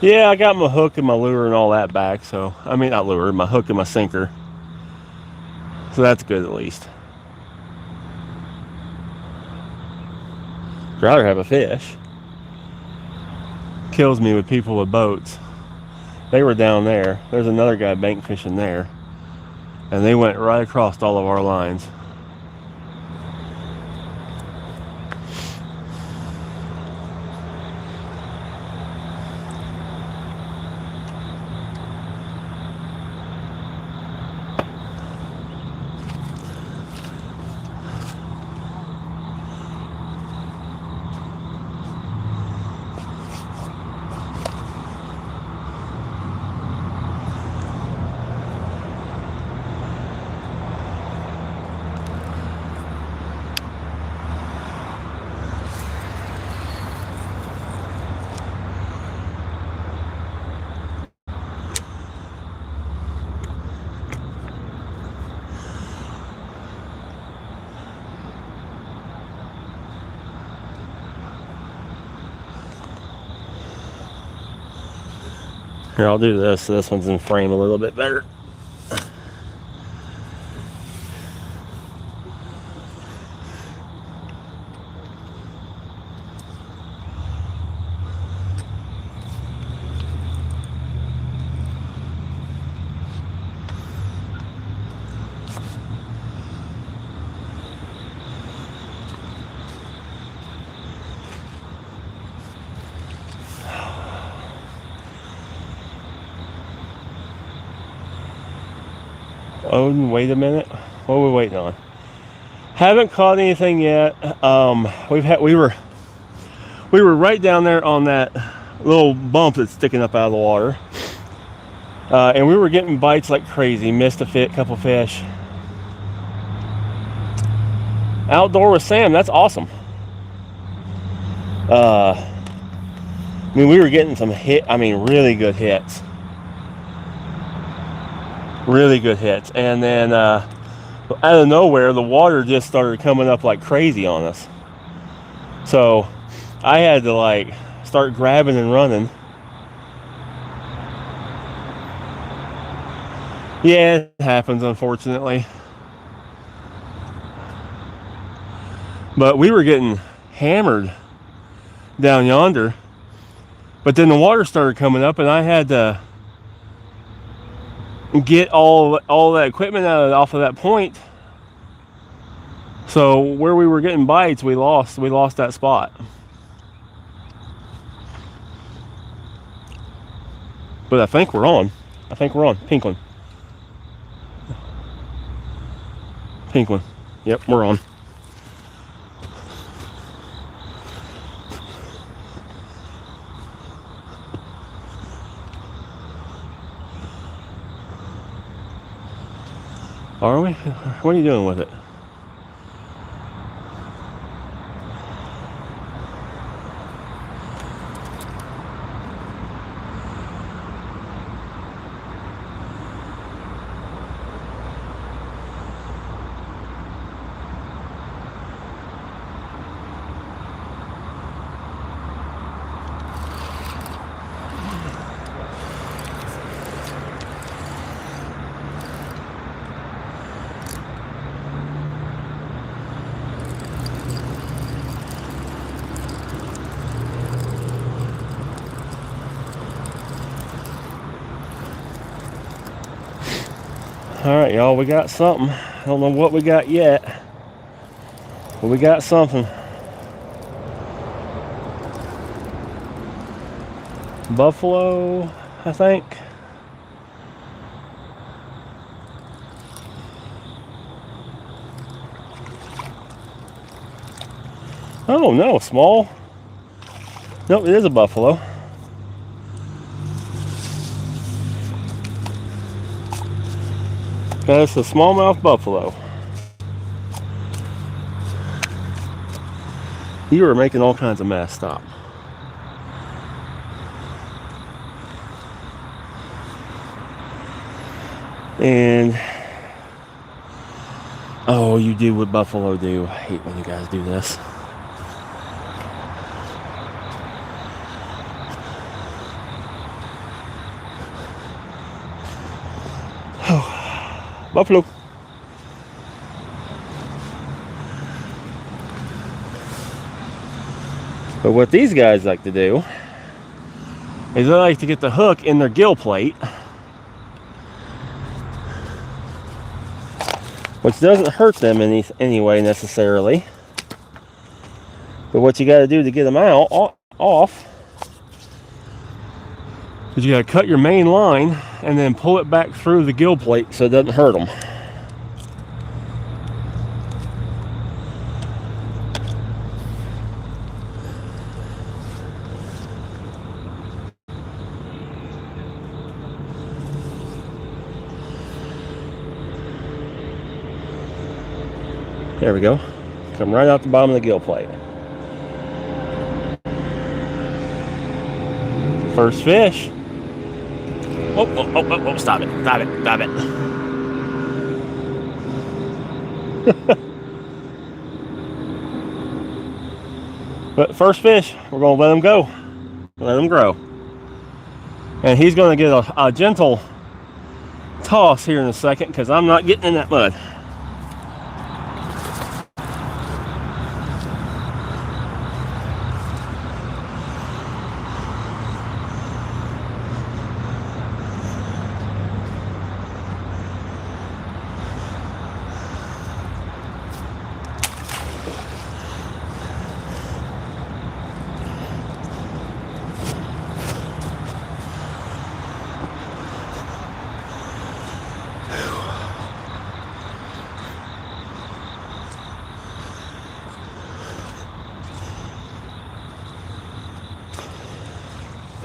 Yeah, I got my hook and my lure and all that back, so, I mean, not lure, my hook and my sinker. So that's good at least. I'd rather have a fish. Kills me with people with boats. They were down there. There's another guy bank fishing there. And they went right across all of our lines. Here, I'll do this so this one's in frame a little bit better. Oh, wait a minute. What are we waiting on? Haven't caught anything yet. We were right down there on that little bump that's sticking up out of the water, and we were getting bites like crazy. Missed a couple fish. Outdoor with Sam, that's awesome. I mean, we were getting some really good hits. Really good hits. And then out of nowhere, the water just started coming up like crazy on us. So I had to like start grabbing and running. Yeah, it happens, unfortunately. But we were getting hammered down yonder. But then the water started coming up, and I had to get all that equipment off of that point. So where we were getting bites, we lost that spot. But I think we're on. Pink one. Pink one. Yep, we're on. Are we? What are you doing with it? All right, y'all, we got something. I don't know what we got yet, but we got something. Buffalo, I think. Oh no, small. Nope, it is a buffalo. That's a smallmouth buffalo. You are making all kinds of mess. Stop. And oh, you do what buffalo do. I hate when you guys do this. Buffalo. But what these guys like to do is they like to get the hook in their gill plate, which doesn't hurt them anyway necessarily. But what you got to do to get them out off is you got to cut your main line and then pull it back through the gill plate so it doesn't hurt them. There we go. Come right out the bottom of the gill plate. First fish. Oh, stop it. But first fish, we're going to let him go. Let him grow. And he's going to get a gentle toss here in a second because I'm not getting in that mud.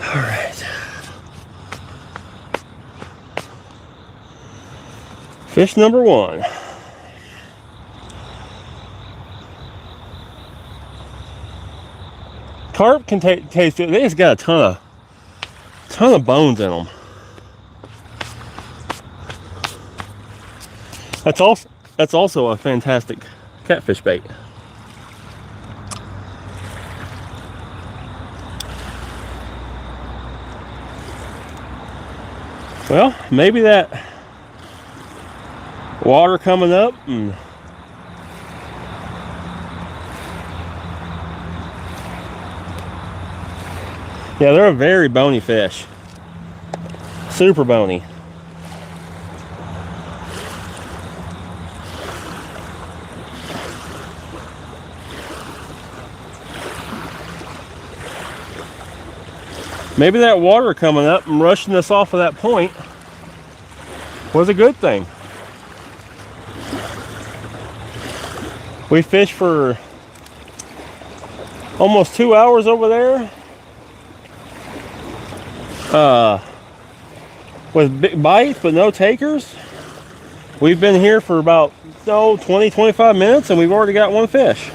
All right. Fish number one. Carp can taste it. They just got a ton of bones in them. That's also a fantastic catfish bait. Well, maybe that water coming up and yeah, they're a very bony fish. Super bony. Maybe that water coming up and rushing us off of that point was a good thing. We fished for almost 2 hours over there. With big bites but no takers. We've been here for about 20-25 minutes and we've already got one fish.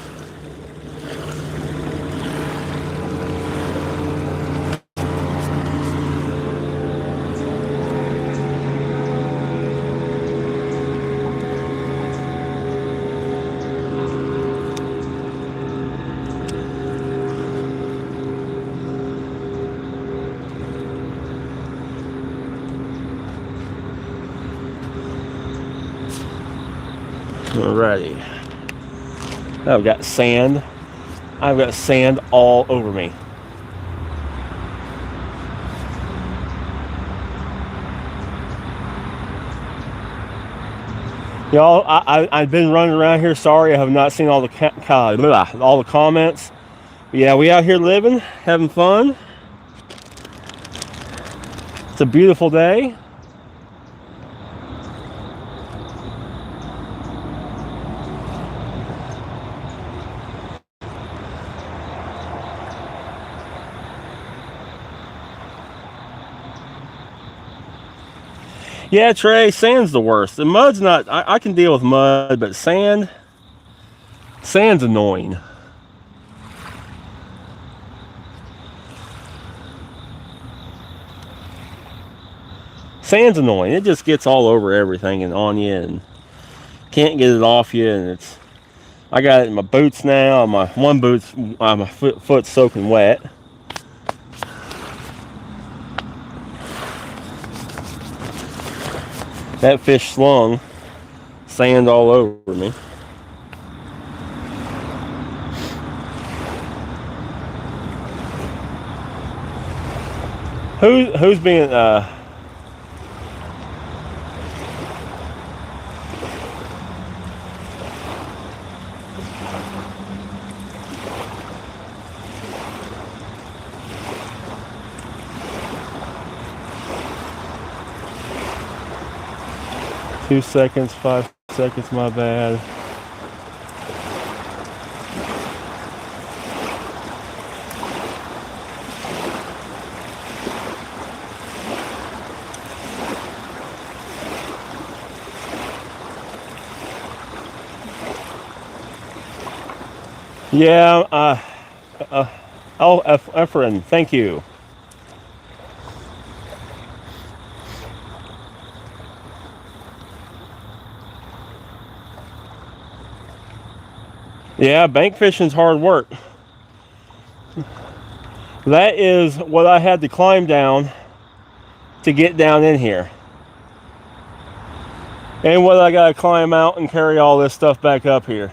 Alrighty. I've got sand. I've got sand all over me. Y'all, I've been running around here. Sorry, I have not seen all the comments. But yeah, we out here living, having fun. It's a beautiful day. Yeah, Trey, sand's the worst. The mud's not, I can deal with mud, but sand's annoying. Sand's annoying. It just gets all over everything and on you and can't get it off you. And I got it in my boots now. My one boot's, my foot's soaking wet. That fish slung sand all over me. Who's being 2 seconds, 5 seconds, my bad. Yeah, Efren, thank you. Yeah, bank fishing's hard work. That is what I had to climb down to get down in here. And what I gotta climb out and carry all this stuff back up here.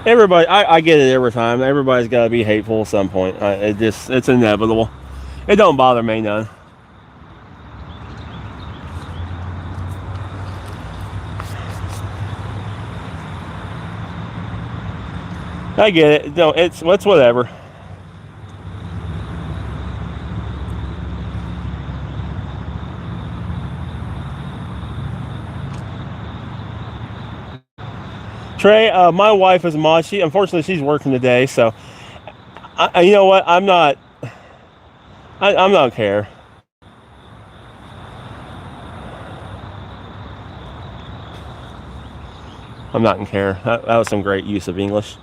Everybody, I get it every time. Everybody's gotta be hateful at some point. It's inevitable. It don't bother me none. I get it. No, it's whatever. Trey, my wife is a mod. Unfortunately, she's working today, so You know what? I'm not care. I'm not in care. That was some great use of English.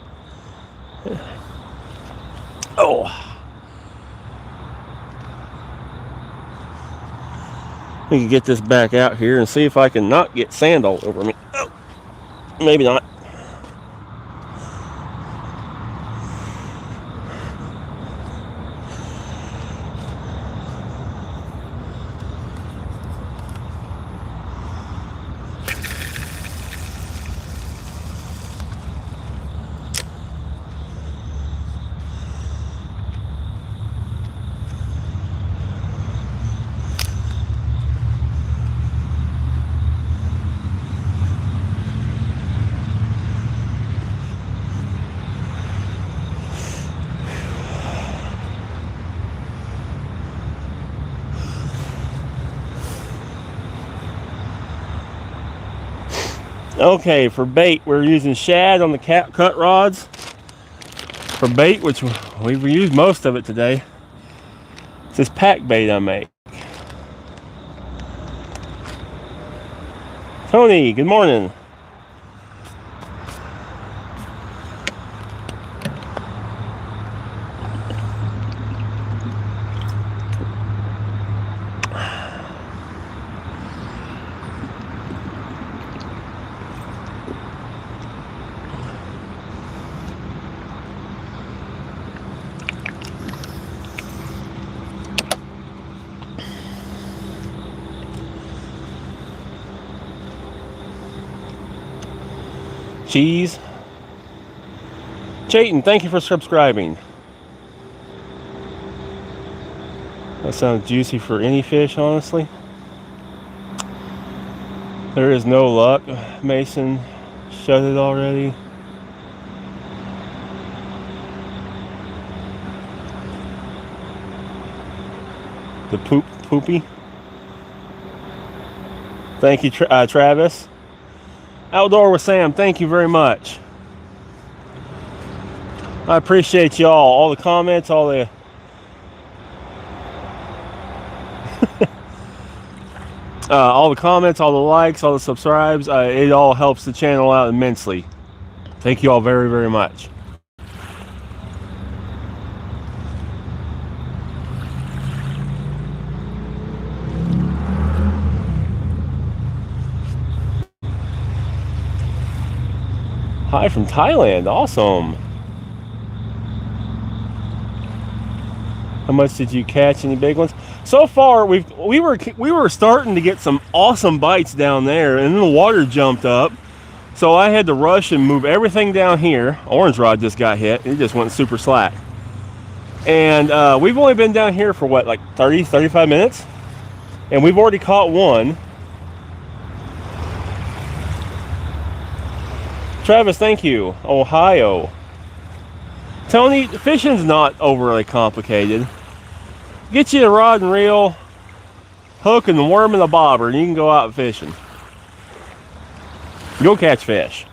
Oh. We can get this back out here and see if I can not get sand all over me. Oh, maybe not. Okay, for bait, we're using shad on the cut rods. For bait, which we've used most of it today, it's this pack bait I make. Tony, good morning. Cheese. Chayton, thank you for subscribing. That sounds juicy for any fish, honestly. There is no luck. Mason shut it already. The poopy. Thank you, Travis. Outdoor with Sam, thank you very much. I appreciate y'all, all the comments, all the all the comments, all the likes, all the subscribes. It all helps the channel out immensely. Thank you all very, very much. Hi from Thailand, awesome. How much did you catch? Any big ones? So far, we were starting to get some awesome bites down there, and then the water jumped up, so I had to rush and move everything down here. Orange rod just got hit; it just went super slack. And we've only been down here for what, like 35 minutes, and we've already caught one. Travis, thank you. Ohio. Tony, fishing's not overly complicated. Get you a rod and reel, hook, and the worm and the bobber, and you can go out fishing. Go catch fish.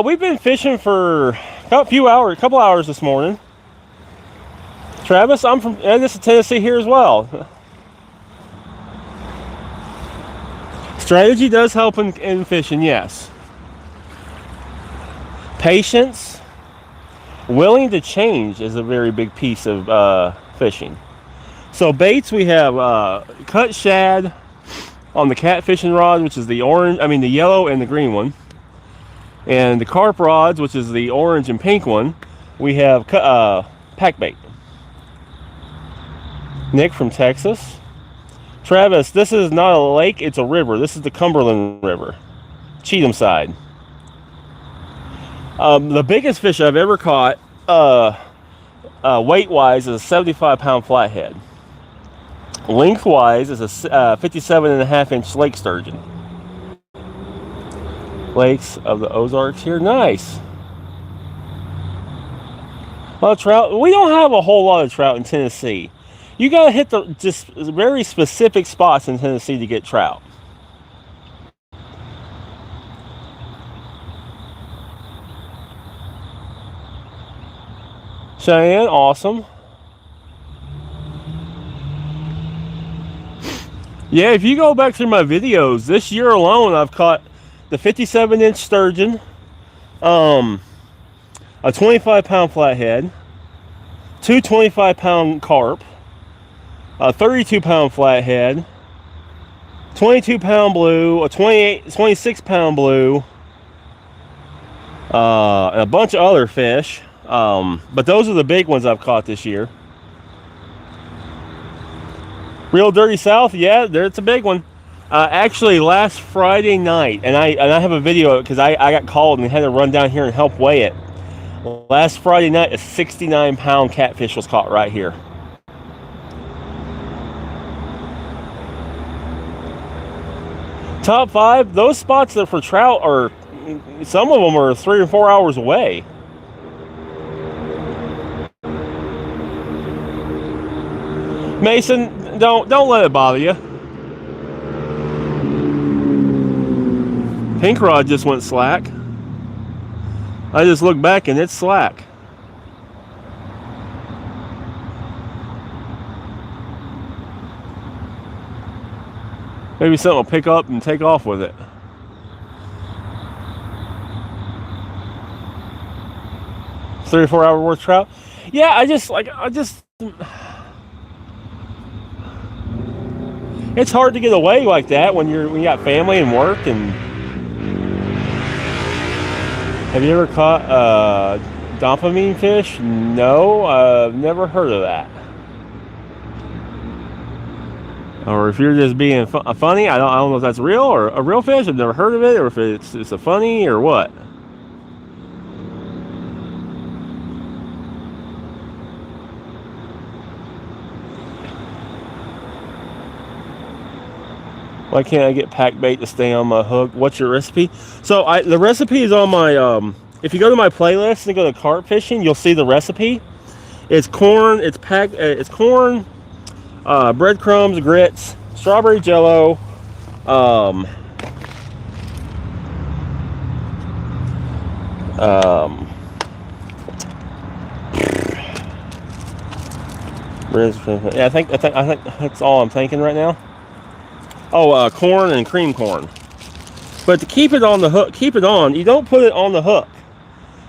We've been fishing for a couple hours this morning. Travis, I'm from this is Tennessee here as well. Strategy does help in fishing, yes. Patience, willing to change is a very big piece of fishing. So baits, we have cut shad on the catfishing rod, which is the yellow and the green one, and the carp rods, which is the orange and pink one. We have pack bait. Nick from Texas. Travis, this is not a lake, it's a river. This is the Cumberland River, Cheatham side. The biggest fish I've ever caught, weight-wise, is a 75-pound flathead. Length-wise is a 57.5-inch lake sturgeon. Lakes of the Ozarks here, nice. Well, trout. We don't have a whole lot of trout in Tennessee. You gotta hit the just very specific spots in Tennessee to get trout. Cheyenne, awesome. Yeah, if you go back through my videos, this year alone, I've caught the 57-inch sturgeon, a 25-pound flathead, two 25-pound carp, a 32-pound flathead, 22-pound blue, a 26-pound blue, and a bunch of other fish. But those are the big ones I've caught this year. Real Dirty South, yeah, it's a big one. Actually, last Friday night, and I have a video because I got called and had to run down here and help weigh it. Last Friday night, a 69-pound catfish was caught right here. Top 5, those spots that for trout are, some of them are 3 or 4 hours away. Mason, don't let it bother you. Pink rod just went slack. I just looked back and it's slack. Maybe something will pick up and take off with it. Three or 4 hour worth trout. Yeah, I just it's hard to get away like that when you got family and work. And have you ever caught dopamine fish? No, I've never heard of that. Or if you're just being funny, I don't know if that's real or a real fish. I've never heard of it, or if it's a funny or what. Why can't I get pack bait to stay on my hook? What's your recipe? So the recipe is on my, if you go to my playlist and go to carp fishing, you'll see the recipe. It's corn, it's corn, breadcrumbs, grits, strawberry jello, yeah, I think that's all I'm thinking right now. Oh, corn and cream corn. But to keep it on the hook, you don't put it on the hook.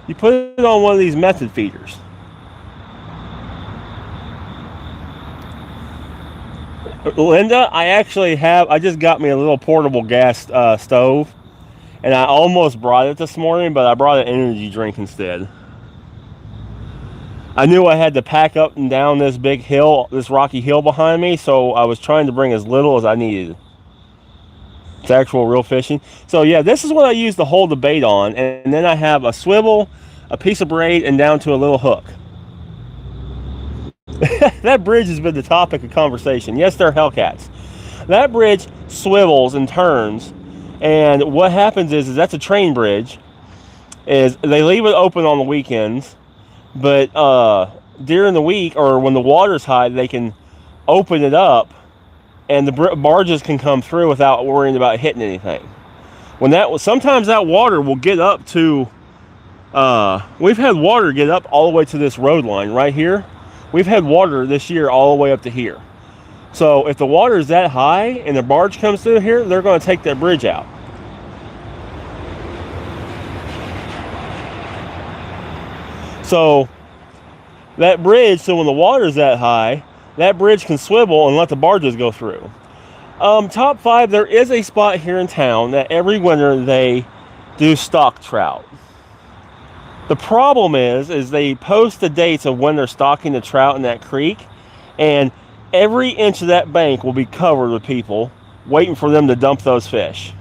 You put it on one of these method feeders. Linda, I just got me a little portable gas stove, and I almost brought it this morning, but I brought an energy drink instead. I knew I had to pack up and down this big hill, this rocky hill behind me, so I was trying to bring as little as I needed. It's actual real fishing. So yeah, this is what I use to hold the bait on, and then I have a swivel, a piece of braid, and down to a little hook. That bridge has been the topic of conversation. Yes, they're Hellcats. That bridge swivels and turns, and what happens is that's a train bridge. Is they leave it open on the weekends, but during the week or when the water's high, they can open it up, and the barges can come through without worrying about hitting anything. Sometimes that water will get up to. We've had water get up all the way to this road line right here. We've had water this year all the way up to here. So if the water is that high and the barge comes through here, they're going to take that bridge out. So that bridge, so when the water is that high, that bridge can swivel and let the barges go through. Top 5, there is a spot here in town that every winter they do stock trout. The problem is they post the dates of when they're stocking the trout in that creek, and every inch of that bank will be covered with people waiting for them to dump those fish.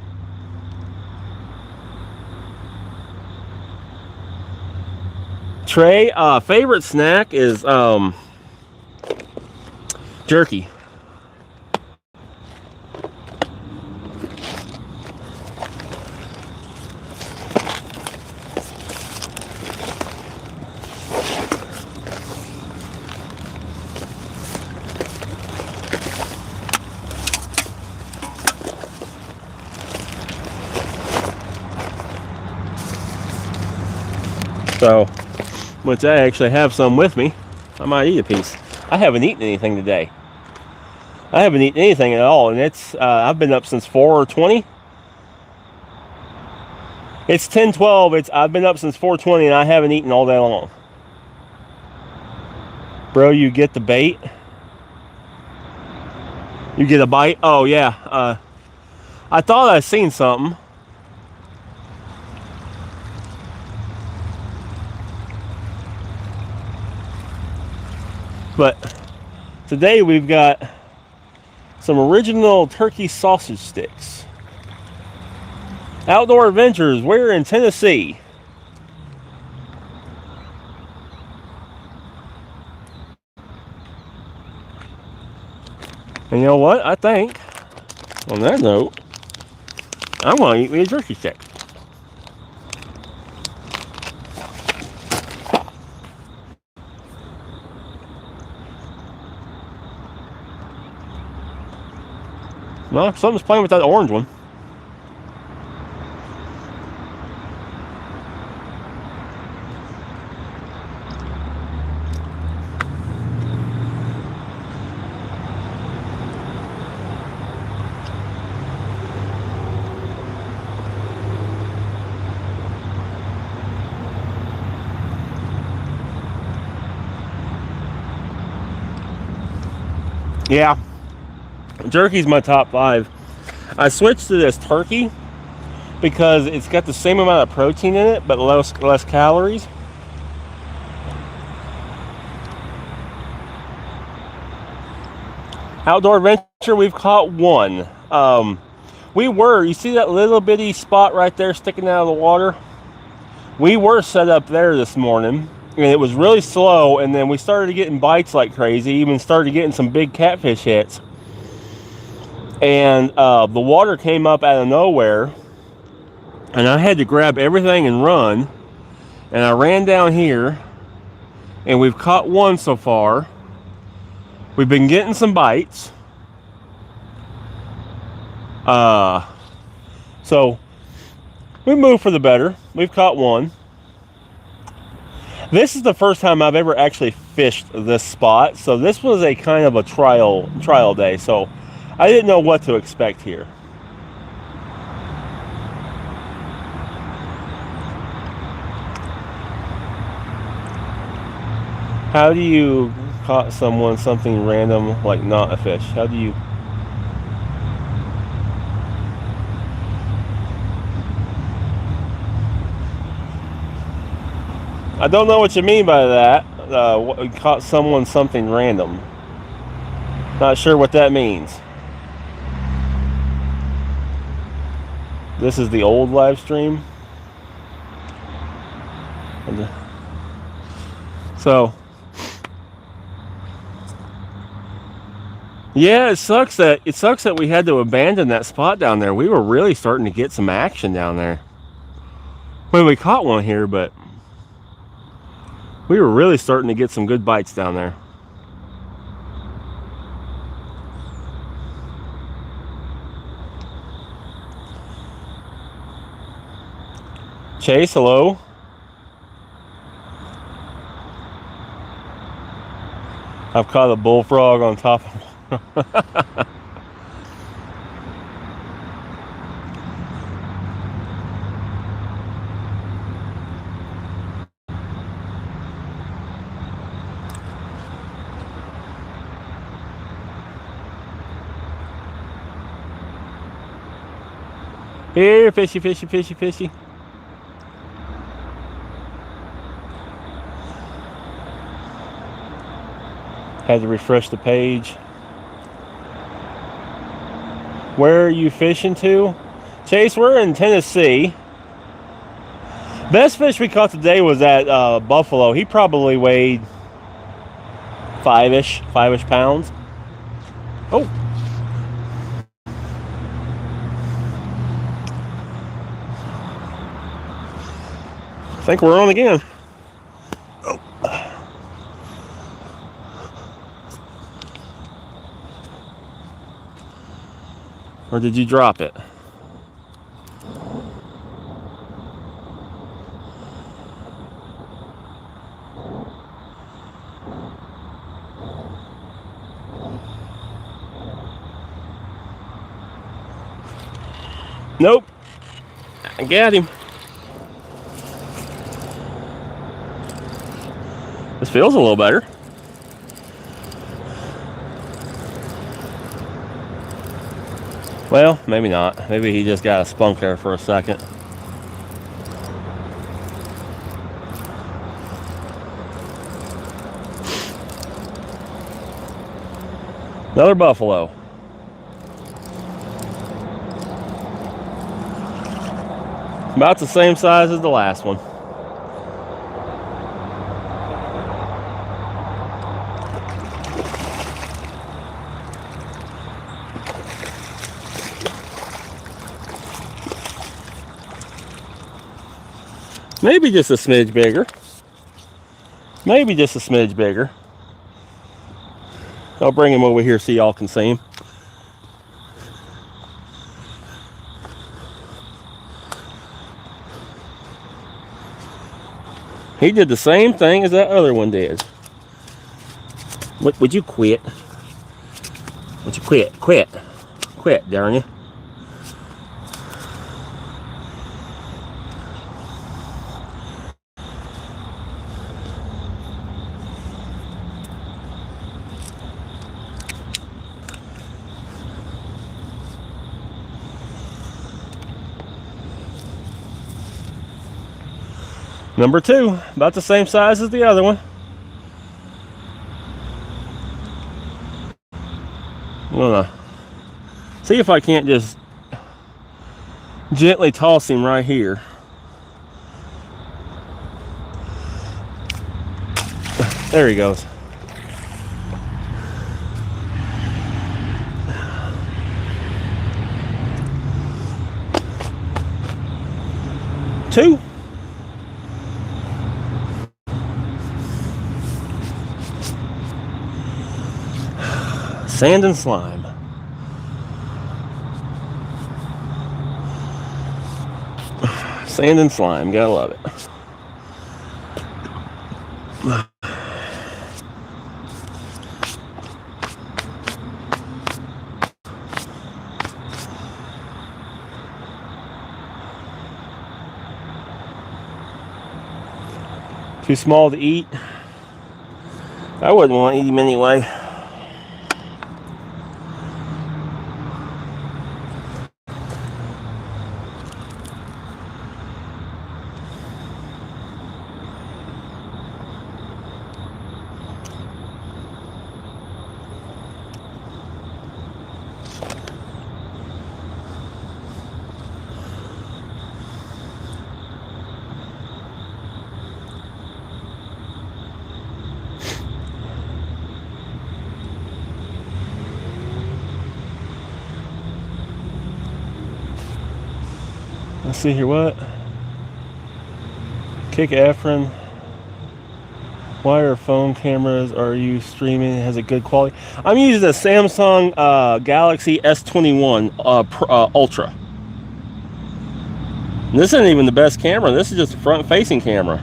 Trey, favorite snack is jerky. So which I actually have some with me. I might eat a piece. I haven't eaten anything today. I haven't eaten anything at all, and it's I've been up since 4:20. It's 10:12. I've been up since 4:20, and I haven't eaten all day long. Bro, you get the bait? You get a bite? Oh yeah. I thought I seen something. But today we've got some original turkey sausage sticks. Outdoor Adventures, we're in Tennessee. And you know what? I think, on that note, I'm going to eat me a turkey stick. Well, something's playing with that orange one. Yeah, jerky's my top 5. I switched to this turkey because it's got the same amount of protein in it, but less calories. Outdoor Adventure, we've caught one. You see that little bitty spot right there sticking out of the water? We were set up there this morning, and it was really slow, and then we started getting bites like crazy, even started getting some big catfish hits. And the water came up out of nowhere, and I had to grab everything and run. And I ran down here, and we've caught one so far. We've been getting some bites. So we moved for the better. We've caught one. This is the first time I've ever actually fished this spot, so this was a kind of a trial day. So I didn't know what to expect here. How do you caught something random, like not a fish? How do you... I don't know what you mean by that. Caught something random. Not sure what that means. This is the old live stream. So, yeah, it sucks that we had to abandon that spot down there. We were really starting to get some action down there. Well, we caught one here, but we were really starting to get some good bites down there. Chase, hello. I've caught a bullfrog on top of... Here, fishy, fishy, fishy, fishy. Had to refresh the page. Where are you fishing to? Chase, we're in Tennessee. Best fish we caught today was that buffalo. He probably weighed five-ish pounds. Oh. I think we're on again. Oh. Or did you drop it? Nope. I got him. This feels a little better. Well, maybe not. Maybe he just got a spunk there for a second. Another buffalo. About the same size as the last one. Maybe just a smidge bigger. Maybe just a smidge bigger. I'll bring him over here so y'all can see him. He did the same thing as that other one did. Would you quit? Would you quit? Quit. Quit, darn you. Number 2, about the same size as the other one. I'm gonna see if I can't just gently toss him right here. There he goes. Two. Sand and slime. Sand and slime, gotta love it. Too small to eat. I wouldn't want to eat him anyway. Let's see here, what? Kick Efren. Wire phone cameras are you streaming? Has a good quality? I'm using a Samsung Galaxy S21 Ultra. And this isn't even the best camera. This is just a front-facing camera.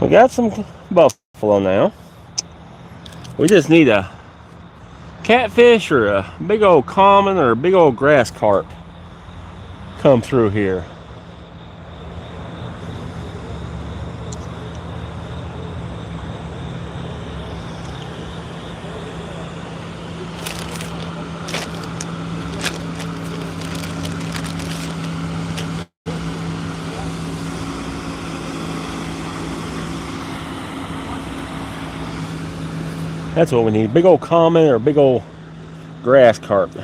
We got some buffalo now. We just need a catfish or a big old common or a big old grass carp come through here. That's what we need. Big old common or big old grass carp. You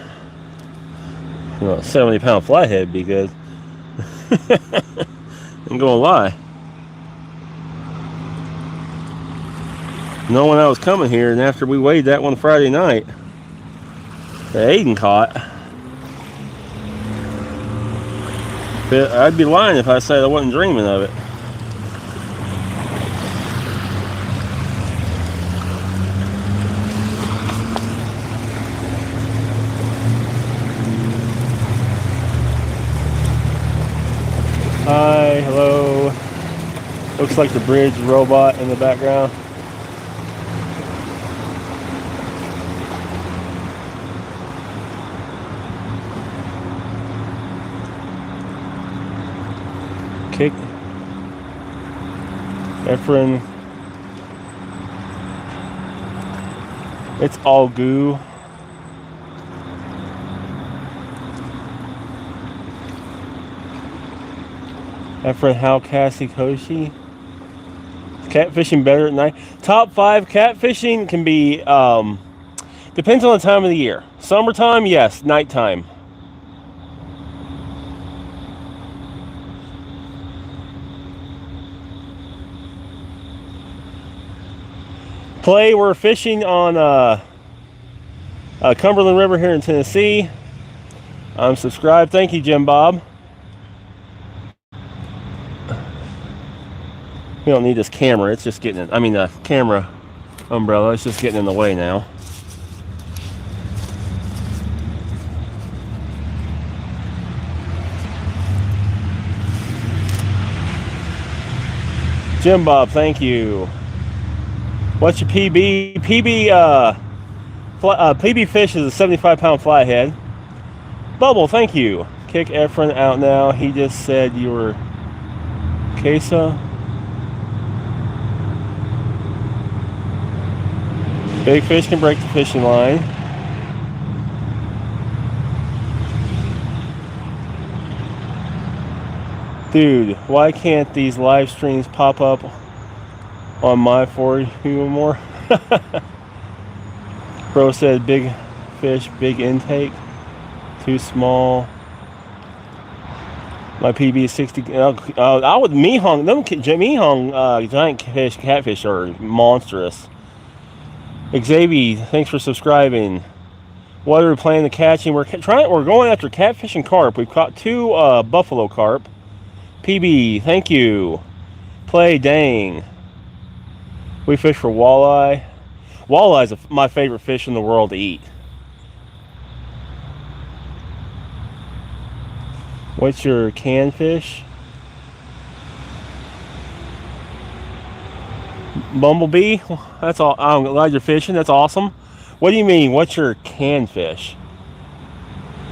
know, a 70-pound flathead would be good. I'm gonna lie. knowing I was coming here, and after we weighed that one Friday night that Aiden caught, I'd be lying if I said I wasn't dreaming of it. Hi, hello. Looks like the bridge robot in the background. Kick. Efren. It's all goo. Efren Hellcat Koshi. Catfishing better at night. Top 5 catfishing can be, depends on the time of the year. Summertime, yes. Nighttime. Play, we're fishing on Cumberland River here in Tennessee. I'm subscribed. Thank you, Jim Bob. We don't need this camera. It's just getting, the camera umbrella. It's just getting in the way now. Jim Bob, thank you. What's your PB? PB fish is a 75-pound flathead. Bubble, thank you. Kick Efren out now. He just said you were Queso. Big fish can break the fishing line. Dude, why can't these live streams pop up on my For You more? Bro said big fish, big intake. Too small. My PB is 60. I would Mehong. Them Mehong giant fish, catfish are monstrous. Xavier, thanks for subscribing. What are we planning to catching? We're going after catfish and carp. We've caught 2 buffalo carp. PB, thank you. Play, dang. We fish for walleye. Walleye is my favorite fish in the world to eat. What's your canned fish? Bumblebee, that's all. I'm glad you're fishing. That's awesome. What do you mean? What's your canned fish?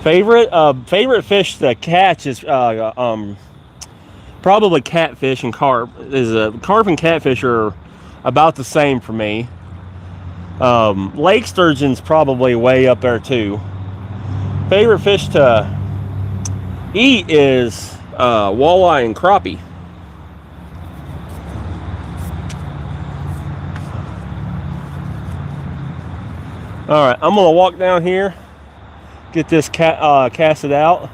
Favorite fish to catch is probably catfish and carp. Carp and catfish are about the same for me. Lake sturgeon's probably way up there too. Favorite fish to eat is walleye and crappie. All right, I'm gonna walk down here, get this casted out.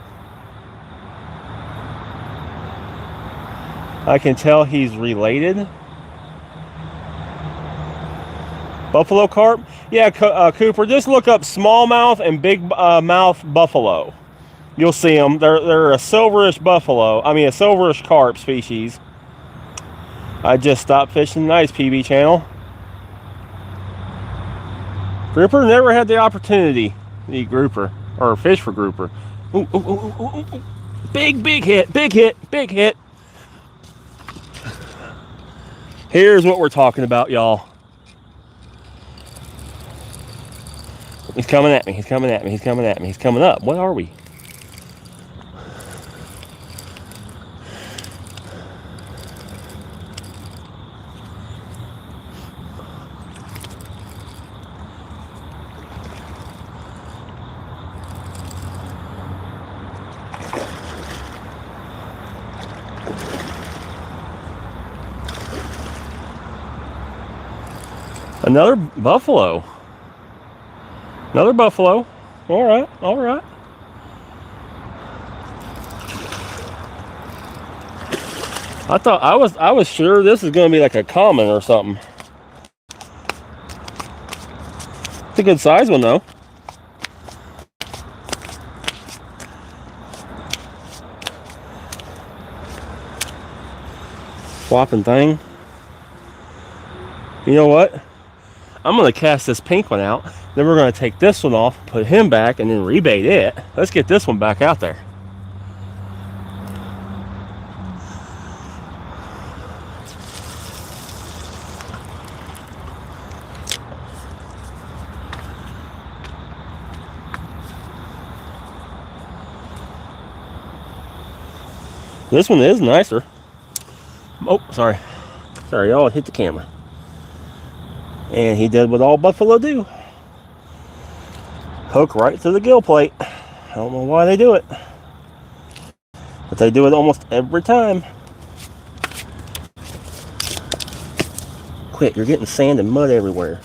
I can tell he's related. Buffalo carp? Yeah, Cooper, just look up smallmouth and big mouth buffalo. You'll see them. They're a silverish buffalo. I mean, a silverish carp species. I just stopped fishing. Nice, PB channel. Grouper never had the opportunity to eat grouper or fish for grouper. Ooh, ooh, ooh, ooh, ooh, ooh. Big hit, big hit, big hit. Here's what we're talking about, y'all. He's coming at me, he's coming at me, he's coming at me, he's coming up. What are we? Another buffalo. Another buffalo. All right, all right. I thought I was sure this is going to be like a common or something. a good size one though. Flopping thing. You know what? I'm gonna cast this pink one out. Then we're gonna take this one off, put him back, and then rebait it. Let's get this one back out there. This one is nicer. Oh, sorry. Sorry, y'all, hit the camera. And he did what all buffalo do. Hook right through the gill plate. I don't know why they do it, but they do it almost every time. Quit, you're getting sand and mud everywhere.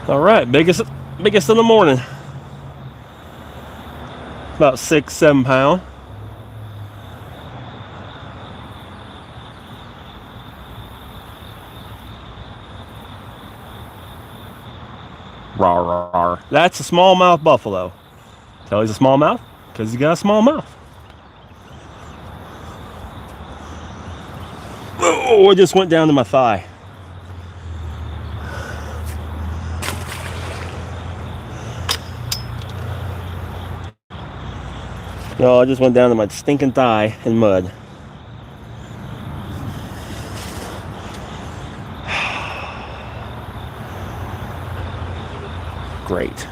All right, biggest of the morning. About 6-7 pound. Rawr, rawr, rawr. That's a smallmouth buffalo. Tell he's a smallmouth because he's got a small mouth. Oh, it just went down to my thigh. No, I just went down to my stinking thigh in mud. Great.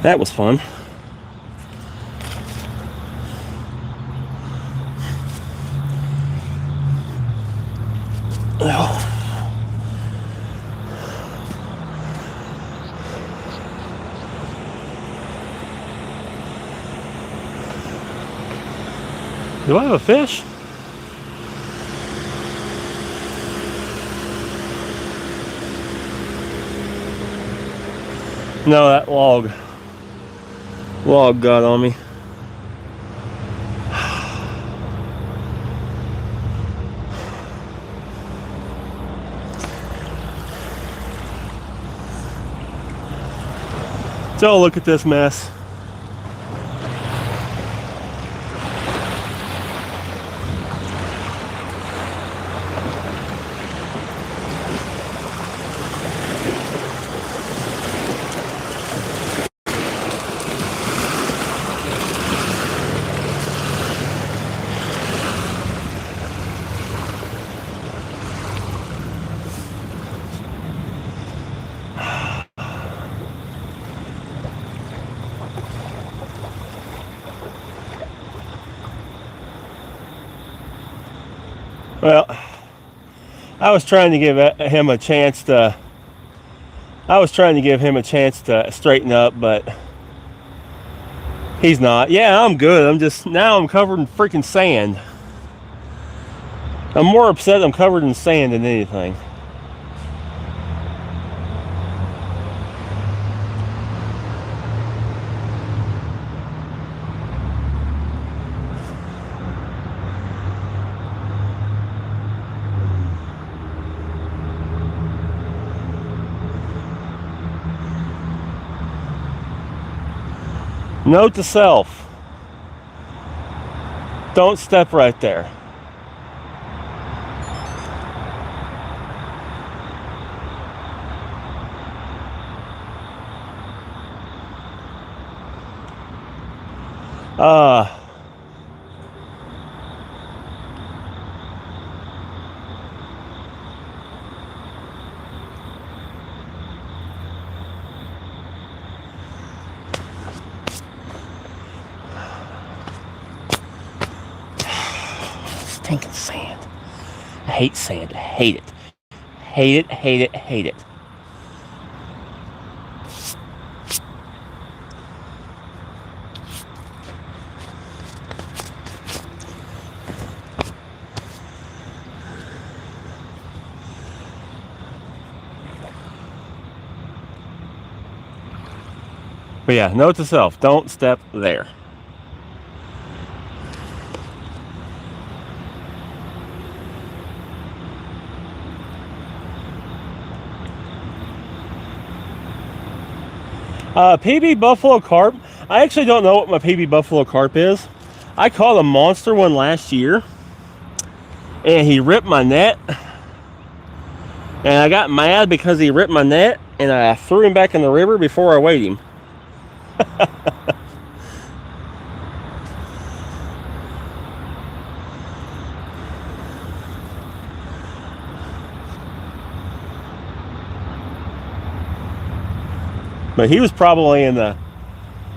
That was fun. Do I have a fish? No, that log got on me. So look at this mess. Well, I was trying to give him a chance to straighten up, but he's not. Yeah, I'm good. Now I'm covered in freaking sand. I'm more upset I'm covered in sand than anything. Note to self, don't step right there. Stinking sand. I hate sand. I hate it. Hate it, hate it, hate it. But yeah, note to self, don't step there. PB Buffalo Carp. I actually don't know what my PB Buffalo Carp is. I caught a monster one last year, and he ripped my net. And I got mad because he ripped my net, and I threw him back in the river before I weighed him. But he was probably in the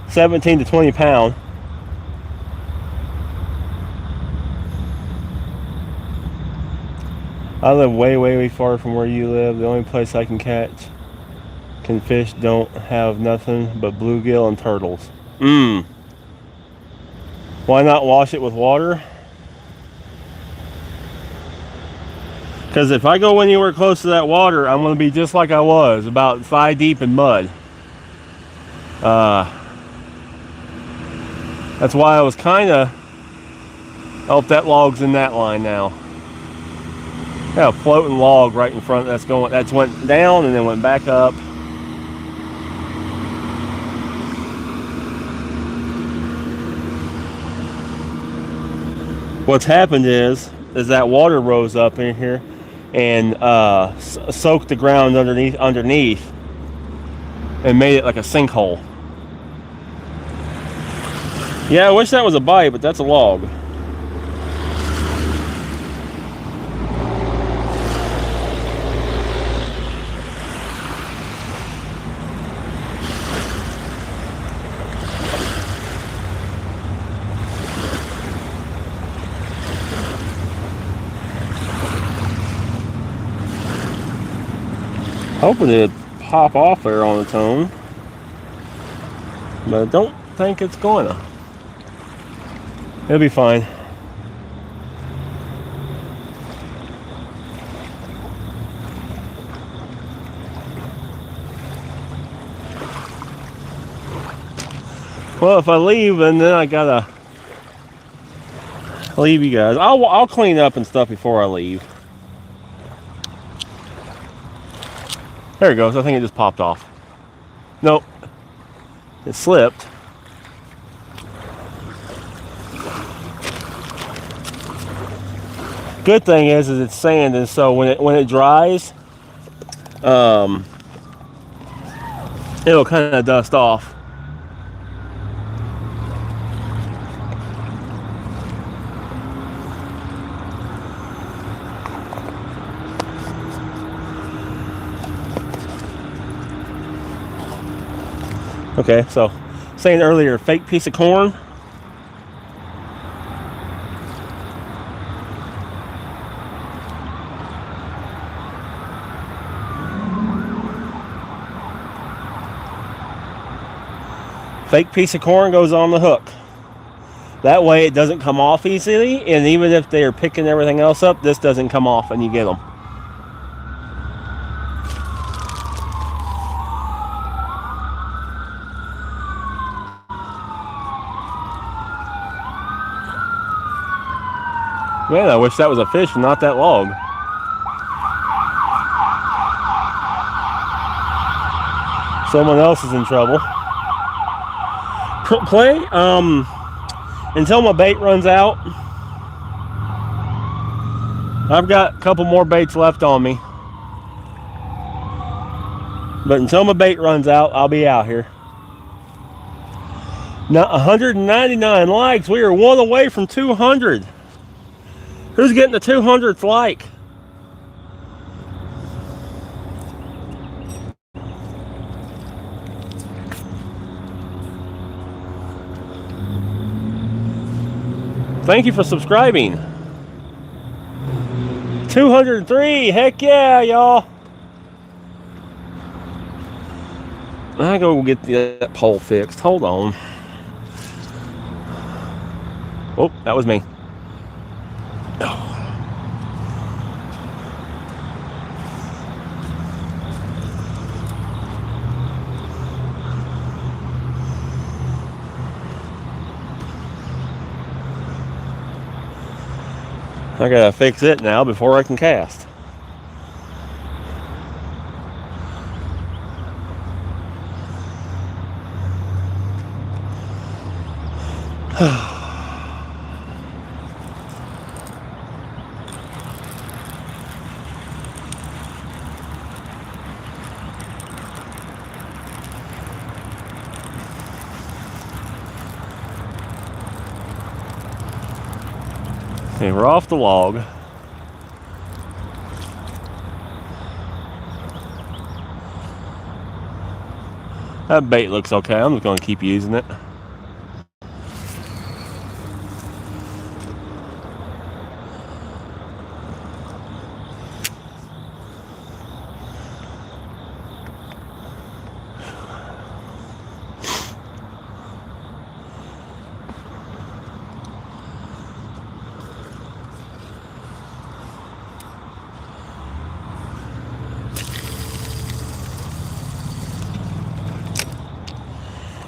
17 to 20 pound. I live way, way, way far from where you live. The only place I can fish don't have nothing but bluegill and turtles. Why not wash it with water? Because if I go anywhere close to that water, I'm going to be just like I was, about thigh deep in mud. That's why I was kind of... Oh, that log's in that line now. Got a floating log right in front that's went down and then went back up. What's happened is that water rose up in here and soaked the ground underneath and made it like a sinkhole. Yeah, I wish that was a bite, but that's a log. Hoping it'd pop off there on its own, but I don't think it's gonna. It'll be fine. Well, if I leave and then I gotta leave you guys, I'll clean up and stuff before I leave. There it goes. I think it just popped off. Nope. It slipped. Good thing is it's sand, and so when it dries, it'll kind of dust off. Okay, so saying earlier, fake piece of corn. Fake piece of corn goes on the hook. That way it doesn't come off easily, and even if they're picking everything else up, this doesn't come off and you get them. Man, I wish that was a fish and not that log. Someone else is in trouble. Play until my bait runs out. I've got a couple more baits left on me, but until my bait runs out, I'll be out here. Not 199 likes. We are one away from 200. Who's getting the 200th like? Thank you for subscribing. 203. Heck yeah, y'all. I go get that pole fixed. Hold on. Oh, that was me. I gotta fix it now before I can cast. Okay, we're off the log. That bait looks okay. I'm just going to keep using it.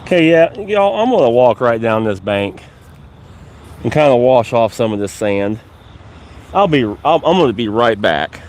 Okay, yeah, y'all, I'm gonna walk right down this bank and kind of wash off some of this sand. I'm gonna be right back.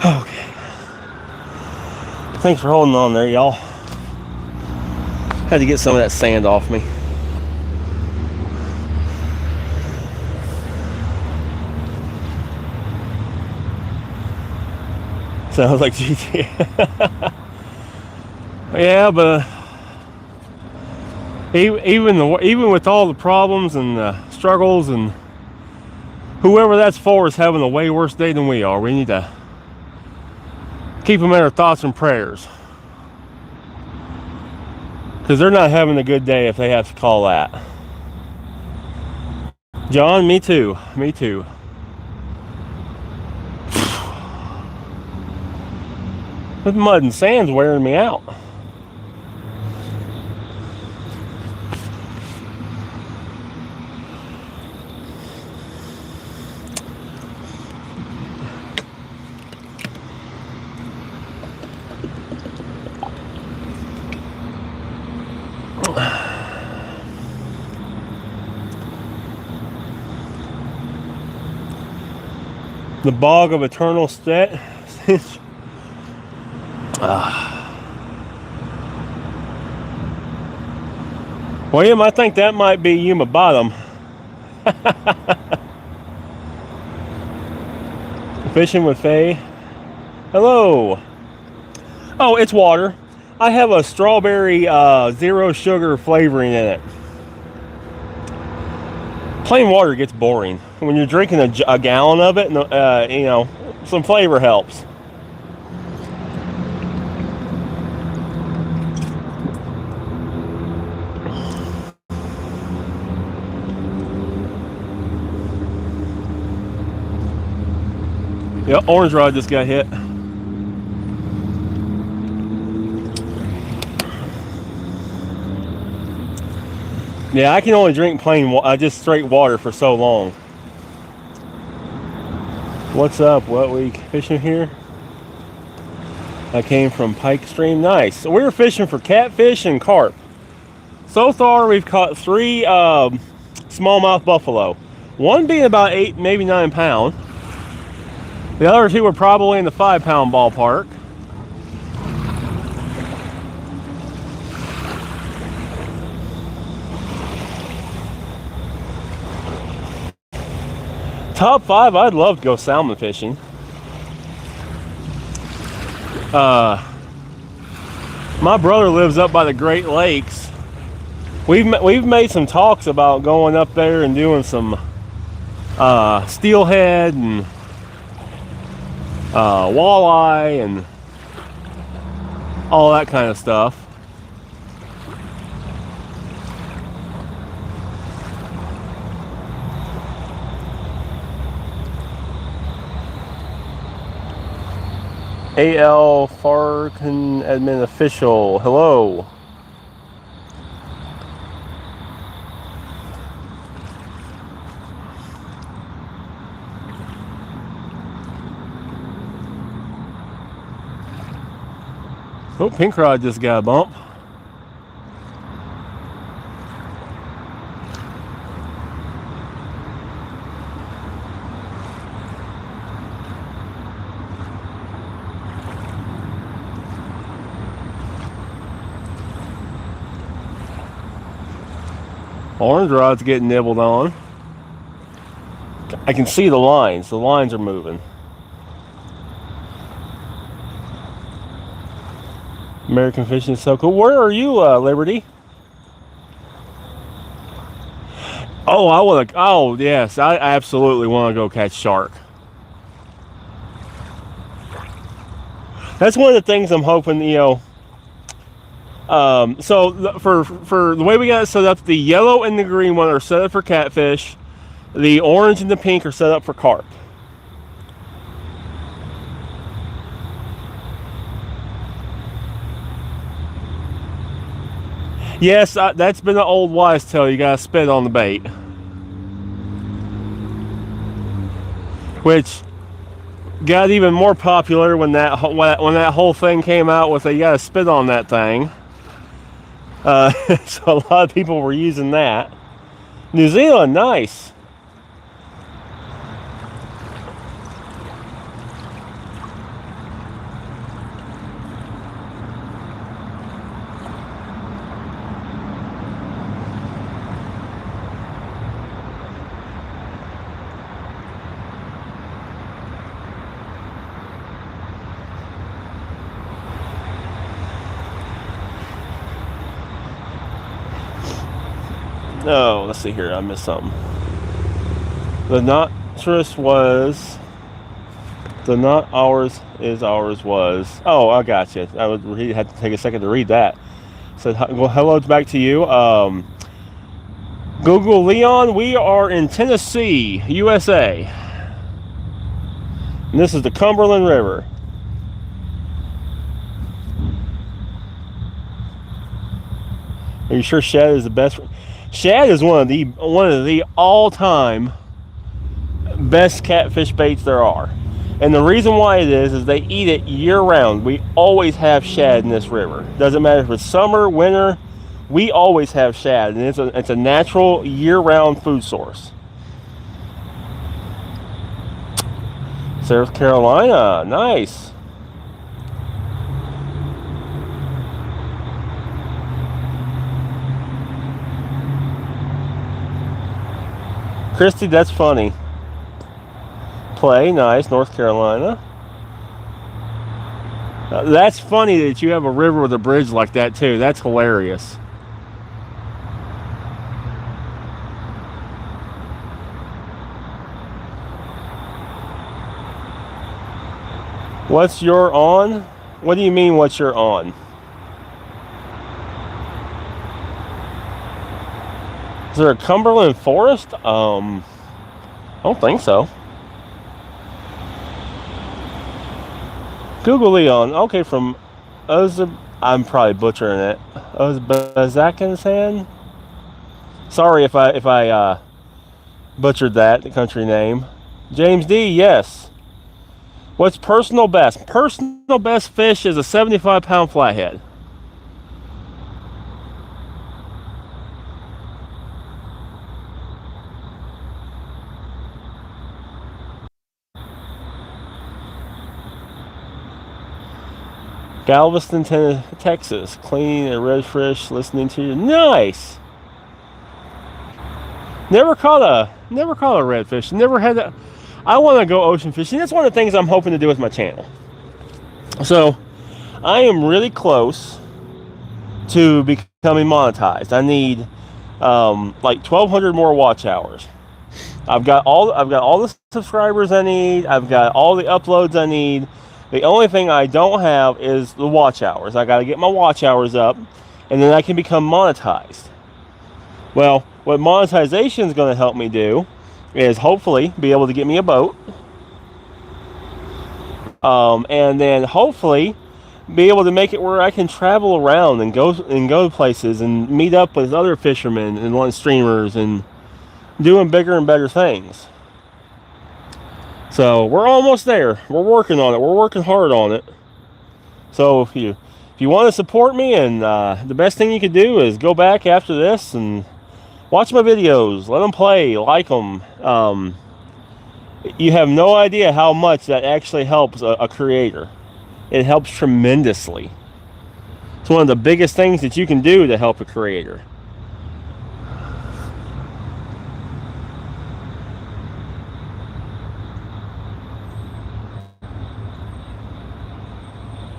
Okay. Thanks for holding on there, y'all. Had to get some of that sand off me. Sounds like GTA. Yeah, but even with all the problems and struggles, and whoever that's for is having a way worse day than we are. We need to keep them in our thoughts and prayers, because they're not having a good day if they have to call that. John, me too. Me too. The mud and sand's wearing me out. The bog of eternal state. William, I think that might be Yuma Bottom. Fishing with Faye. Hello. Oh, it's water. I have a strawberry zero sugar flavoring in it. Plain water gets boring. When you're drinking a gallon of it, you know, some flavor helps. Yeah, orange rod just got hit. Yeah, I can only drink plain just straight water for so long. What's up? What week fishing here? I came from Pike Stream. Nice. So we were fishing for catfish and carp. So far, we've caught 3 smallmouth buffalo. One being about 8, maybe 9 pounds. The other 2 were probably in the 5-pound ballpark. Top 5, I'd love to go salmon fishing. My brother lives up by the Great Lakes. We've made some talks about going up there and doing some steelhead and walleye and all that kind of stuff. AL Farkin admin official. Hello. Oh, pink rod just got a bump. Orange rod's getting nibbled on. I can see the lines. The lines are moving. American fishing is so cool. Where are you, Liberty? Oh, I want to. Oh, yes, I absolutely want to go catch shark. That's one of the things I'm hoping, you know. So for the way we got it set up, the yellow and the green one are set up for catfish. The orange and the pink are set up for carp. Yes, that's been an old wives' tale. You gotta spit on the bait, which got even more popular when that whole thing came out with you gotta spit on that thing. So a lot of people were using that. New Zealand, nice. Oh, let's see here. I missed something. The notress was. The not ours is ours was. Oh, I got you. I would had to take a second to read that. So, well, hello back to you. Google Leon. We are in Tennessee, USA. And this is the Cumberland River. Are you sure shad is the best? Shad is one of the all-time best catfish baits there are. And the reason why it is they eat it year-round. We always have shad in this river. Doesn't matter if it's summer, winter, we always have shad. And it's a natural year-round food source. South Carolina. Nice. Christy, that's funny. Play, nice, North Carolina. That's funny that you have a river with a bridge like that too. That's hilarious. What's your on? What do you mean what's your on? Is there a Cumberland Forest? I don't think so. Google Leon. Okay, from I'm probably butchering it. Uzbekistan. Sorry if I butchered that, the country name. James D. Yes. What's personal best? Personal best fish is a 75-pound flathead. Galveston, Texas. Cleaning a redfish, listening to you. Nice. Never caught a redfish. Never had that. I want to go ocean fishing. That's one of the things I'm hoping to do with my channel. So, I am really close to becoming monetized. I need like 1,200 more watch hours. I've got all the subscribers I need. I've got all the uploads I need. The only thing I don't have is the watch hours. I got to get my watch hours up, and then I can become monetized. Well, what monetization is going to help me do is hopefully be able to get me a boat, and then hopefully be able to make it where I can travel around and go places and meet up with other fishermen and streamers and doing bigger and better things. So we're almost there. We're working on it. We're working hard on it. So if you want to support me, and the best thing you could do is go back after this and watch my videos. Let them play. Like them. You have no idea how much that actually helps a creator. It helps tremendously. It's one of the biggest things that you can do to help a creator.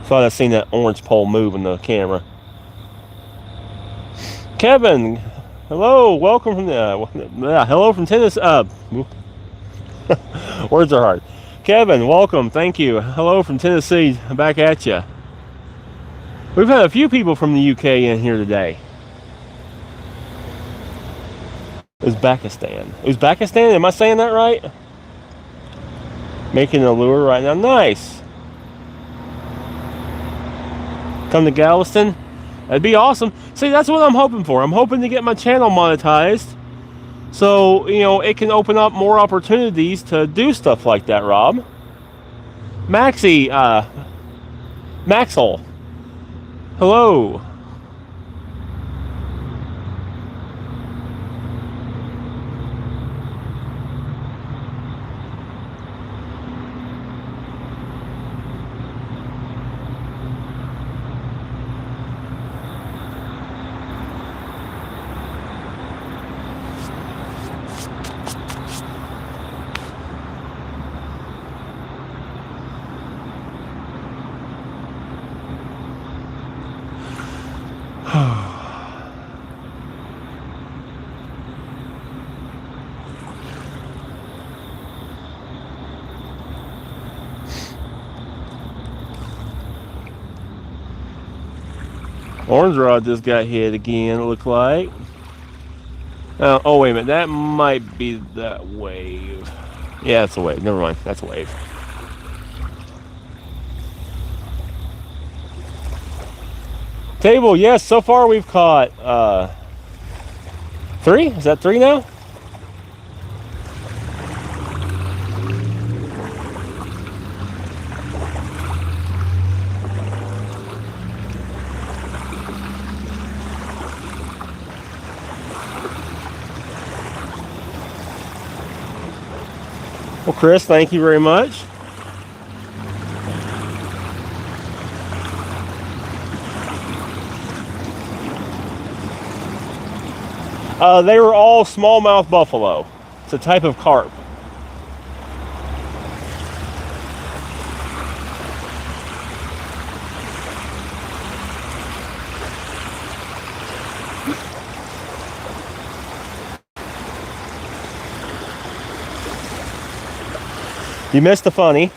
Thought I seen that orange pole move in the camera. Kevin, hello, welcome from hello from Tennessee. Words are hard. Kevin, welcome, thank you. Hello from Tennessee, back at you. We've had a few people from the UK in here today. Uzbekistan, am I saying that right? Making a lure right now, nice. Come to Galveston, that'd be awesome. See, that's what I'm hoping for. I'm hoping to get my channel monetized, so it can open up more opportunities to do stuff like that. Rob, Maxie, Maxwell, hello. Orange rod just got hit again, it looked like. Oh, wait a minute. That might be that wave. Yeah, that's a wave. Never mind. That's a wave. Table, yes. So far we've caught 3? Is that 3 now? Well, Chris, thank you very much. They were all smallmouth buffalo. It's a type of carp. You missed the funny.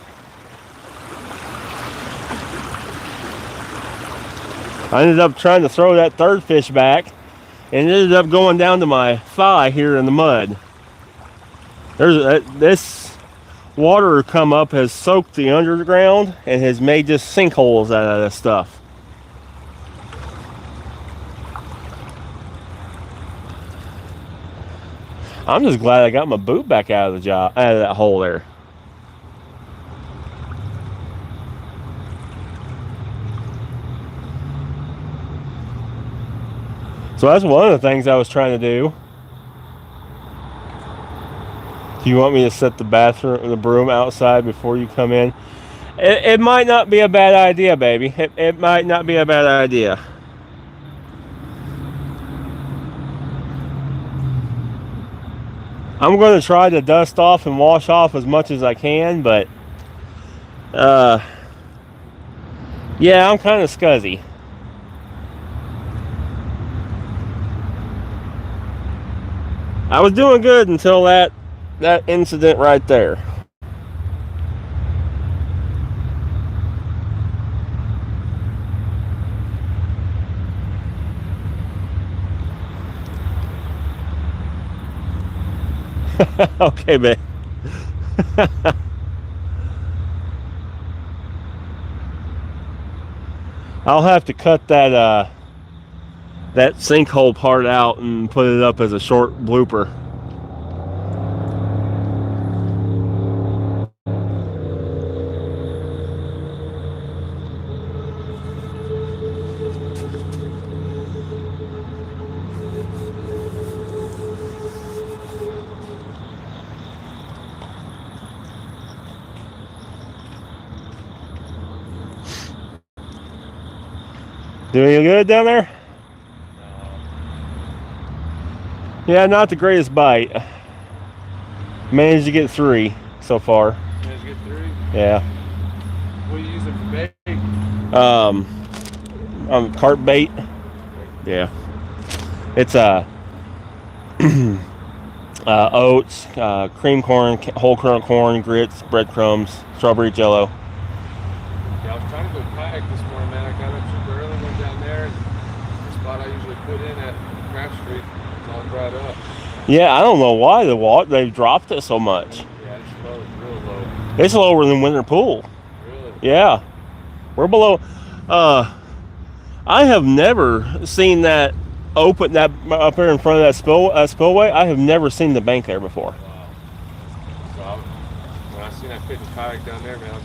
I ended up trying to throw that third fish back and it ended up going down to my thigh here in the mud. This water come up has soaked the underground and has made just sinkholes out of this stuff. I'm just glad I got my boot back out of that hole there. So that's one of the things I was trying to do. Do you want me to set the broom outside before you come in? It might not be a bad idea, baby. It might not be a bad idea. I'm going to try to dust off and wash off as much as I can, but yeah, I'm kind of scuzzy. I was doing good until that incident right there. Okay, babe. I'll have to cut that sinkhole part out and put it up as a short blooper. Doing good down there? Yeah, not the greatest bite. Managed to get 3 so far. Managed to get 3? Yeah. What are you using for bait? Carp bait. Yeah. It's oats, cream corn, whole kernel corn, grits, breadcrumbs, strawberry jello. Yeah, I was trying to go kayak this morning, man. I got up super early, went down there, and the spot I usually put in at Craft Street is all dried up. Yeah, I don't know why they've dropped it so much. Yeah, it's low, it's real low. It's lower than Winter Pool. Really? Yeah, we're below. I have never seen that open that up here in front of that spillway. I have never seen the bank there before. Wow. So when I seen that fish kayak down there, man,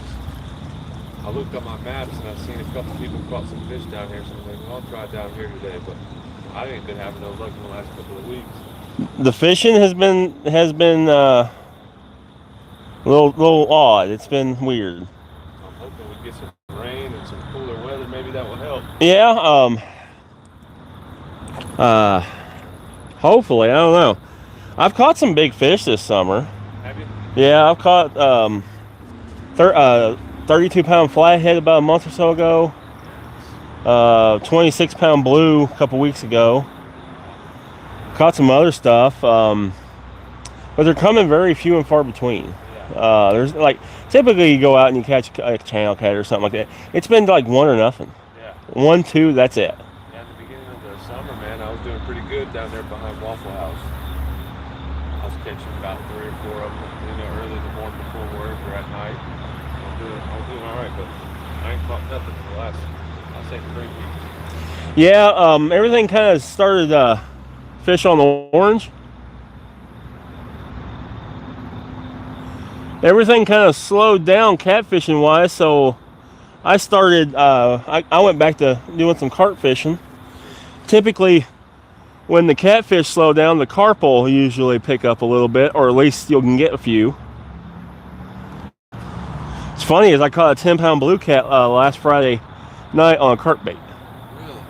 I looked up my maps and I seen a couple people caught some fish down here. So I'm like, well, I'll try down here today, but I ain't been having no luck in the last couple of weeks. The fishing has been a little odd. It's been weird. I'm hoping we get some rain and some cooler weather. Maybe that will help. Yeah. Hopefully, I don't know. I've caught some big fish this summer. Have you? Yeah, I've caught 32-pound flathead about a month or so ago. 26-pound blue a couple weeks ago. Caught some other stuff, but they're coming very few and far between. Yeah. There's like typically you go out and you catch a channel cat or something like that. It's been like 1 or nothing. Yeah. 1, 2, that's it. Yeah, at the beginning of the summer, man, I was doing pretty good down there behind Waffle House. I was catching about 3 or 4 of them, early in the morning before work or at night. I was doing all right, but I ain't caught nothing for the last, I'll say, 3 weeks. Yeah, everything kind of started fish on the orange. Everything kind of slowed down catfishing wise, so I started, I went back to doing some carp fishing. Typically, when the catfish slow down, the carp will usually pick up a little bit, or at least you can get a few. It's funny, is I caught a 10-pound blue cat last Friday night on a carp bait. Really?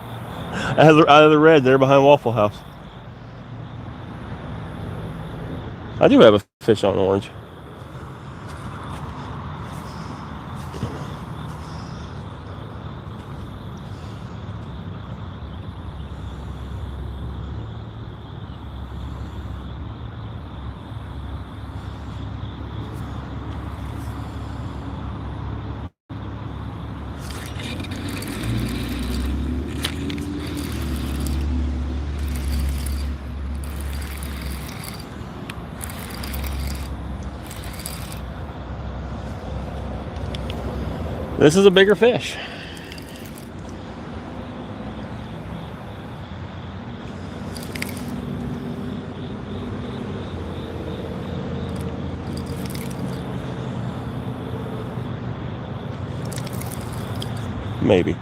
Out of the red there behind Waffle House. I do have a fish on orange. This is a bigger fish. Maybe.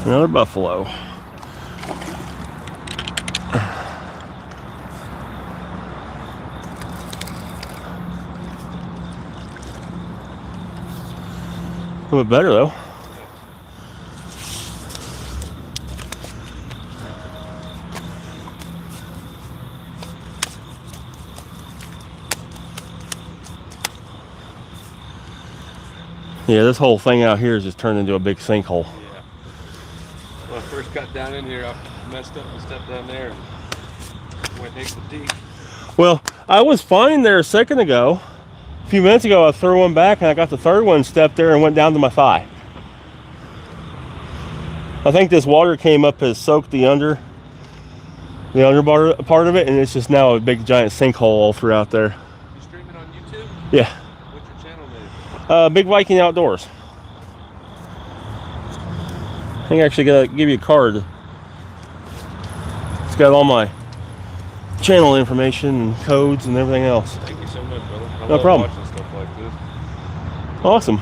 Another buffalo. A little bit better though. Yeah, this whole thing out here is just turned into a big sinkhole. Yeah. When I first got down in here, I messed up and stepped down there and went ankle deep. Well, I was fine there a second ago. A few minutes ago, I threw one back and I got the third one, stepped there and went down to my thigh. I think this water came up, has soaked the under part of it, and it's just now a big giant sinkhole all throughout there. You streaming on YouTube? Yeah. What's your channel name? Big Viking Outdoors. I think I actually gotta give you a card. It's got all my channel information and codes and everything else. Thank you so much, brother. I No love problem. watching stuff like this. Awesome.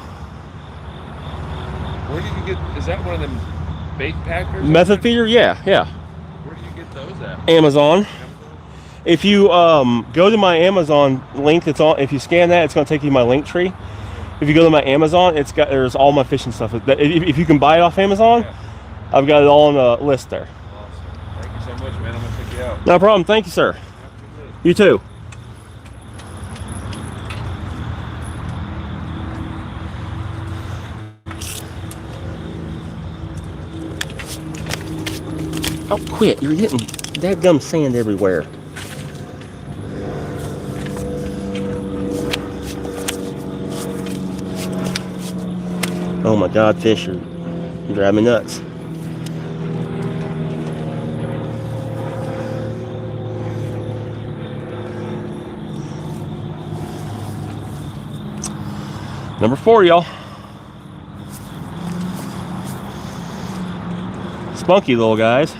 Where do you get? Is that one of them bait packers? Method feeder? Yeah. Where do you get those at? Amazon. If you go to my Amazon link, it's on. If you scan that, it's going to take you to my link tree. If you go to my Amazon, there's all my fishing stuff. If you can buy it off Amazon, Yeah. I've got it all on a list there. Awesome. Thank you so much, man. I'm gonna check you out. No problem. Thank you, sir. Have a good day. You too. Oh, quit. You're getting dadgum sand everywhere. Oh my God, fish are driving me nuts. Number 4, y'all. Spunky little guys.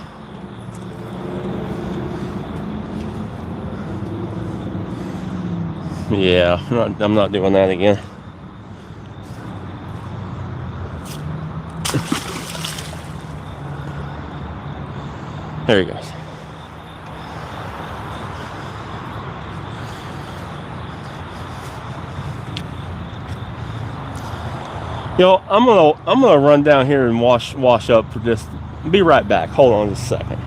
Yeah, I'm not doing that again. There he goes. Yo, I'm gonna run down here and wash up for just. Be right back. Hold on just a second.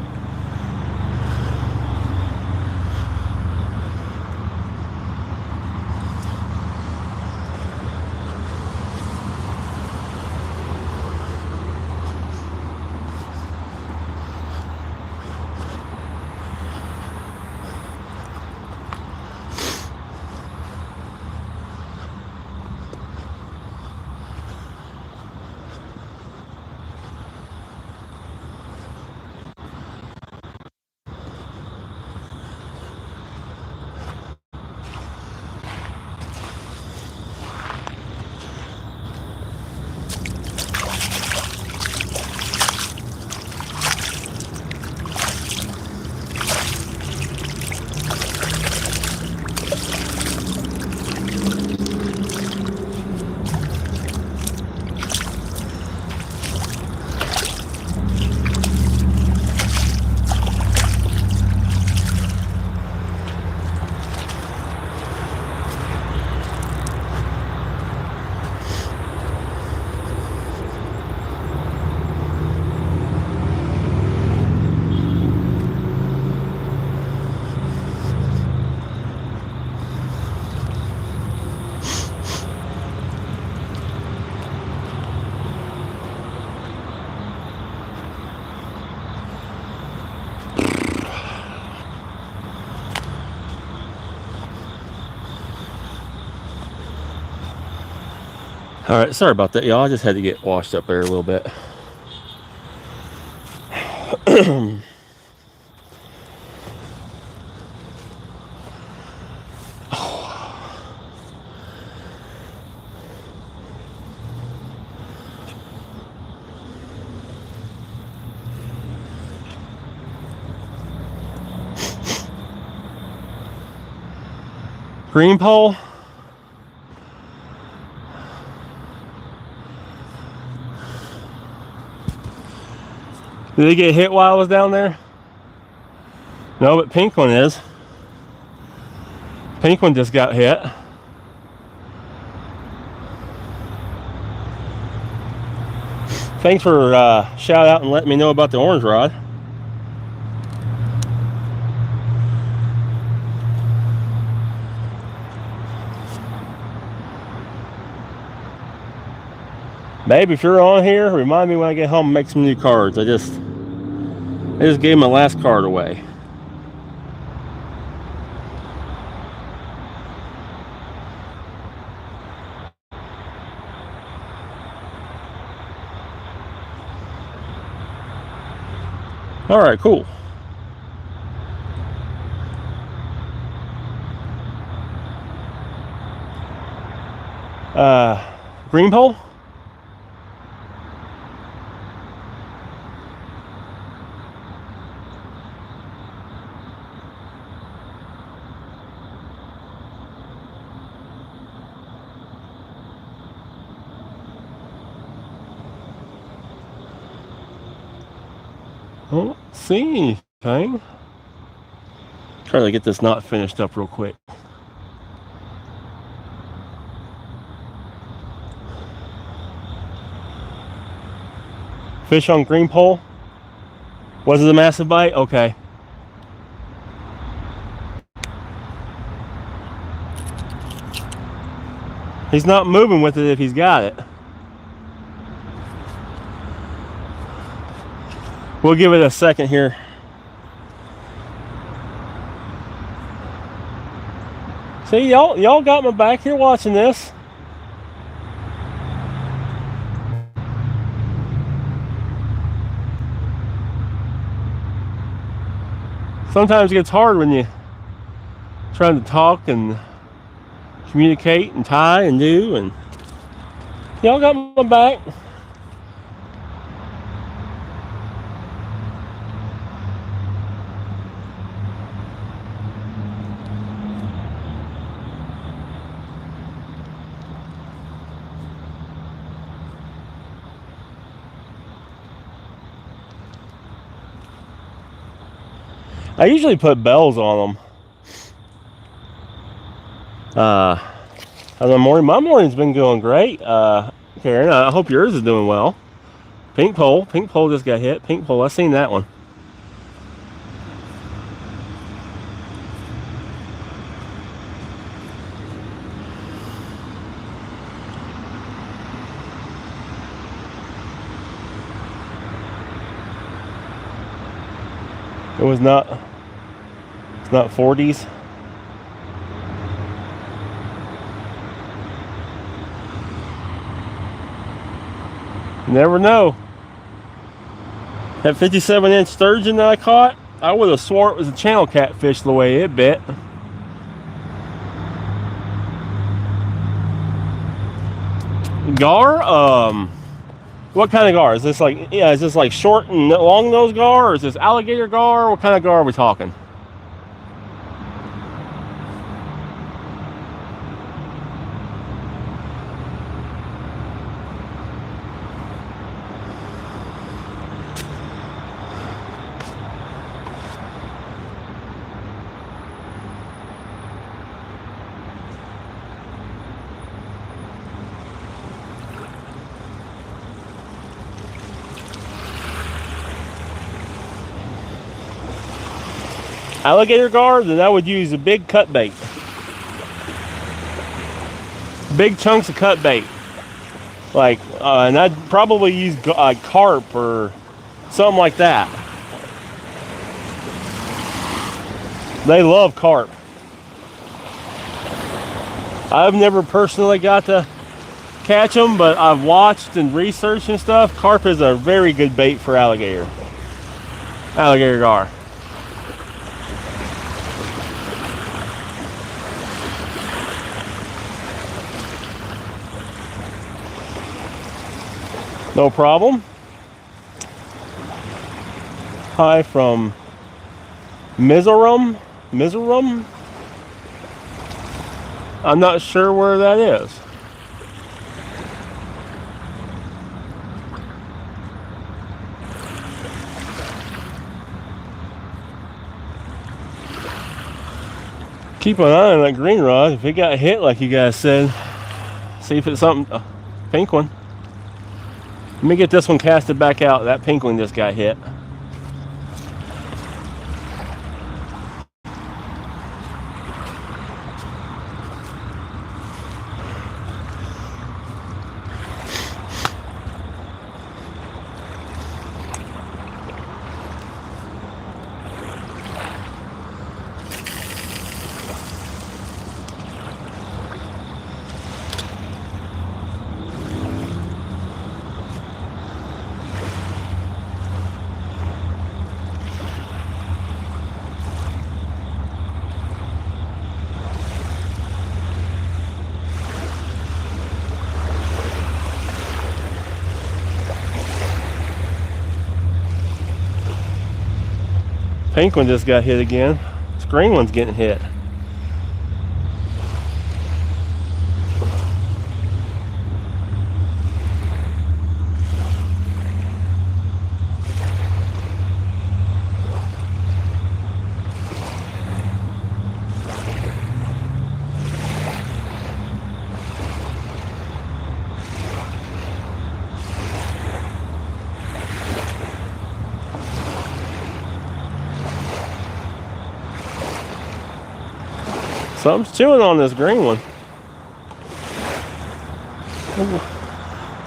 All right, sorry about that, y'all. I just had to get washed up there a little bit. Green pole. Did they get hit while I was down there? No, but pink one is. Pink one just got hit. Thanks for shout out and letting me know about the orange rod. Babe, if you're on here, remind me when I get home and make some new cards. I just gave my last card away. All right, cool. Green pole? I don't see anything. Try to get this knot finished up real quick. Fish on green pole. Was it a massive bite? Okay. He's not moving with it if he's got it. We'll give it a second here. See, y'all got my back here watching this. Sometimes it gets hard when you're trying to talk and communicate and tie and do, and y'all got my back. I usually put bells on them. My morning's been going great. Karen, I hope yours is doing well. Pink pole just got hit. Pink pole, I seen that one. It was not, it's not 40s. You never know. That 57-inch sturgeon that I caught, I would have swore it was a channel catfish the way it bit. Gar? What kind of gar? Is this like short and long nose gar, or is this alligator gar? What kind of gar are we talking? Alligator gar, then I would use a big cut bait. Big chunks of cut bait. Like, and I'd probably use carp or something like that. They love carp. I've never personally got to catch them, but I've watched and researched and stuff. Carp is a very good bait for alligator. Alligator gar. No problem. Hi from Mizoram. Mizoram? I'm not sure where that is. Keep an eye on that green rod. If it got hit like you guys said, see if it's something, a pink one. Let me get this one casted back out. That pink one just got hit. Pink one just got hit again. This green one's getting hit. Something's chewing on this green one.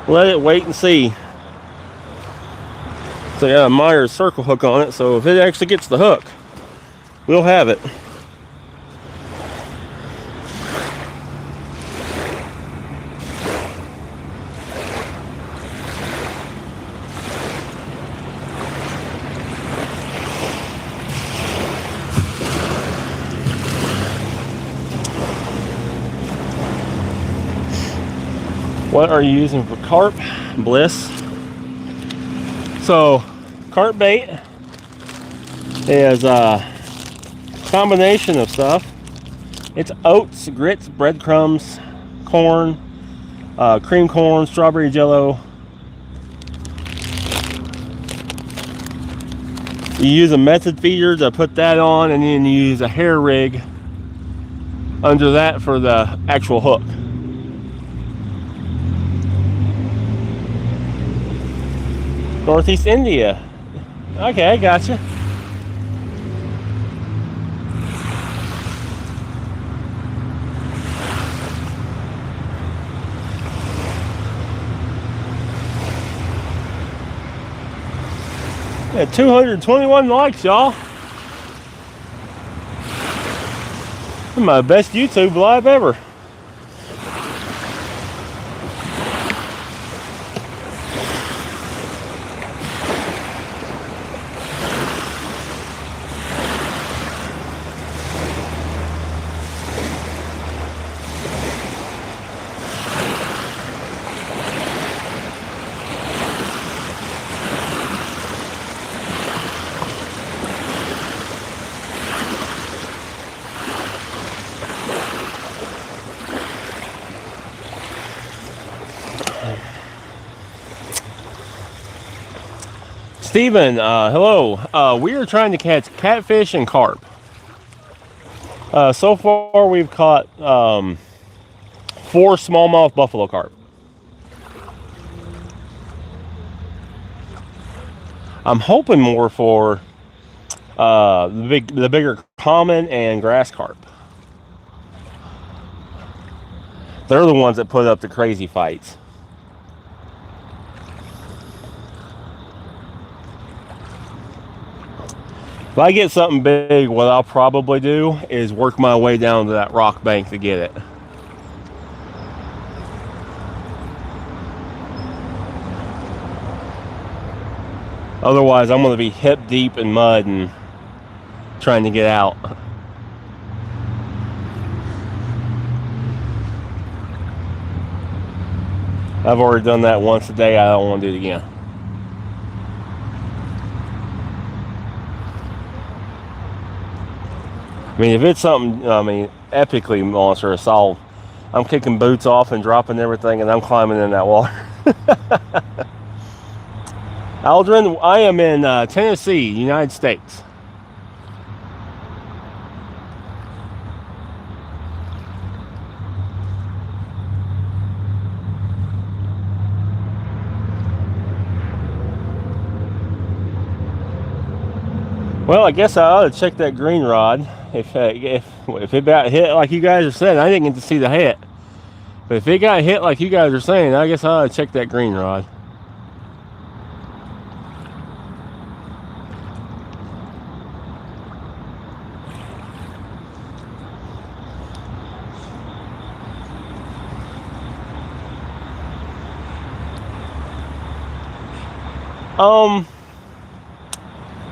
Let it wait and see. So yeah, Meyers circle hook on it, so if it actually gets the hook, we'll have it. What are you using for carp? Bliss. So, carp bait is a combination of stuff. It's oats, grits, breadcrumbs, corn, cream corn, strawberry jello. You use a method feeder to put that on, and then you use a hair rig under that for the actual hook. Northeast India. Okay, I gotcha. Yeah, 221 likes, y'all. My best YouTube live ever. Steven, hello. We are trying to catch catfish and carp. So far we've caught 4 smallmouth buffalo carp. I'm hoping more for the bigger common and grass carp. They're the ones that put up the crazy fights. If I get something big, what I'll probably do is work my way down to that rock bank to get it. Otherwise, I'm going to be hip deep in mud and trying to get out. I've already done that once a day. I don't want to do it again. I mean, if it's something, epically monstrous, I'm kicking boots off and dropping everything, and I'm climbing in that water. Aldrin, I am in Tennessee, United States. Well, I guess I ought to check that green rod. If it got hit like you guys are saying, I didn't get to see the hit. But if it got hit like you guys are saying, I guess I ought to check that green rod.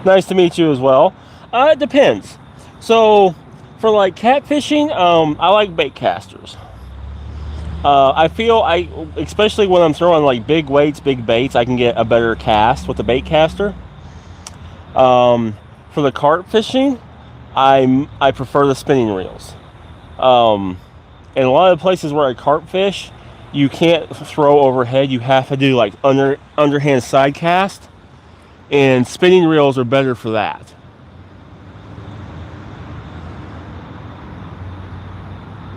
Nice to meet you as well. It depends. So, for like catfishing, I like bait casters. I feel especially when I'm throwing like big weights, big baits, I can get a better cast with the bait caster. For the carp fishing, I prefer the spinning reels. In a lot of places where I carp fish, you can't throw overhead. You have to do like underhand side cast. And spinning reels are better for that.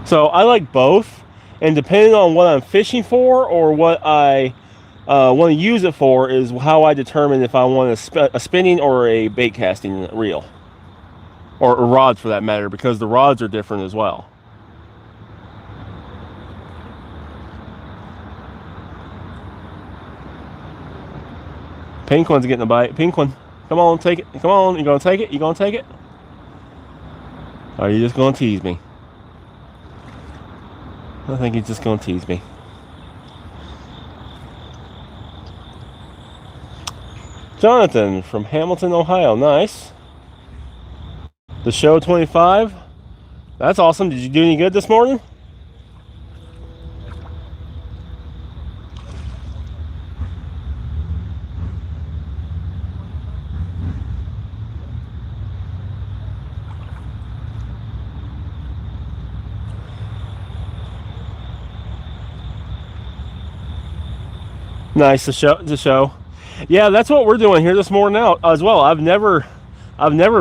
So I like both, and depending on what I'm fishing for or what I want to use it for is how I determine if I want a spinning or a bait casting reel, or a rod for that matter, because the rods are different as well. Pink one's getting a bite. Pink one. Come on, take it. Come on, you gonna take it? You gonna take it? Or are you just gonna tease me? I think he's just gonna tease me. Jonathan from Hamilton, Ohio. Nice. The show 25. That's awesome. Did you do any good this morning? Nice to show. Yeah, that's what we're doing here this morning out as well. I've never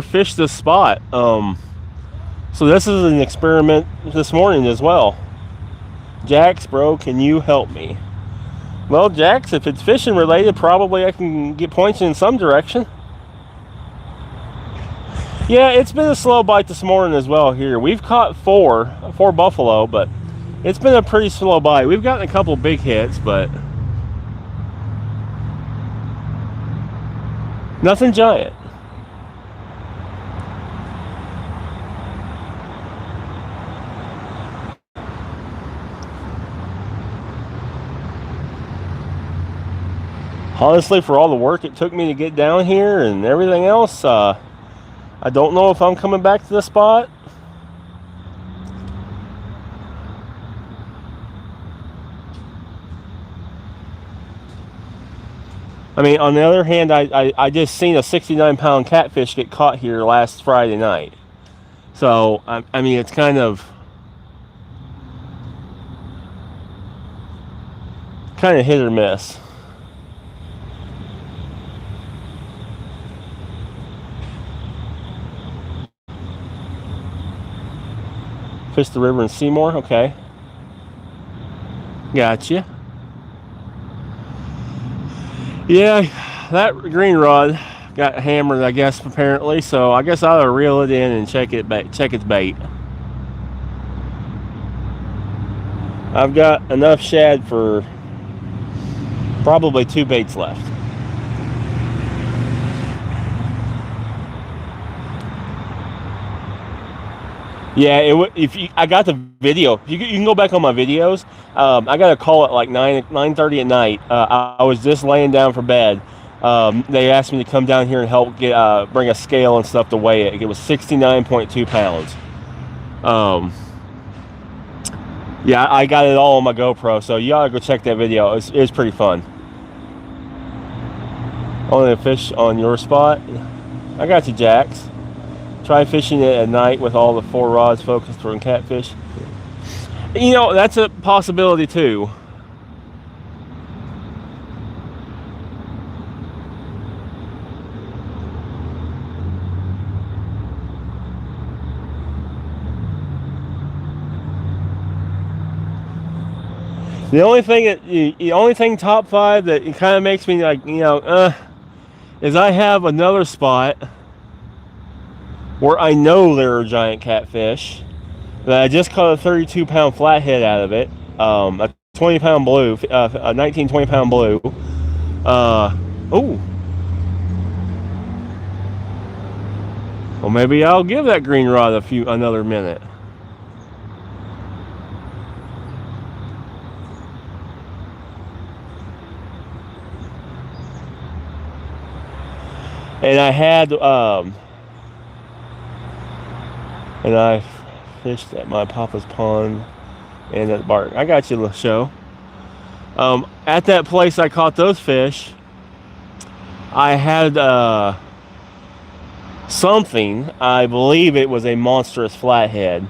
fished this spot. So this is an experiment this morning as well. Jax, bro, can you help me? Well, Jax, if it's fishing related, probably I can get points in some direction. Yeah, it's been a slow bite this morning as well here. We've caught four buffalo, but it's been a pretty slow bite. We've gotten a couple big hits, but nothing giant. Honestly, for all the work it took me to get down here and everything else, I don't know if I'm coming back to the spot. I mean, on the other hand, I just seen a 69-pound catfish get caught here last Friday night. So, I mean, it's kind of hit or miss. Fish the river in Seymour, okay. Gotcha. Yeah, that green rod got hammered, I guess, apparently. So I guess I ought to reel it in and check its bait. I've got enough shad for probably 2 baits left. Yeah, I got the video. You can go back on my videos. I got a call at like 9:30 at night. I was just laying down for bed, They asked me to come down here and help get bring a scale and stuff to weigh it. It was 69.2 pounds. Yeah, I got it all on my GoPro, so you ought to go check that video. It's pretty fun. Only a fish on your spot. I got you, Jax. Try fishing it at night with all the 4 rods focused toward catfish. You know, that's a possibility too. The only thing top 5 that it kind of makes me like, you know, is I have another spot where I know there are giant catfish that I just caught a 32-pound flathead out of it, a 20-pound blue, a 19, 20-pound blue. Oh, well, maybe I'll give that green rod another minute. And I had, and I fished at my papa's pond and at Bark. I got you, show. At that place I caught those fish, I had something, I believe it was a monstrous flathead,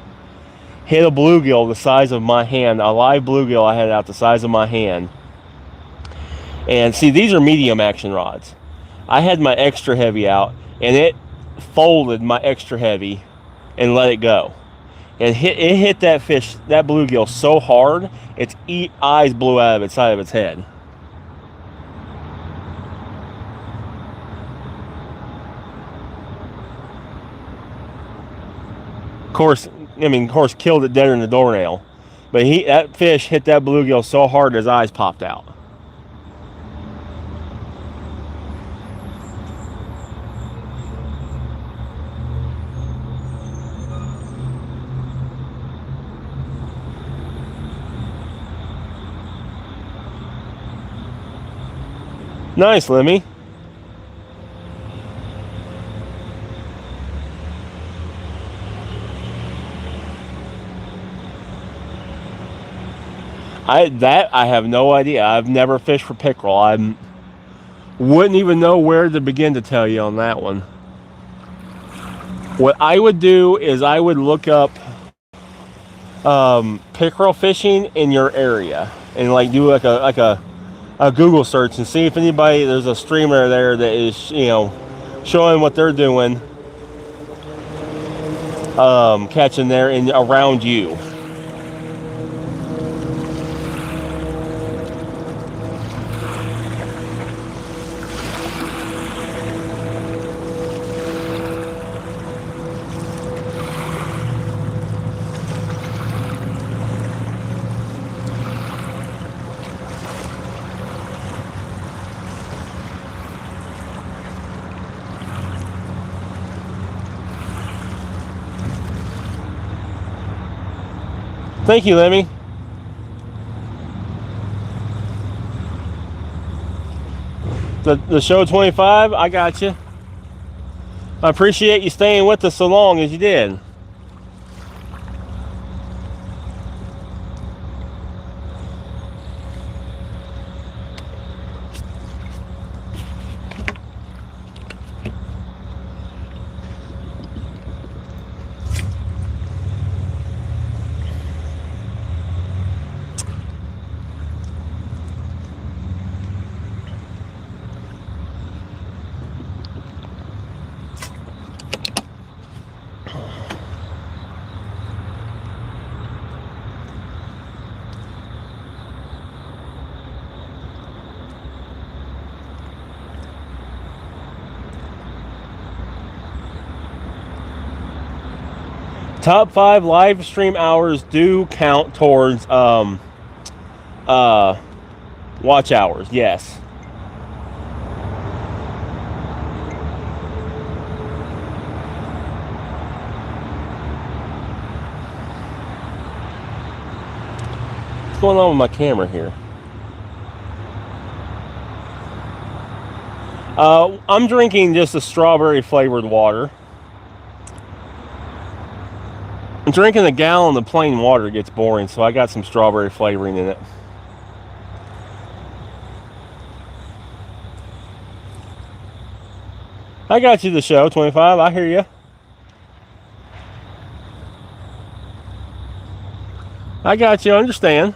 hit a bluegill the size of my hand, a live bluegill I had out the size of my hand. And see, these are medium action rods. I had my extra heavy out, and it folded my extra heavy and let it go. It hit that fish, that bluegill, so hard, its eyes blew out of its side of its head. Of course, killed it deader than the doornail. But that fish hit that bluegill so hard his eyes popped out. Nice, Lemmy. I have no idea. I've never fished for pickerel. I wouldn't even know where to begin to tell you on that one. What I would do is I would look up pickerel fishing in your area and like do like a Google search and see if there's a streamer there that is, you know, showing what they're doing, catching there and around you. Thank you, Lemmy. The show 25, I got you. I appreciate you staying with us so long as you did. Top 5 live stream hours do count towards watch hours, yes. What's going on with my camera here? I'm drinking just a strawberry flavored water. Drinking a gallon of plain water gets boring, so I got some strawberry flavoring in it. I got you the show, 25. I hear you. I got you, understand.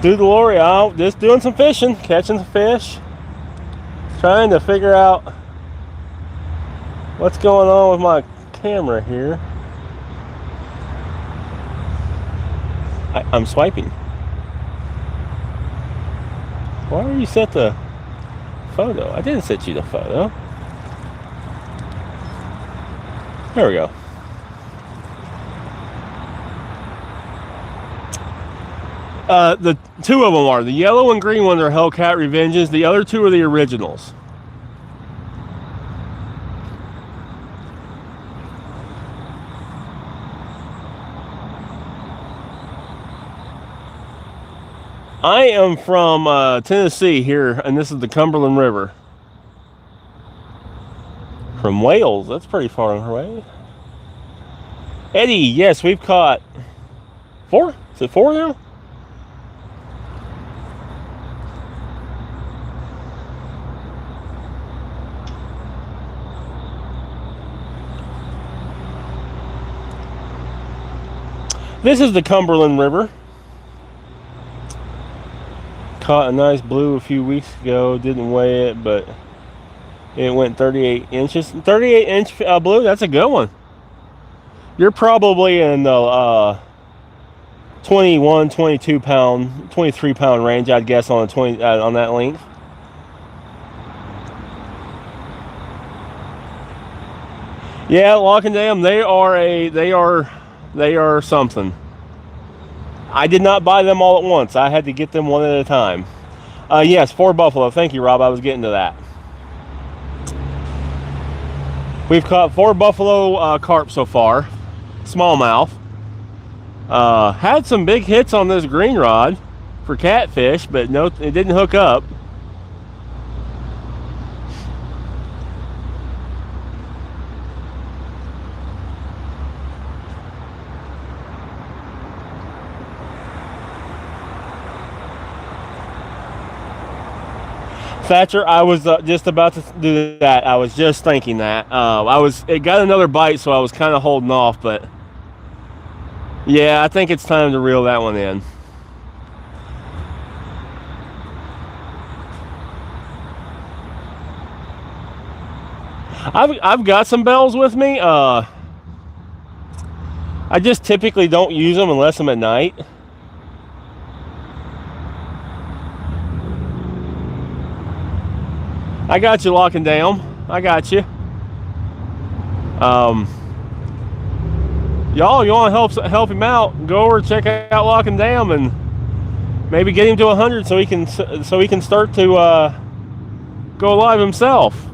Through the lorry out, just doing some fishing, catching some fish, trying to figure out what's going on with my camera here. I'm swiping. Why are you set the photo? I didn't set you the photo. There we go. The two of them are. The yellow and green one are Hellcat Revenges. The other two are the originals. I am from Tennessee here, and this is the Cumberland River. From Wales. That's pretty far away. Eddie, yes, we've caught 4? Is it 4 now? This is the Cumberland River. Caught a nice blue a few weeks ago. Didn't weigh it, but it went 38 inches. 38 inch blue, that's a good one. You're probably in the 21, 22 pound, 23 pound range, I'd guess, on a 20 on that length. Yeah, Lock and Dam, they are something. I did not buy them all at once. I had to get them one at a time. Yes, 4 buffalo. Thank you, Rob. I was getting to that. We've caught 4 buffalo carp so far. Smallmouth. Had some big hits on this green rod for catfish, but no, it didn't hook up. Thatcher, I was just about to do that. I was just thinking that. It got another bite, so I was kind of holding off, but yeah, I think it's time to reel that one in. I've got some bells with me. I just typically don't use them unless I'm at night. I got you, Lock and Dam. I got you. Y'all, you want to help him out? Go over, check out Lock and Dam, and maybe get him to 100 so he can start to go live himself.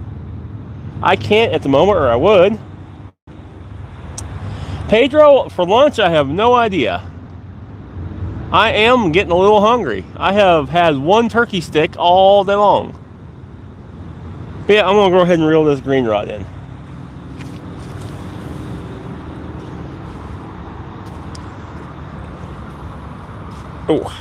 I can't at the moment, or I would. Pedro, for lunch, I have no idea. I am getting a little hungry. I have had 1 turkey stick all day long. But yeah, I'm going to go ahead and reel this green rod in. Oh.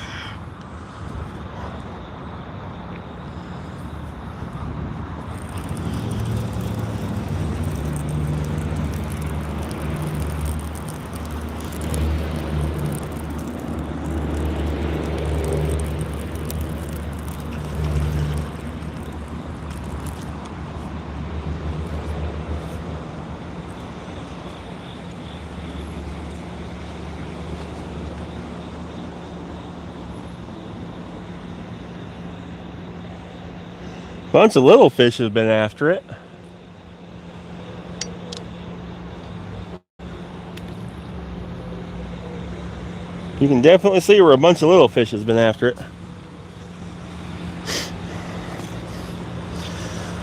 Bunch of little fish have been after it. You can definitely see where a bunch of little fish has been after it.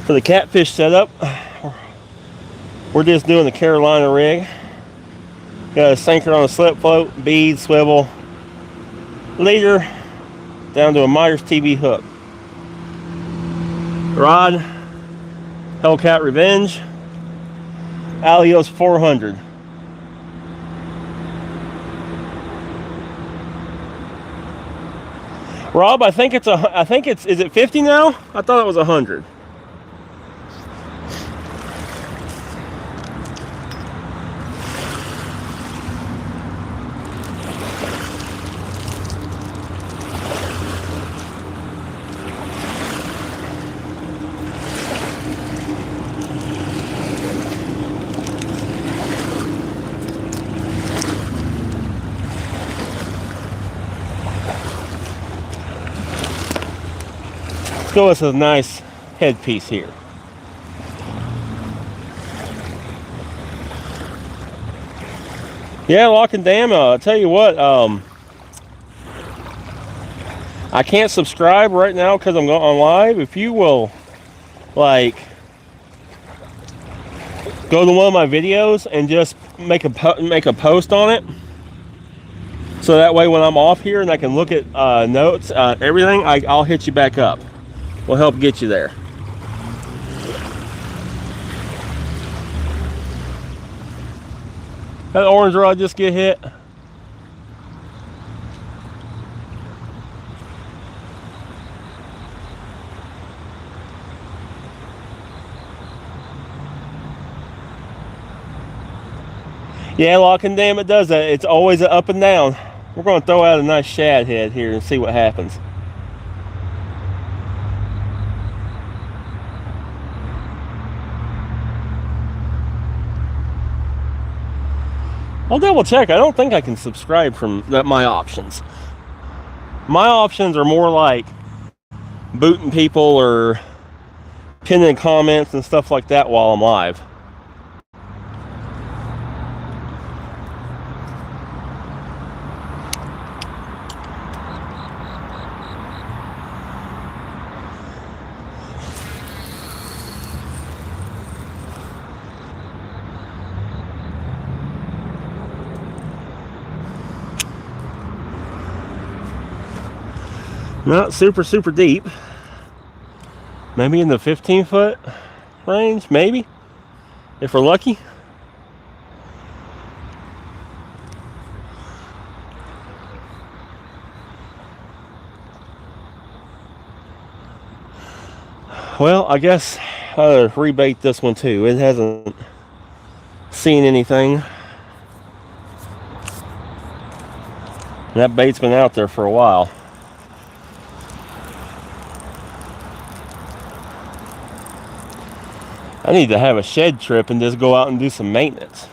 For the catfish setup, we're just doing the Carolina rig. Got a sinker on a slip float, bead, swivel, leader, down to a Meyers TV hook. Rod, Hellcat Revenge, Alios 400. Rob, I think it's, is it 50 now? I thought it was 100. Go with a nice headpiece here. Yeah, lock and dam. I'll tell you what, I can't subscribe right now because I'm going on live. If you will, like, go to one of my videos and just make a post on it, so that way when I'm off here and I can look at notes, everything, I'll hit you back up. We'll help get you there. That orange rod just get hit. Yeah, lock and dam, it does that. It's always an up and down. We're going to throw out a nice shad head here and see what happens. I'll double check. I don't think I can subscribe from my options. My options are more like booting people or pinning comments and stuff like that while I'm live. Not super deep. Maybe in the 15-foot range, maybe, if we're lucky. Well, I guess I'll rebait this one too. It hasn't seen anything. That bait's been out there for a while. I need to have a shed trip and just go out and do some maintenance.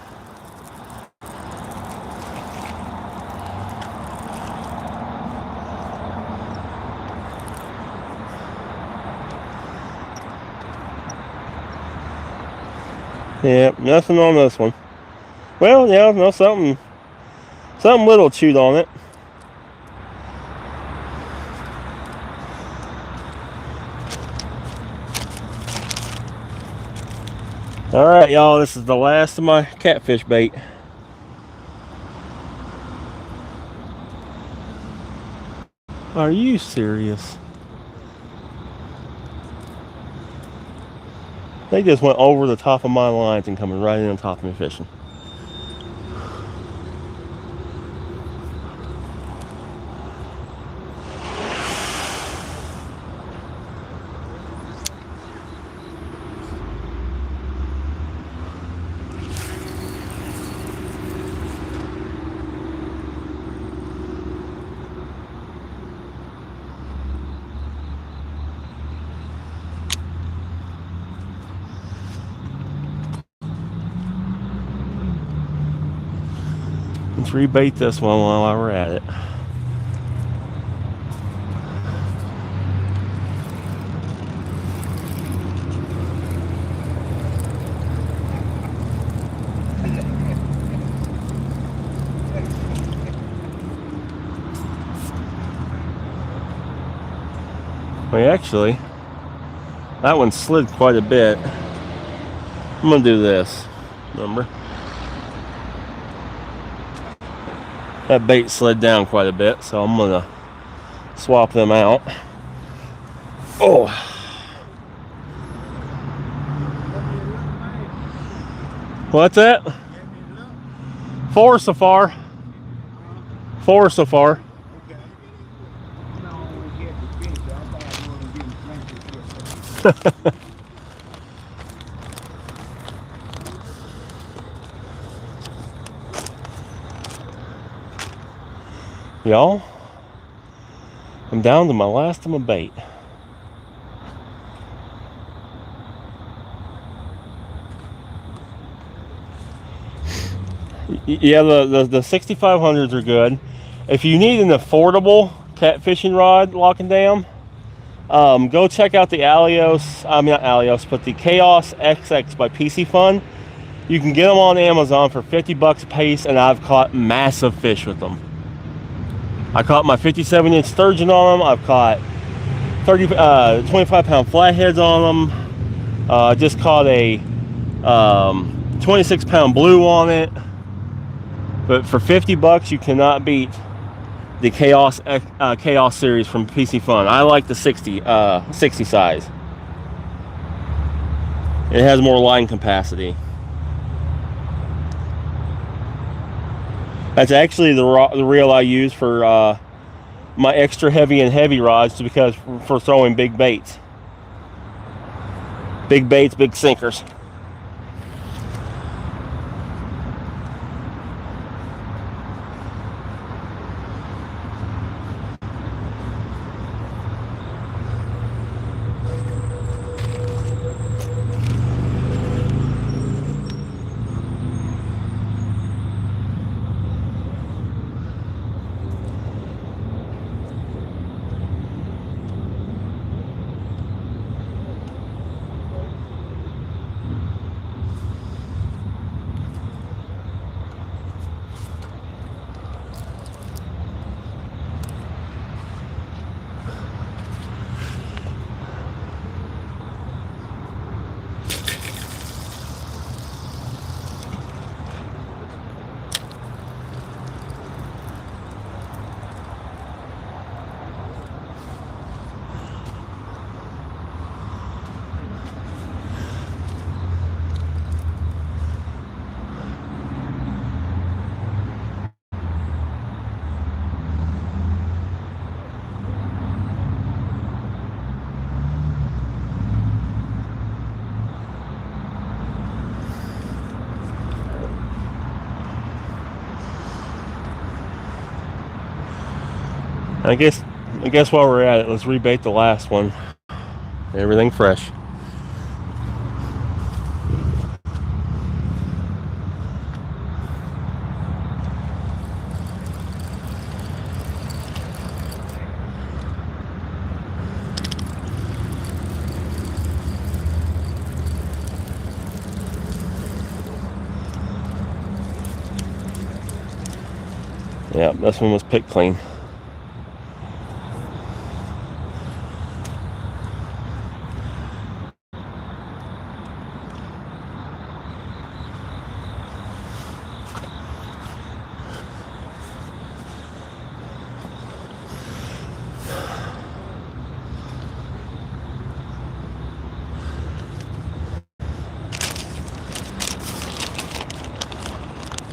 Yeah, nothing on this one. Well, yeah, no, something little chewed on it. All right, y'all, this is the last of my catfish bait. Are you serious? They just went over the top of my lines and coming right in on top of me fishing. Let's rebait this one while we're at it. Well, actually, that one slid quite a bit. I'm gonna do this. Remember? That bait slid down quite a bit, so I'm gonna swap them out. Oh. What's that? 4 so far. 4 so far. Y'all, I'm down to my last of my bait. Yeah, the 6500s are good. If you need an affordable catfishing rod locking dam, go check out the Alios. I mean, not Alios, but the Chaos XX by PC Fun. You can get them on Amazon for 50 bucks a piece, and I've caught massive fish with them. I caught my 57-inch sturgeon on them. I've caught 25-pound flatheads on them. I just caught a 26-pound blue on it. But for 50 bucks, you cannot beat the Chaos series from PC Fun. I like the 60 size. It has more line capacity. That's actually the reel I use for my extra heavy and heavy rods, because for throwing big baits. Big baits, big sinkers. I guess while we're at it, let's rebait the last one. Everything fresh. Yeah, this one was picked clean.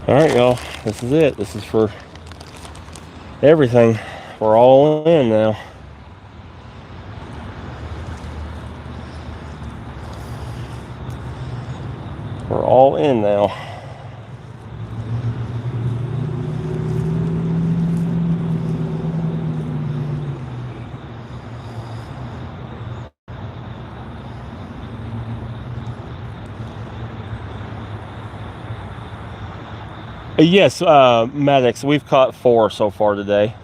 Alright, y'all, this is it. This is for everything. We're all in now. We're all in now. Yes, Maddox, we've caught 4 so far today.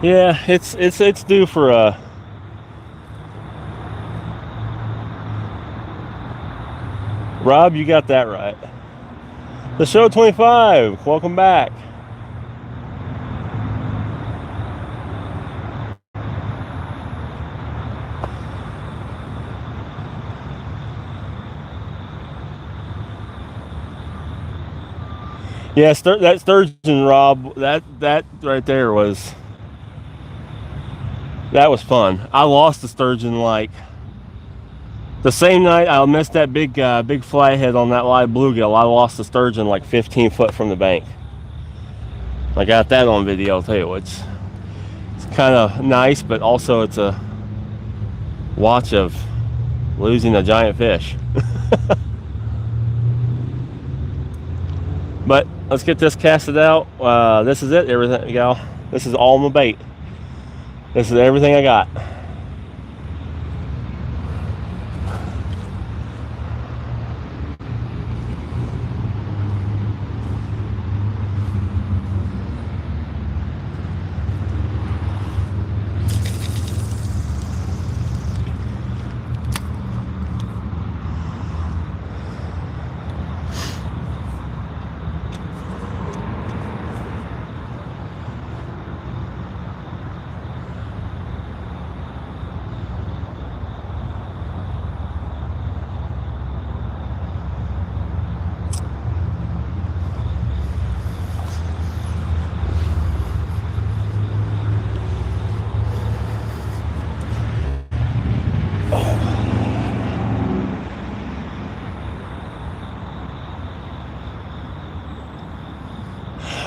Yeah, it's due for a Rob, you got that right. The show 25, welcome back. Yeah, that sturgeon, Rob, that right there was fun. I lost the sturgeon like the same night I missed that big flathead on that live bluegill. I lost the sturgeon like 15 foot from the bank. I got that on video too. It's kind of nice, but also it's a watch of losing a giant fish. But let's get this casted out. This is it, everything, y'all. This is all my bait. This is everything I got.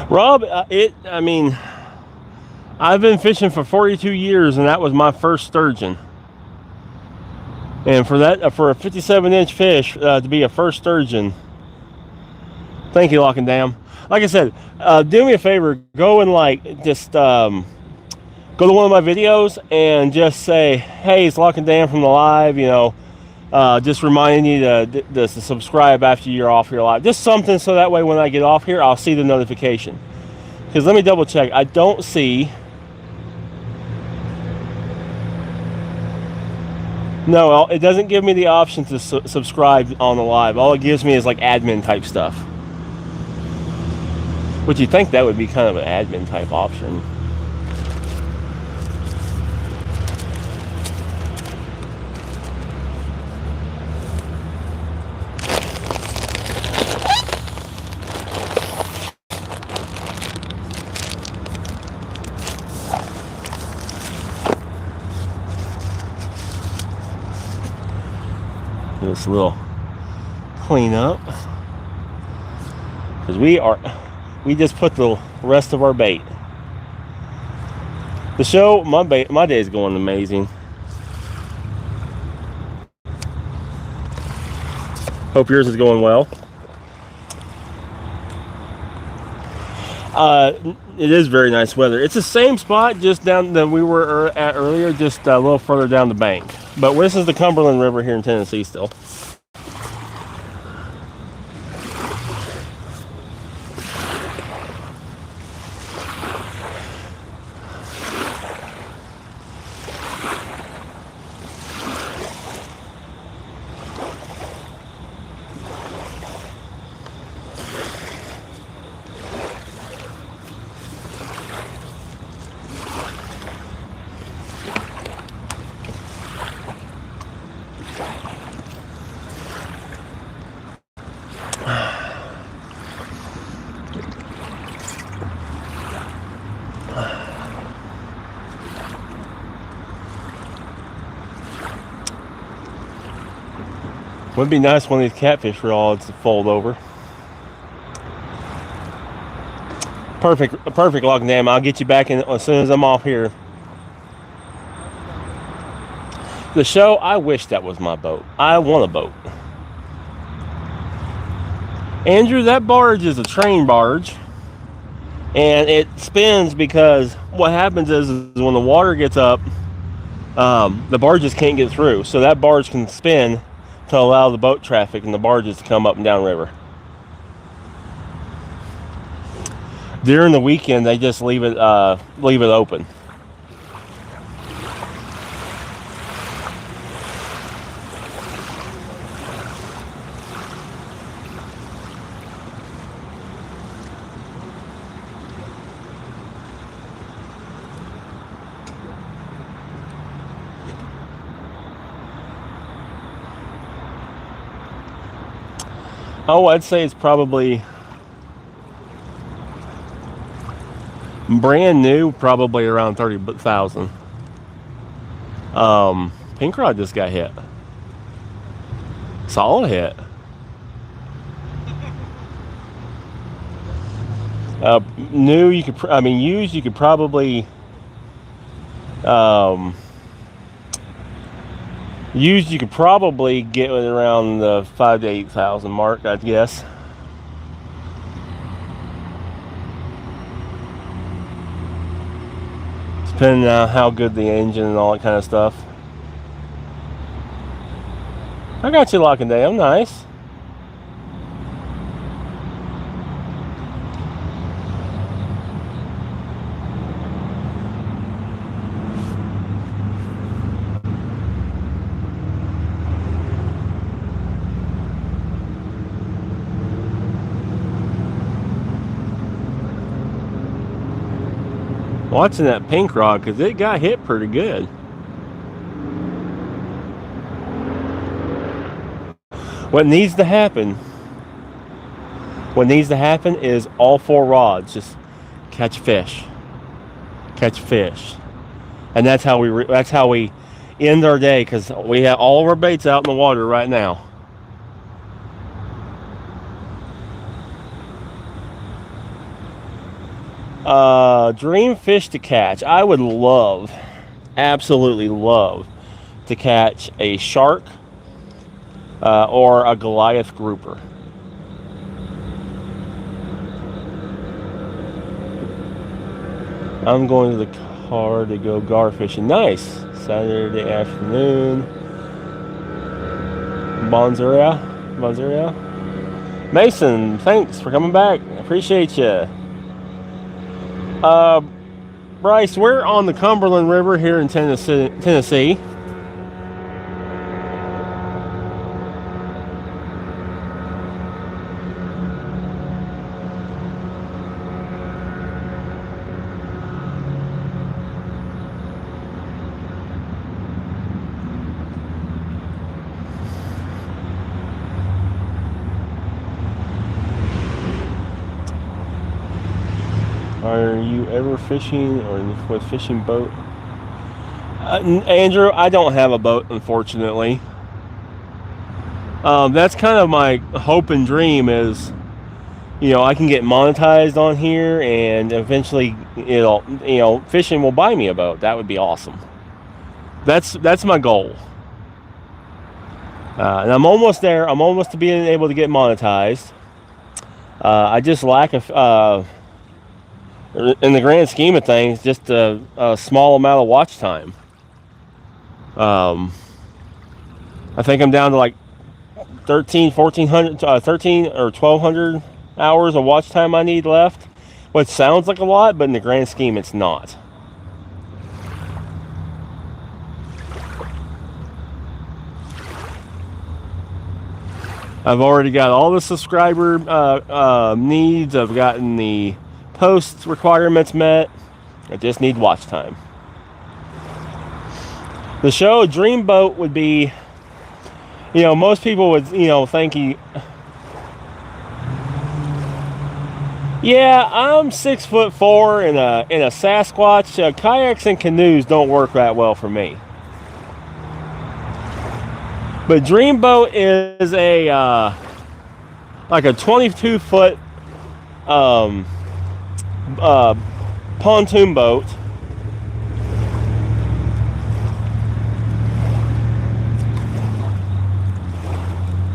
Rob, I mean, I've been fishing for 42 years, and that was my first sturgeon. And for a 57-inch fish to be a first sturgeon, thank you, Lock and Dam. Like I said, do me a favor, go and just go to one of my videos and just say, hey, it's Lock and Dam from the live, you know, just reminding you to subscribe after you're off here live. Just something so that way when I get off here, I'll see the notification. Because let me double check. I don't see. No, it doesn't give me the option to subscribe on the live. All it gives me is like admin type stuff. Would you think that would be kind of an admin type option? This little cleanup, because we just put the rest of our bait. The show, my day is going amazing. Hope yours is going well. It is very nice weather. It's the same spot just down that we were at earlier, just a little further down the bank. But this is the Cumberland River here in Tennessee still. Would be nice one of these catfish rods to fold over. Perfect, Lock and Dam. I'll get you back in as soon as I'm off here. The show, I wish that was my boat. I want a boat. Andrew, that barge is a train barge. And it spins because what happens is when the water gets up, the barges can't get through. So that barge can spin to allow the boat traffic and the barges to come up and down river. During the weekend, they just leave it open. Oh, I'd say it's probably brand new, probably around 30,000. Pink rod just got hit. Solid hit. New, you could, I mean, used, you could probably, used, you could probably get it around the 5,000 to 8,000 mark, I'd guess. Depending on how good the engine and all that kind of stuff. I got you locking down, nice. Watching that pink rod because it got hit pretty good. What needs to happen is all 4 rods just catch fish, and that's how we end our day, because we have all of our baits out in the water right now. Dream fish to catch. I would love, absolutely love, to catch a shark or a Goliath grouper. I'm going to the car to go gar fishing. Nice. Saturday afternoon. Bonzeria. Mason, thanks for coming back. I appreciate you. Bryce, we're on the Cumberland River here in Tennessee. Are you ever fishing or with fishing boat? Andrew, I don't have a boat, unfortunately. That's kind of my hope and dream is, I can get monetized on here, and eventually, fishing will buy me a boat. That would be awesome. That's my goal. And I'm almost there. I'm almost to being able to get monetized. I just lack in the grand scheme of things, just a small amount of watch time. I think I'm down to like 13 or 1,200 hours of watch time I need left. Which sounds like a lot, but in the grand scheme, it's not. I've already got all the subscriber needs. I've gotten the post requirements met. I just need watch time. The show dream boat would be, most people would, think yeah, I'm 6'4" in a Sasquatch. Kayaks and canoes don't work that well for me. But dream boat is a like a 22-foot pontoon boat.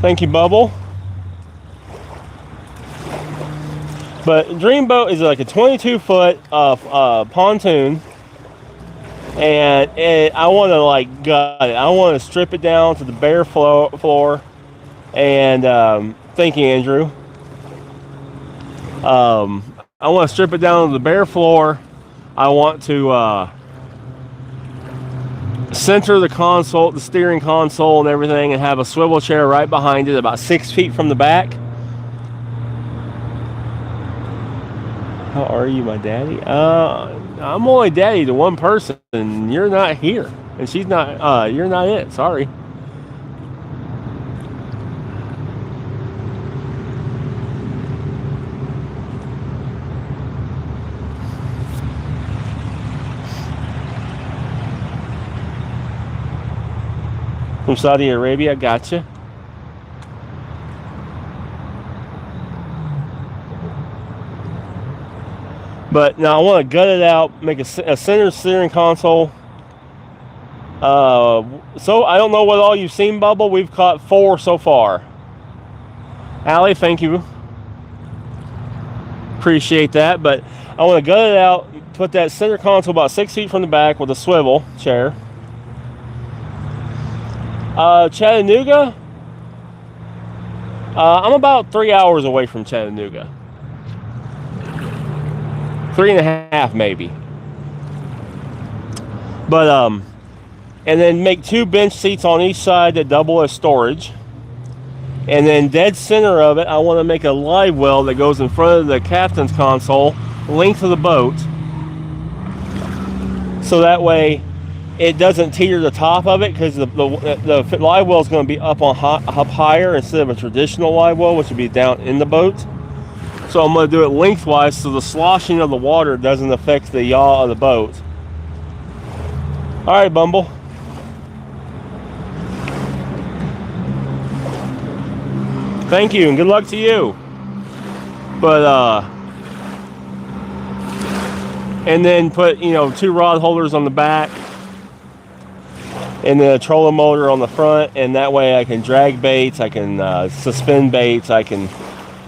Thank you, Bubble. But dream boat is like a 22-foot pontoon, and I want to gut it. I want to strip it down to the bare floor. And thank you, Andrew. I want to strip it down to the bare floor. I want to center the console, the steering console and everything, and have a swivel chair right behind it, about 6 feet from the back. How are you, my daddy? I'm only daddy to one person, and you're not here. And she's not, you're not it, sorry. From Saudi Arabia, gotcha. But now I want to gut it out, make a center steering console. So I don't know what all you've seen, Bubba. We've caught 4 so far. Allie, thank you. Appreciate that. But I want to gut it out, put that center console about 6 feet from the back with a swivel chair. Chattanooga. I'm about 3 hours away from Chattanooga. 3.5 maybe. But and then make 2 bench seats on each side that double as storage. And then dead center of it, I want to make a live well that goes in front of the captain's console, length of the boat. So that way it doesn't teeter the top of it, because the live well is going to be up higher instead of a traditional live well, which would be down in the boat. So I'm going to do it lengthwise so the sloshing of the water doesn't affect the yaw of the boat. All right, Bumble. Thank you, and good luck to you. But and then put, you know, 2 rod holders on the back, and then a trolling motor on the front, and that way I can drag baits, I can suspend baits, I can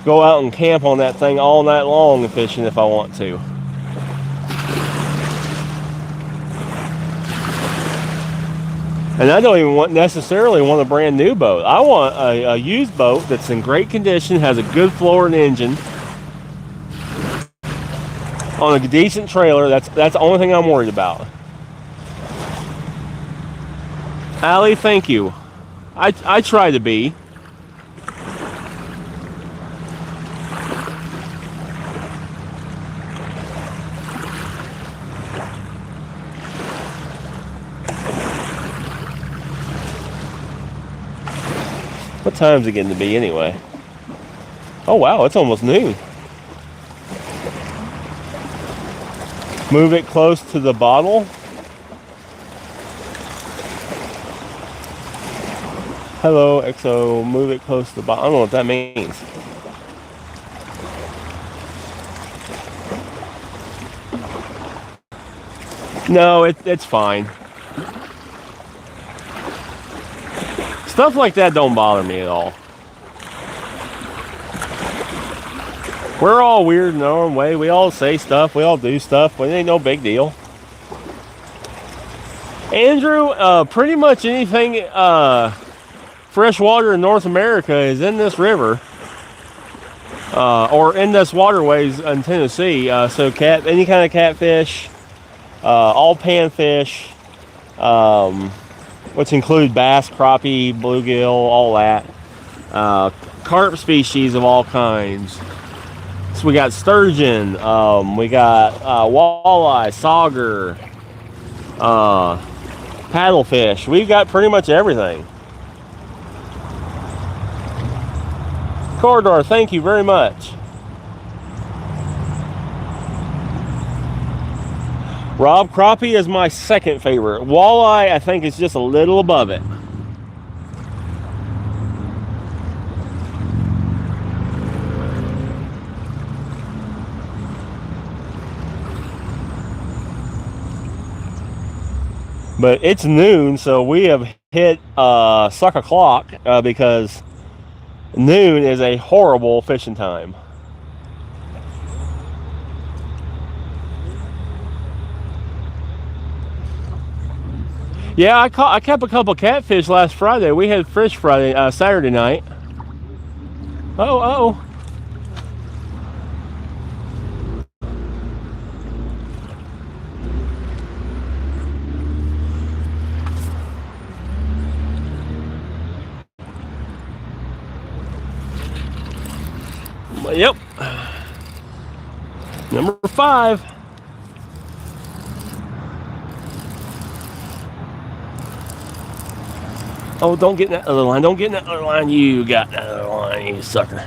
go out and camp on that thing all night long and fishing if I want to. And I don't even necessarily want a brand new boat. I want a used boat that's in great condition, has a good floor and engine, on a decent trailer. That's the only thing I'm worried about. Allie, thank you. I try to be. What time's it getting to be anyway? Oh wow, it's almost noon. Move it close to the bottle. Hello, XO, move it close to the bottle. I don't know what that means. No, it's fine. Stuff like that don't bother me at all. We're all weird in our own way. We all say stuff. We all do stuff. But it ain't no big deal. Andrew, pretty much anything freshwater in North America is in this river. Or in this waterways in Tennessee. So any kind of catfish, all panfish, which include bass, crappie, bluegill, all that. Carp species of all kinds. So we got sturgeon, we got walleye, sauger, paddlefish. We've got pretty much everything. Corridor, thank you very much. Rob, crappie is my second favorite. Walleye, I think, is just a little above it. But it's noon, so we have hit suck o'clock because noon is a horrible fishing time. Yeah, I kept a couple catfish last Friday. We had Fish Friday, Saturday night. Oh. Yep. Number 5. Oh, don't get in that other line. Don't get in that other line. You got that other line, you sucker.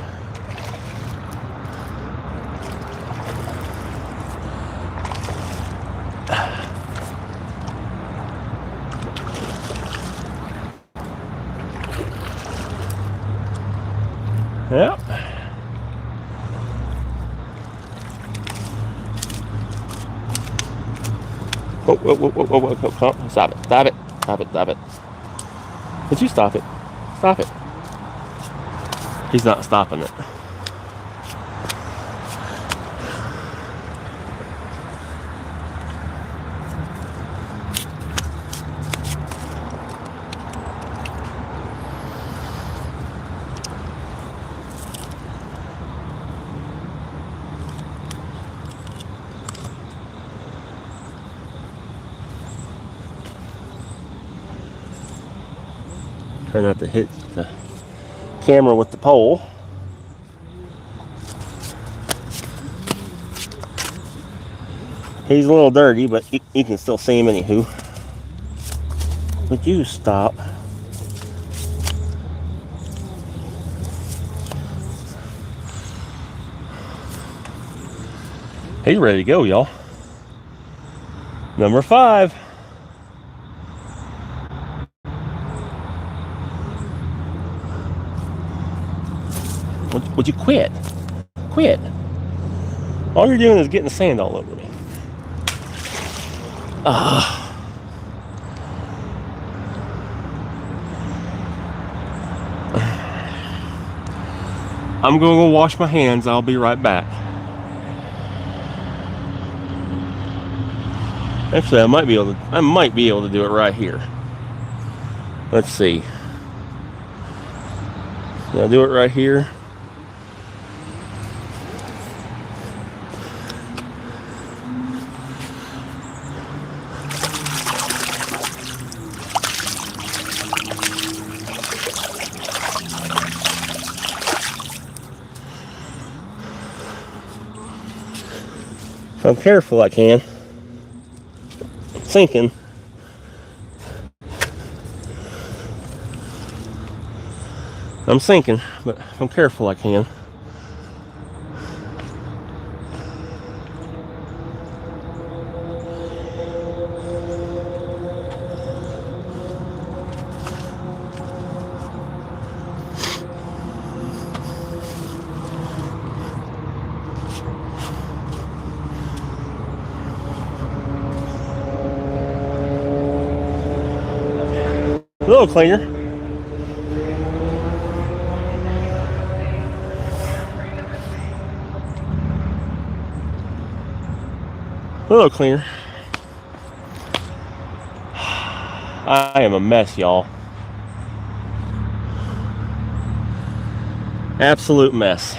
Yep. Whoa, whoa, whoa, whoa, whoa, whoa, whoa. Stop it, stop it, stop it, stop it. Would you stop it? Stop it. He's not stopping it. Try not to hit the camera with the pole. He's a little dirty, but you can still see him anywho. Would you stop? He's ready to go, y'all. Number 5. Would you quit? Quit. All you're doing is getting sand all over me. I'm going to go wash my hands. I'll be right back. Actually, I might be able to do it right here. Let's see. Can I do it right here? If I'm careful, I can. Sinking. I'm sinking, but if I'm careful, I can. A little cleaner. A little cleaner. I am a mess, y'all. Absolute mess.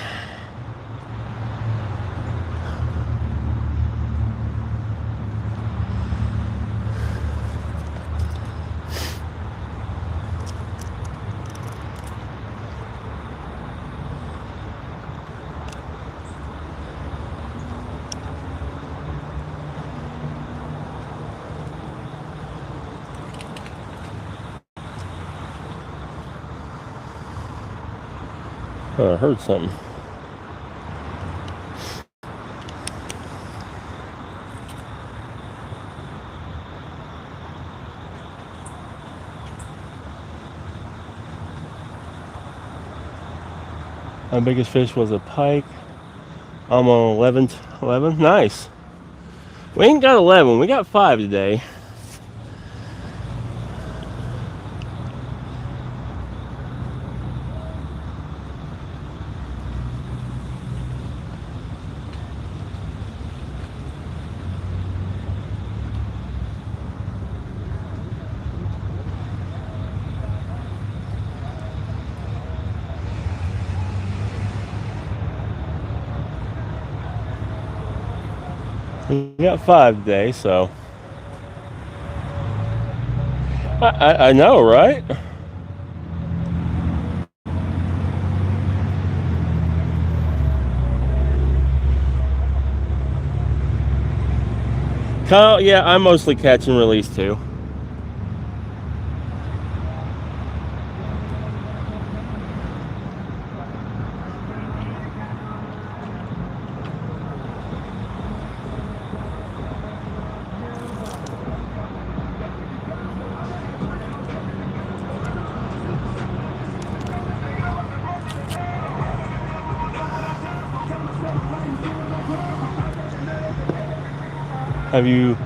Oh, I heard something. My biggest fish was a pike. I'm on 11. Nice. We ain't got 11. We got 5 today. We got 5 today, so I know, right? Kyle, yeah, I'm mostly catch and release too. Have you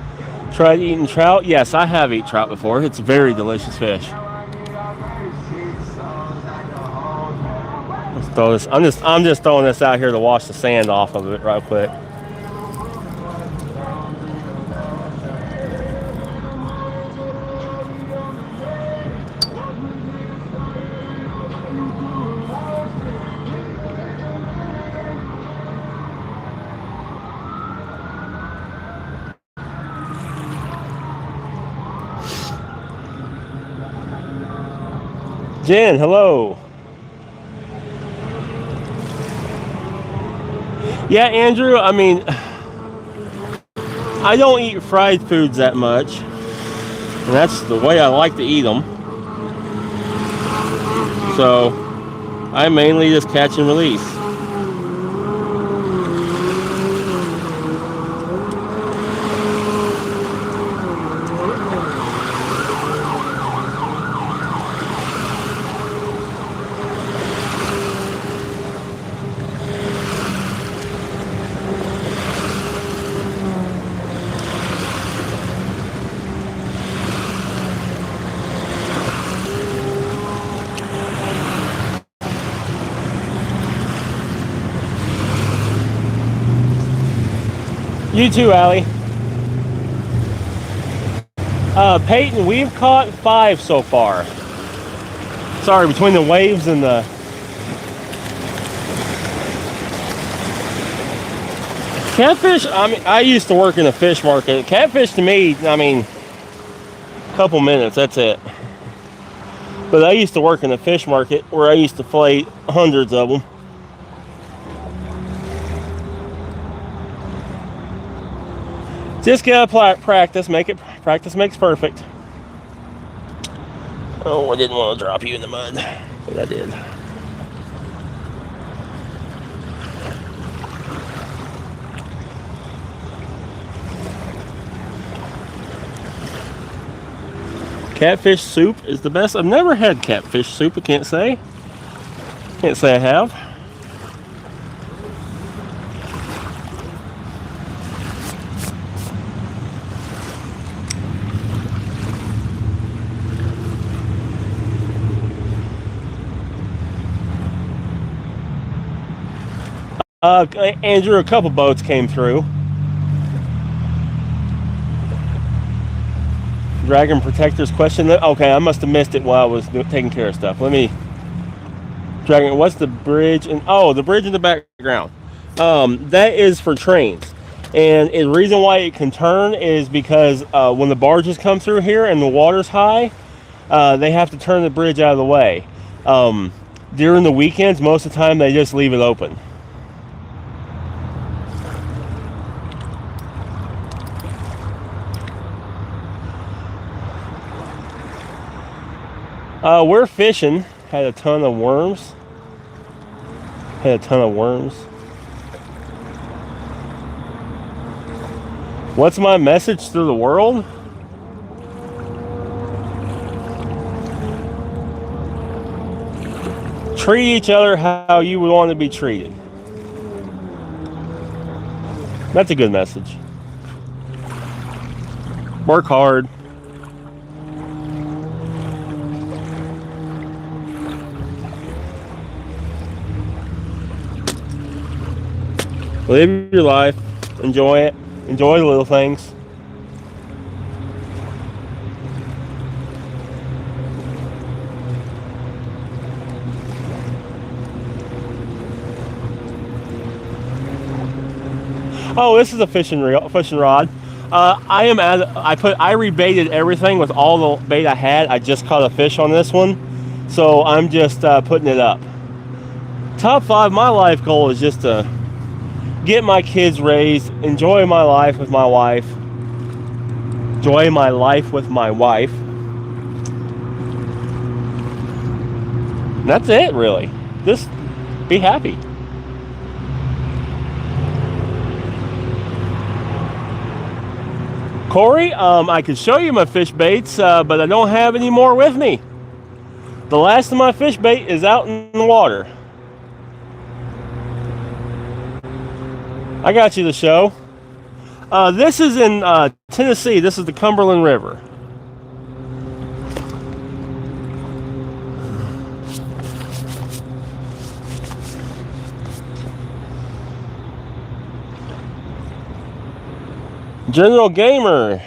tried eating trout? Yes, I have eaten trout before. It's a very delicious fish. Let's throw this. I'm just throwing this out here to wash the sand off of it right quick. Jen, hello. Yeah, Andrew, I mean, I don't eat fried foods that much. And that's the way I like to eat them. So, I mainly just catch and release. You too, Allie. Peyton, we've caught 5 so far. Sorry, between the waves and the... Catfish, I mean, I used to work in a fish market. Catfish to me, I mean, a couple minutes, that's it. But I used to work in a fish market where I used to fillet hundreds of them. Just gotta practice. Practice makes perfect. Oh, I didn't want to drop you in the mud, but I did. Catfish soup is the best. I've never had catfish soup. I can't say. Can't say I have. Andrew, a couple boats came through. Dragon Protector's question. Okay, I must have missed it while I was taking care of stuff. Let me... Dragon, what's the bridge? Oh, the bridge in the background. That is for trains. And the reason why it can turn is because when the barges come through here and the water's high, they have to turn the bridge out of the way. During the weekends, most of the time, they just leave it open. We're fishing. Had a ton of worms. What's my message to the world? Treat each other how you would want to be treated. That's a good message. Work hard. Live your life, enjoy it, enjoy the little things. Oh, this is a fishing rod. I rebaited everything with all the bait I had. I just caught a fish on this one, so I'm just putting it up. Top 5, my life goal is just to get my kids raised, enjoy my life with my wife. That's it, really. Just be happy. Corey, I could show you my fish baits, but I don't have any more with me. The last of my fish bait is out in the water. I got you the show. This is in Tennessee. This is the Cumberland River. General Gamer,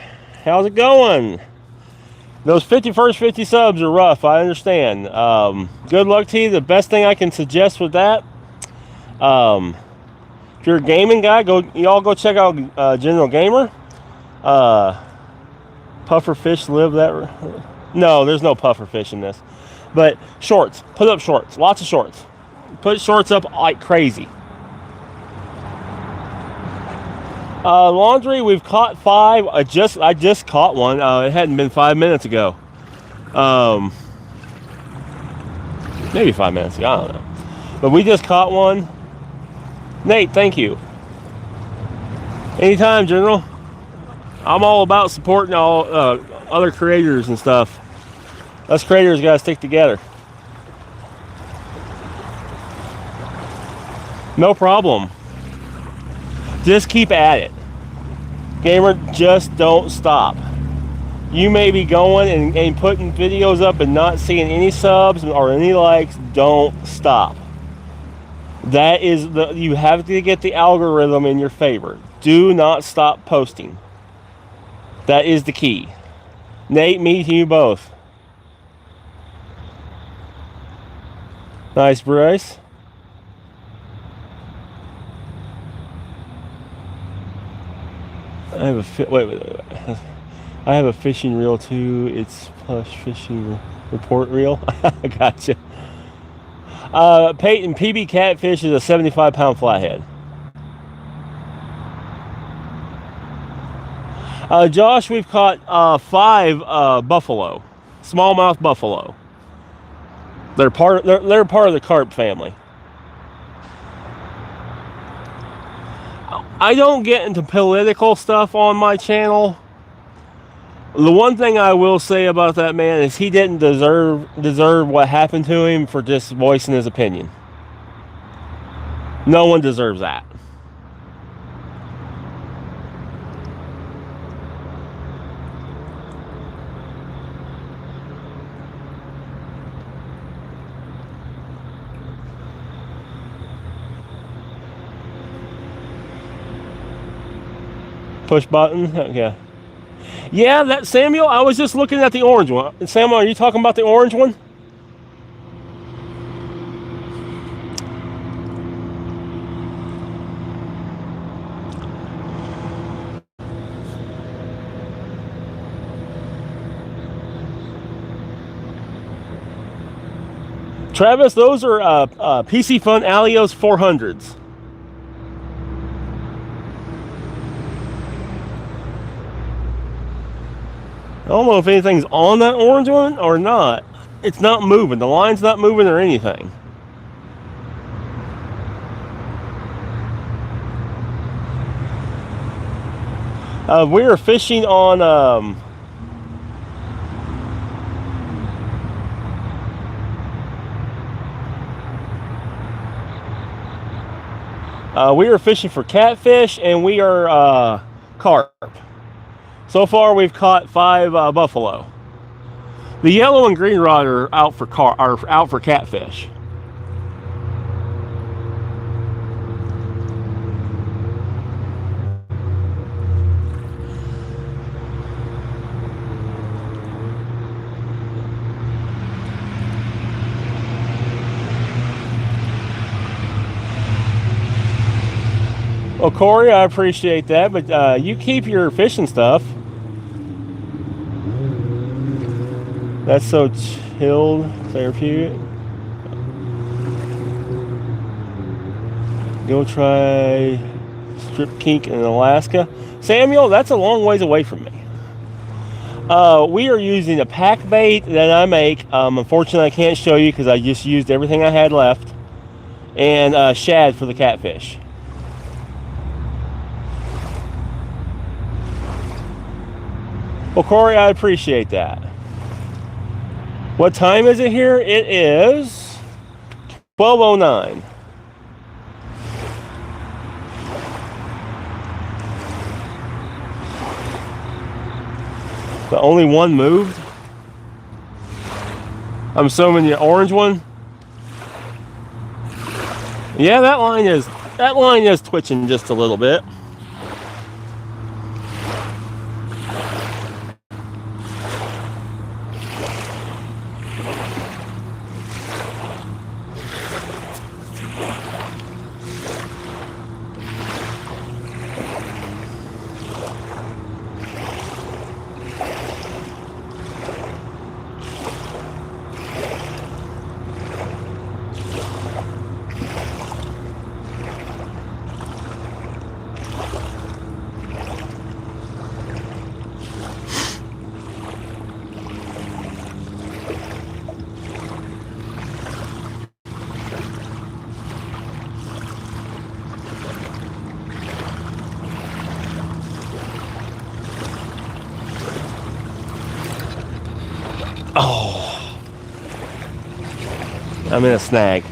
how's it going? Those 50 subs are rough, I understand. Good luck to you. The best thing I can suggest with that, if you're a gaming guy, y'all go check out General Gamer. Puffer fish live that. No, there's no puffer fish in this. But shorts, put up shorts, lots of shorts. Put shorts up like crazy. Laundry, we've caught 5. I just caught one. It hadn't been 5 minutes ago. Maybe 5 minutes ago, I don't know. But we just caught one. Nate, thank you. Anytime, General. I'm all about supporting all other creators and stuff. Us creators gotta stick together. No problem. Just keep at it. Gamer, just don't stop. You may be going and putting videos up and not seeing any subs or any likes. Don't stop. That is you have to get the algorithm in your favor. Do not stop posting. That is the key. Nate, me to you both. Nice, Bryce. I have a wait. I have a fishing reel too. It's plush fishing report reel. I gotcha. Peyton PB catfish is a 75-pound flathead. Josh, we've caught 5 buffalo, smallmouth buffalo. They're part of the carp family. I don't get into political stuff on my channel. The one thing I will say about that man is he didn't deserve what happened to him for just voicing his opinion. No one deserves that. Push button, yeah. Yeah, that Samuel, I was just looking at the orange one. Samuel, are you talking about the orange one? Travis, those are PC Fun Alios 400s. I don't know if anything's on that orange one or not. It's not moving. The line's not moving or anything. We are fishing on we are fishing for catfish, and we are carp. So far, we've caught 5 buffalo. The yellow and green rod are out for catfish. Well, Corey, I appreciate that, but you keep your fishing stuff. That's so chilled, therapeutic. Go try strip kink in Alaska. Samuel, that's a long ways away from me. We are using a pack bait that I make. Unfortunately, I can't show you because I just used everything I had left. And shad for the catfish. Well, Corey, I appreciate that. What time is it here? It is 12:09. The only one moved. I'm assuming the orange one. Yeah, that line is twitching just a little bit. Oh, I'm in a snag.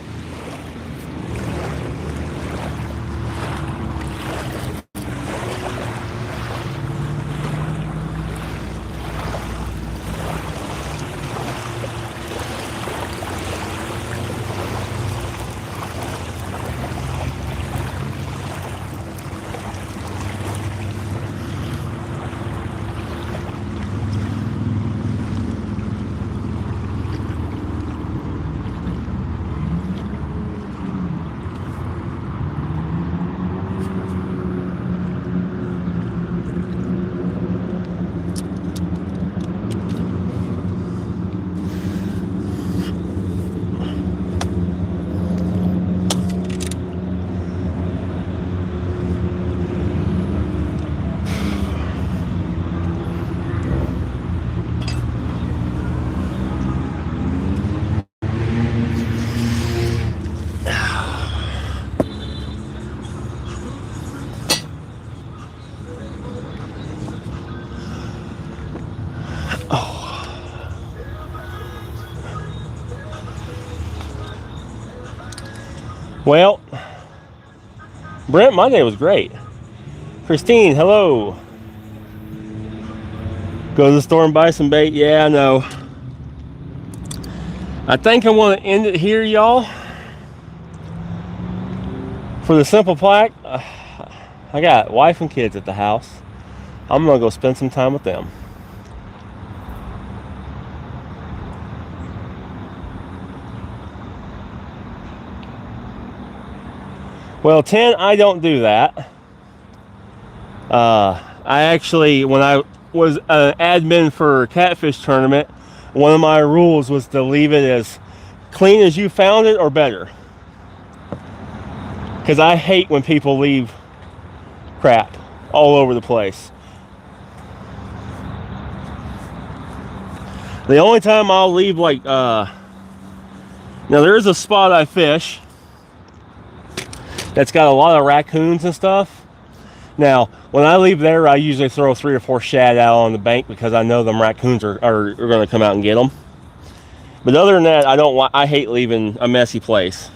Well, Brent, my day was great. Christine, hello. Go to the store and buy some bait. Yeah, I know. I think I want to end it here, y'all. For the simple fact, I got wife and kids at the house. I'm going to go spend some time with them. Well, 10, I don't do that. I actually, when I was an admin for a catfish tournament, one of my rules was to leave it as clean as you found it or better. Because I hate when people leave crap all over the place. The only time I'll leave like, now there is a spot I fish that's got a lot of raccoons and stuff. Now, when I leave there, I usually throw 3 or 4 shad out on the bank because I know them raccoons are going to come out and get them. But other than that, I hate leaving a messy place.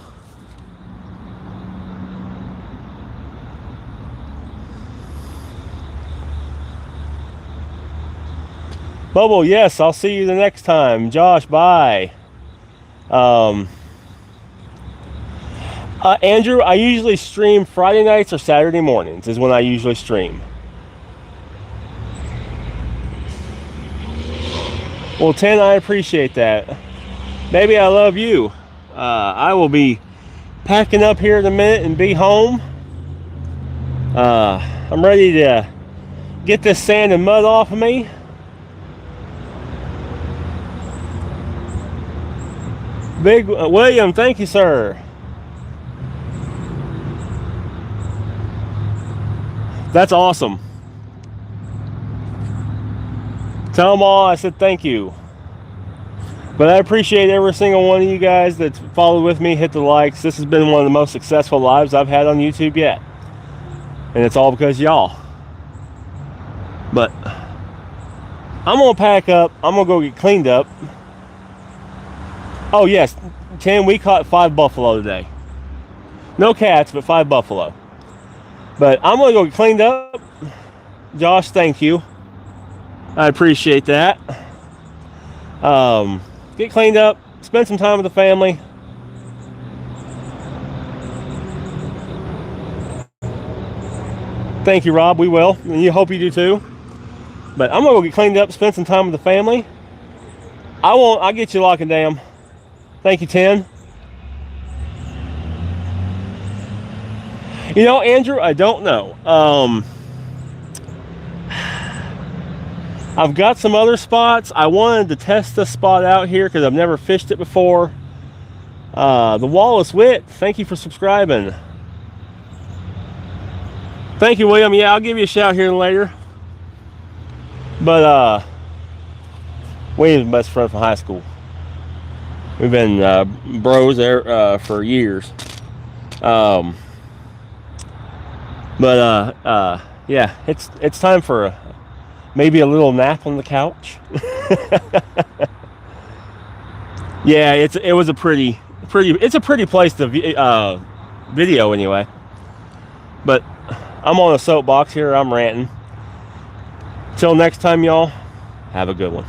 Bubble, yes, I'll see you the next time. Josh, bye. Andrew, I usually stream Friday nights or Saturday mornings is when I usually stream. Well, 10, I appreciate that. Baby, I love you. I will be packing up here in a minute and be home. I'm ready to get this sand and mud off of me. Big William, thank you, sir. That's awesome. Tell them all I said thank you. But I appreciate every single one of you guys that's followed with me, hit the likes. This has been one of the most successful lives I've had on YouTube yet. And it's all because y'all. But I'm going to pack up. I'm going to go get cleaned up. Oh, yes. 10, we caught 5 buffalo today. No cats, but 5 buffalo. But I'm going to go get cleaned up. Josh, thank you. I appreciate that. Get cleaned up, spend some time with the family. Thank you, Rob. We will, and you hope you do too. But I'm gonna go get cleaned up, spend some time with the family. I'll get you lock and dam. Thank you, 10. You know, Andrew, I don't know. I've got some other spots. I wanted to test this spot out here because I've never fished it before. The Wallace Wit, thank you for subscribing. Thank you, William. Yeah, I'll give you a shout here later. But William's best friend from high school. We've been bros there for years. Yeah, it's time for maybe a little nap on the couch. Yeah, it was a pretty place to video anyway. But I'm on a soapbox here. I'm ranting. Till next time, y'all. Have a good one.